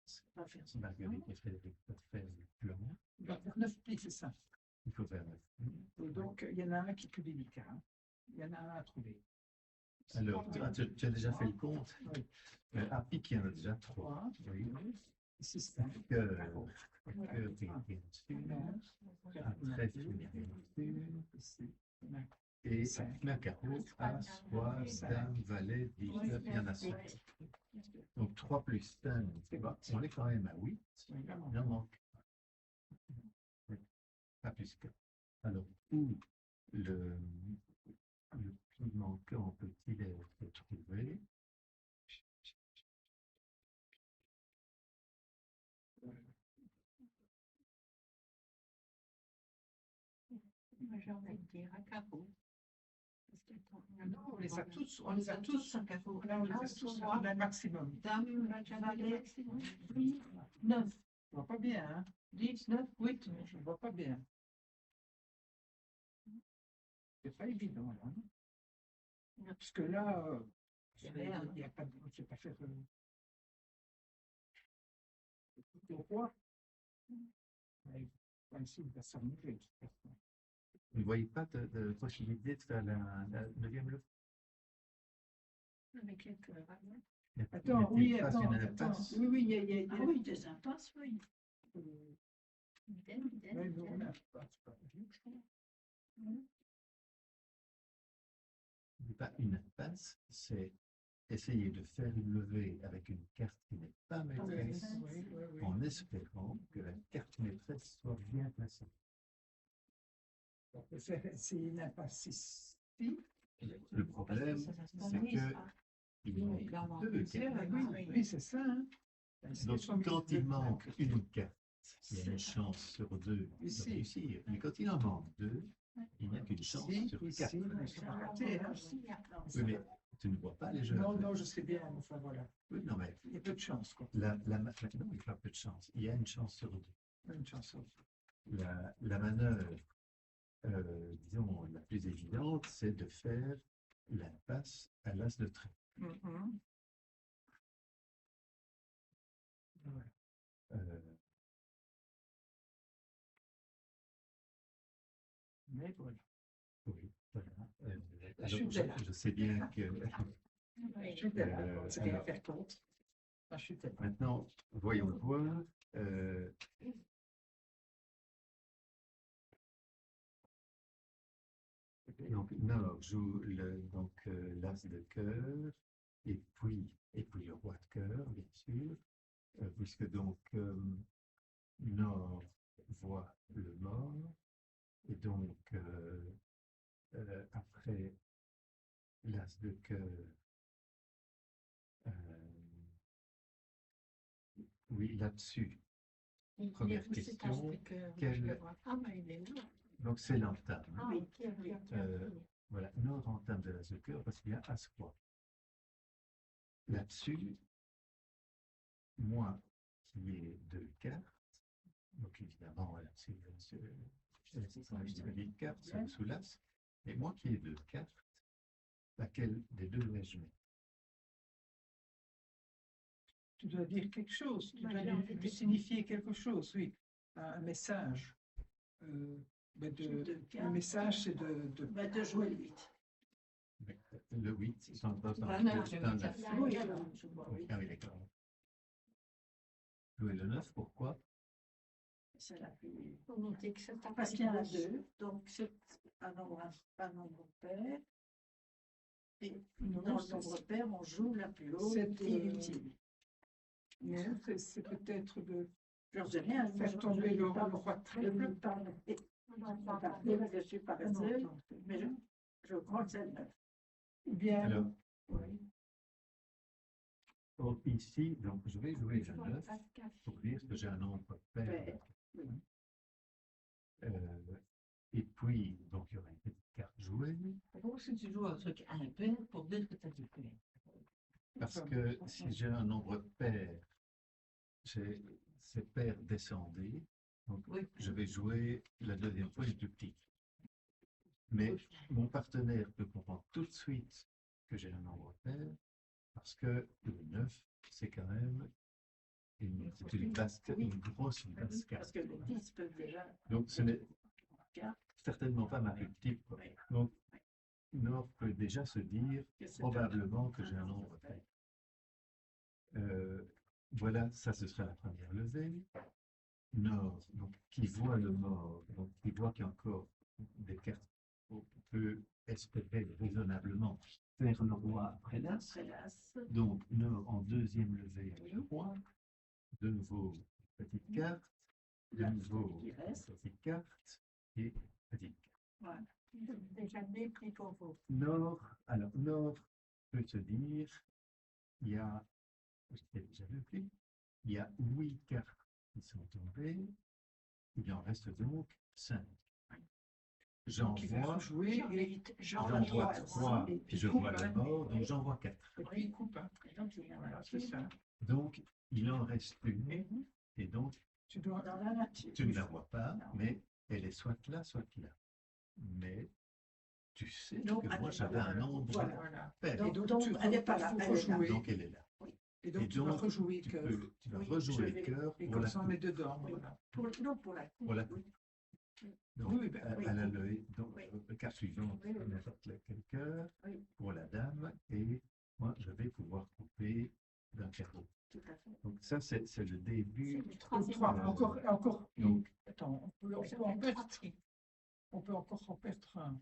Marguerite et Frédéric peuvent faire le plan. 9 plis, c'est ça. Il faut faire 9. Donc, il y en a un qui est plus délicat. Hein. Il y en a un à trouver. Alors, tu as déjà fait le compte? Oui. À pique, il y en a déjà 3. 3, Oui. 6, 5, Cœur, carreau. cœur bien dessus. Un trèfle bien dessus. Ici. Et Cinq. un carreau, as, roi, dame, valet, 19, il y en a 5. Donc 3 plus 5, on est quand même à 8. Il en manque. Oui. Pas plus que. Alors, où le pli manquant peut-il être trouvé? Moi, j'ai envie de dire un carreau. Parce que, attends, Non, on les a tous. On les a tous un carreau. Là, on les a tous. On a un maximum. Dame, valet, maximum. oui, 9, Je vois pas bien. Hein. 10, 9, 8. Je ne vois pas bien. C'est pas évident. Là. Parce que là, il n'y a pas de. On ne sait pas faire. Le roi. Ici, il va s'amuser. De toute façon. Vous ne voyez pas de possibilité de faire la 9e leçon? Avec les cœurs. Hein. Attends, oui, attends. Oui, oui, il y a. Ah oui, des impasses, oui. Idem, idem, Oui, mais on idem. a pas. C'est pas évident, je trouve. Pas une impasse, c'est essayer de faire une levée avec une carte qui n'est pas maîtresse, Oui. en espérant que la carte maîtresse soit bien placée. C'est une impasse ici. Le problème, c'est que il manque deux cartes. Oui, c'est ça. Hein. Donc, quand il manque une carte, il y a une chance sur 2 de Ici. réussir. Mais quand il en manque 2, il n'y a qu'une chance sur 4. Ici, hein. Oui, mais tu ne vois pas les jeux. Non, je sais bien. Enfin, voilà. Oui, non, mais Il y a peu de chance, quoi. non, il n'y a pas peu de chance. Il y a une chance sur 2. Une chance. La manœuvre, disons, la plus évidente, c'est de faire l'impasse à l'as de trait. Mais voilà. Oui, voilà. Je suis Alors, là. je sais bien que Je suis là. C'est bien faire compte. Je suis là. maintenant, voyons voir. Donc, Nord joue l'as de cœur, et puis le roi de cœur, bien sûr, puisque donc Nord voit le mort, et donc après l'as de cœur, oui, là-dessus. Première question, donc c'est l'entame. Ah, ok, ok. Voilà, Nord entame de l'as de cœur parce qu'il y a As-Roi. Là-dessus, moi qui ai 2 cartes, donc évidemment, voilà, c'est une carte sous l'as, et moi qui ai 2 cartes, laquelle des deux vais-je mettre? Tu dois dire quelque chose. Tu dois lui signifier quelque chose, oui. Un message. Le message, c'est de jouer le 8. Le 8, c'est un poste Ah, en non, c'est un 9. oui, alors, je vois, oui. Ah oui, d'accord. Jouer le 9, pourquoi? C'est la plus. Parce Parce qu'il y en a 2, donc c'est un nombre pair. Et dans le nombre pair, on joue la plus haute inutile. Non, c'est peut-être de J'en sais rien. faire tomber le roi de trèfle. Je suis paresseuse, mais je crois que c'est le 9. Ou bien. Alors, Oui. donc ici, donc je vais jouer le 9 pour dire que j'ai un nombre pair. Et puis, donc il y aura une petite carte jouée. Pourquoi si tu joues un truc impair pour dire que tu as du pair? Parce que si j'ai un nombre pair, c'est pair descendé, donc je vais jouer la deuxième fois une plus petite. Mais mon partenaire peut comprendre tout de suite que j'ai un nombre pair, parce que le 9, c'est quand même une grosse basse Parce carte. que les 10 peuvent déjà. Donc ce n'est carte. certainement pas ma type. Oui. Donc, Nord peut déjà se dire Que c'est probablement que j'ai un nombre pair. Voilà, ça ce sera la première levée. Nord, donc qui voit le mort, donc qui voit qu'il y a encore des cartes qu'on peut espérer raisonnablement faire le roi après l'as. Après l'as. Donc Nord en deuxième levée avec le Oui. roi. De nouveau petite carte. De La nouveau qui reste. petite carte et petite carte. Voilà. Déjà bien pris pour vous. Nord, alors Nord peut se dire, il y a, je l'ai déjà vu, il y a 8 cartes qui sont tombées, il en reste donc 5. J'en Qui va vois, jouer et j'en vois 3, puis je vois le mort, donc j'en vois 4. Et puis il coupe. Hein. Et donc, il y en a Voilà, c'est ça. Donc, il en reste une, et donc, Tu dois. dans la nature. tu ne la vois pas, Non. mais elle est soit là, soit là. Mais tu sais Donc, que elle moi est j'avais là. un nombre Voilà. pair. Et Donc, tu elle n'est pas là. faut Elle est là. rejouer. Donc elle est là. Et donc Et tu vas donc, rejouer tu cœur. vas Oui, rejouer je vais- cœur Et pour comme la ça on coupe. met dedans. Oui. Voilà. Non, pour la coupe. Pour la oui. Donc, Oui, ben, oui. à la levée, donc, Oui. le cas suivant, Oui, oui. n'importe quel cœur Oui. pour la dame, et moi je vais pouvoir couper d'un carreau. Tout à fait. Donc ça c'est le C'est début. le Donc, troisième. trois. Encore une. Donc, Attends, on peut Vous en avez perdre. 3 traits. On peut encore en perdre un.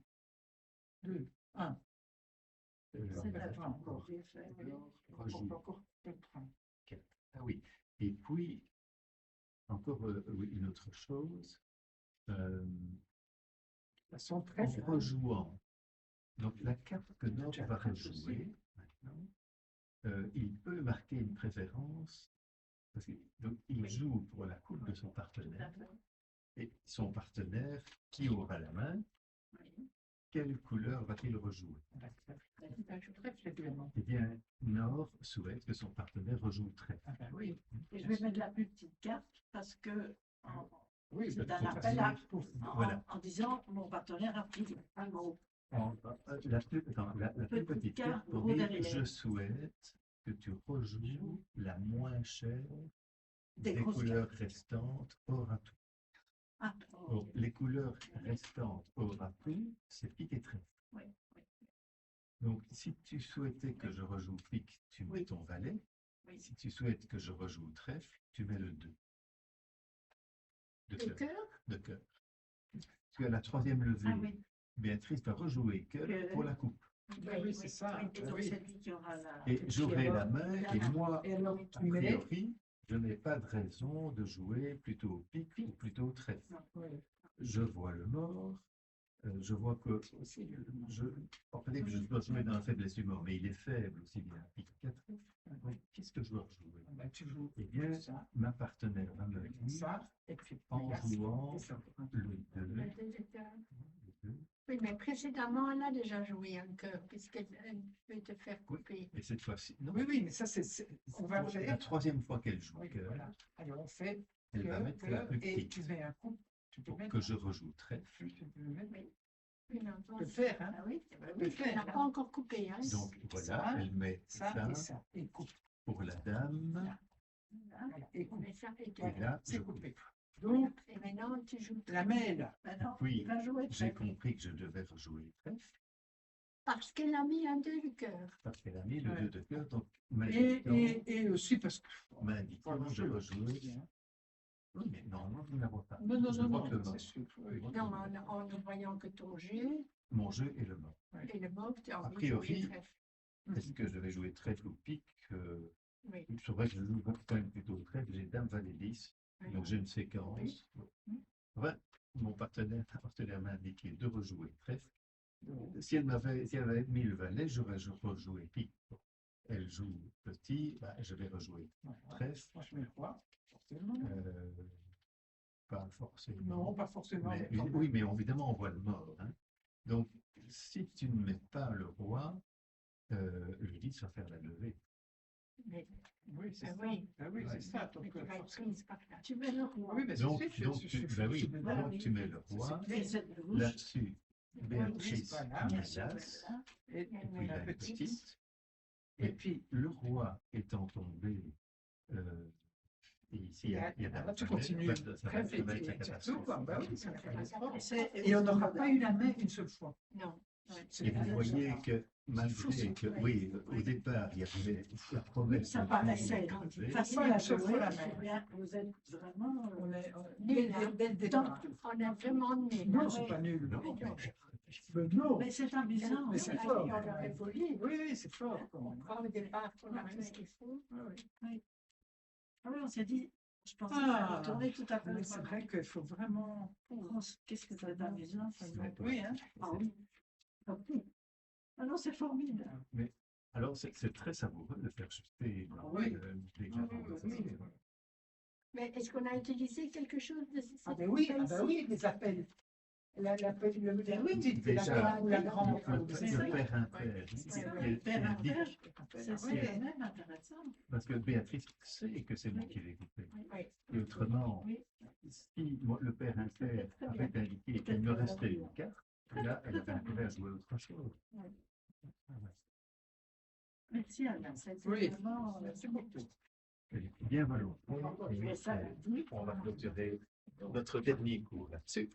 2. 1. euh, C'est ben, la attends, encore. bien fait, oui. On rejoue peut encore perdre un. 4. Ah oui. Et puis, encore oui, une autre chose, La son en trèfle. rejouant, donc la carte que Nord déjà va fait aussi. rejouer maintenant, il peut marquer une préférence, parce que, donc, il Oui. joue pour la coupe de son Tout à partenaire, fait. et son partenaire qui aura la main, Oui. quelle couleur va-t-il rejouer? Ben, je trèfle évidemment. Eh bien, Nord souhaite que son partenaire rejoue trèfle. Ah ben oui. Et je vais mettre la plus petite carte parce que Oui, c'est ben, un pour appel faire- à- pour- Voilà. en disant mon partenaire a pris un mot. La plus petite carte pour gros dire derrière. je souhaite que tu rejoues la moins chère Des des grosses couleurs cartes. restantes au ratou. Ah, Donc, les couleurs restantes au ratou, c'est pique et trèfle. oui, oui, Donc, si tu souhaitais que je rejoue pique, tu mets Oui. ton valet. oui. Si tu souhaites que je rejoue trèfle, tu mets le 2. De Le cœur. cœur, De cœur. Tu as la troisième levée. Ah oui. Béatrice va rejouer cœur Que- pour la coupe. Ben oui, c'est ça. Oui, et donc Oui. c'est lui qui aura la. Et j'aurai la main, et moi, Et alors, a tu mets. priori, je n'ai pas de raison de jouer plutôt au pique ou plutôt au trèfle. Oui. Je vois le mort, je vois que on peut dire que je dois jouer dans la faiblesse du mort, mais il est faible aussi bien à pique qu'à trèfle. Donc, qu'est-ce que je dois rejouer? Ben, tu joues Eh bien, ça, ma partenaire va me dire, ça, et puis en regarde, jouant c'est ça. le 2, le cœur. Oui, mais précédemment, elle a déjà joué un cœur, puisqu'elle veut te faire couper. et cette fois-ci, non, Oui, oui, mais ça, on va c'est la faire. troisième fois qu'elle joue Oui, cœur, voilà. Alors, on fait elle va cœur, mettre la cœur, plus et petite tu mets un coup. Tu peux pour mettre. que je rejoue trèfle. Tu peux mettre. Oui, mais Tu peux le faire, hein. Ah oui, Tu peux le elle faire. n'a hein. pas encore coupé. Hein. Donc voilà, Ça, elle met Ça ça et ça. Et coupe. pour la dame, Voilà. Voilà. Et coupe. Mais ça fait deux. et là, je C'est coupe. coupé. Donc, Donc, et maintenant, tu joues la mêle. Maintenant, Oui, il va jouer j'ai trèfle. compris que je devais rejouer trèfle, parce qu'elle a mis un 2 du cœur. parce qu'elle a mis le Ouais. 2 de cœur, donc Et aussi parce que. m'indiquant Voilà, je je- rejouais. Oui, mais normalement, je ne la vois pas. Non, non, Je non, vois non, que le c'est mort. sûr. Je Oui. vois que Non, le mort. en ne voyant que ton jeu Mon jeu est le mort. et le mot, tu as A envie de jouer priori, trèfle. Est-ce que je vais jouer trèfle ou pique Oui. c'est vrai que je joue quand même plutôt trèfle, j'ai dame valet 10, Oui. donc j'ai une séquence. Ouais, mon partenaire m'a indiqué de rejouer trèfle. Si elle avait mis le valet, j'aurais rejoué pique. Elle joue petit, bah, je vais rejouer Voilà. trèfle. Moi, je mets le roi, forcément. Pas forcément. Non, pas forcément. Mais, mais quand oui, même. mais évidemment, on voit le mort. Hein. Donc, si tu ne mets pas le roi, le 10 va faire la levée. Mais, Oui, c'est ah ça. oui. Ah oui, c'est ça. mais Donc, tu vas être forcément. prise par là. Tu mets le roi. Oui, mais Donc, c'est sûr, donc, bah oui, Voilà, donc oui. tu mets le roi. Mais c'est le rouge. Là-dessus, Béatrice Voilà. Bien sûr, Malas, voilà. Et et puis la la petite. petite. Et Et puis, le roi étant tombé Et ici, il y a Là, tu ça continues va très être vite. la Et catastrophe. surtout, bah oui, c'est la catastrophe. Et Et on n'aura pas eu la main une seule fois. Non. Et vous voyez que malgré que, oui, au départ, il y avait la promesse. Ça paraissait facile Voilà, à chaque fois jouer. la même. Vous êtes vraiment. Dès le départ. On est vraiment nuls. Non, c'est pas nul. Non, Non. Mais c'est amusant. Mais c'est hein. fort. On aurait voulu. Oui, oui, c'est fort. quand On même. croit au départ qu'on a tout ce qu'il faut. Ah oui, on s'est dit, je pensais que Ah. ça allait tourner tout à fait. Mais c'est vrai qu'il faut vraiment. Oh, qu'est-ce que c'est amusant. Ça. Ouais. Oui, hein. Ah oui. Ah non, c'est formidable. Alors, c'est très savoureux de faire chuter Oui. les carreaux. Oui. Mais est-ce qu'on a utilisé quelque chose de Ah ben oui, les appels. L'appel, oui, Déjà, ou la grande. le père impair. Le père impair. C'est C'est quand même intéressant. Parce que Béatrice sait que c'est moi qui l'ai écouté. Oui. Et autrement, Oui. si moi, le père impair avait indiqué qu'il me restait une carte, là, elle avait intérêt à jouer autre chose. Merci Alain. C'était Oui. vraiment. Merci beaucoup. Bien volontiers. Et on va clôturer notre dernier cours là-dessus.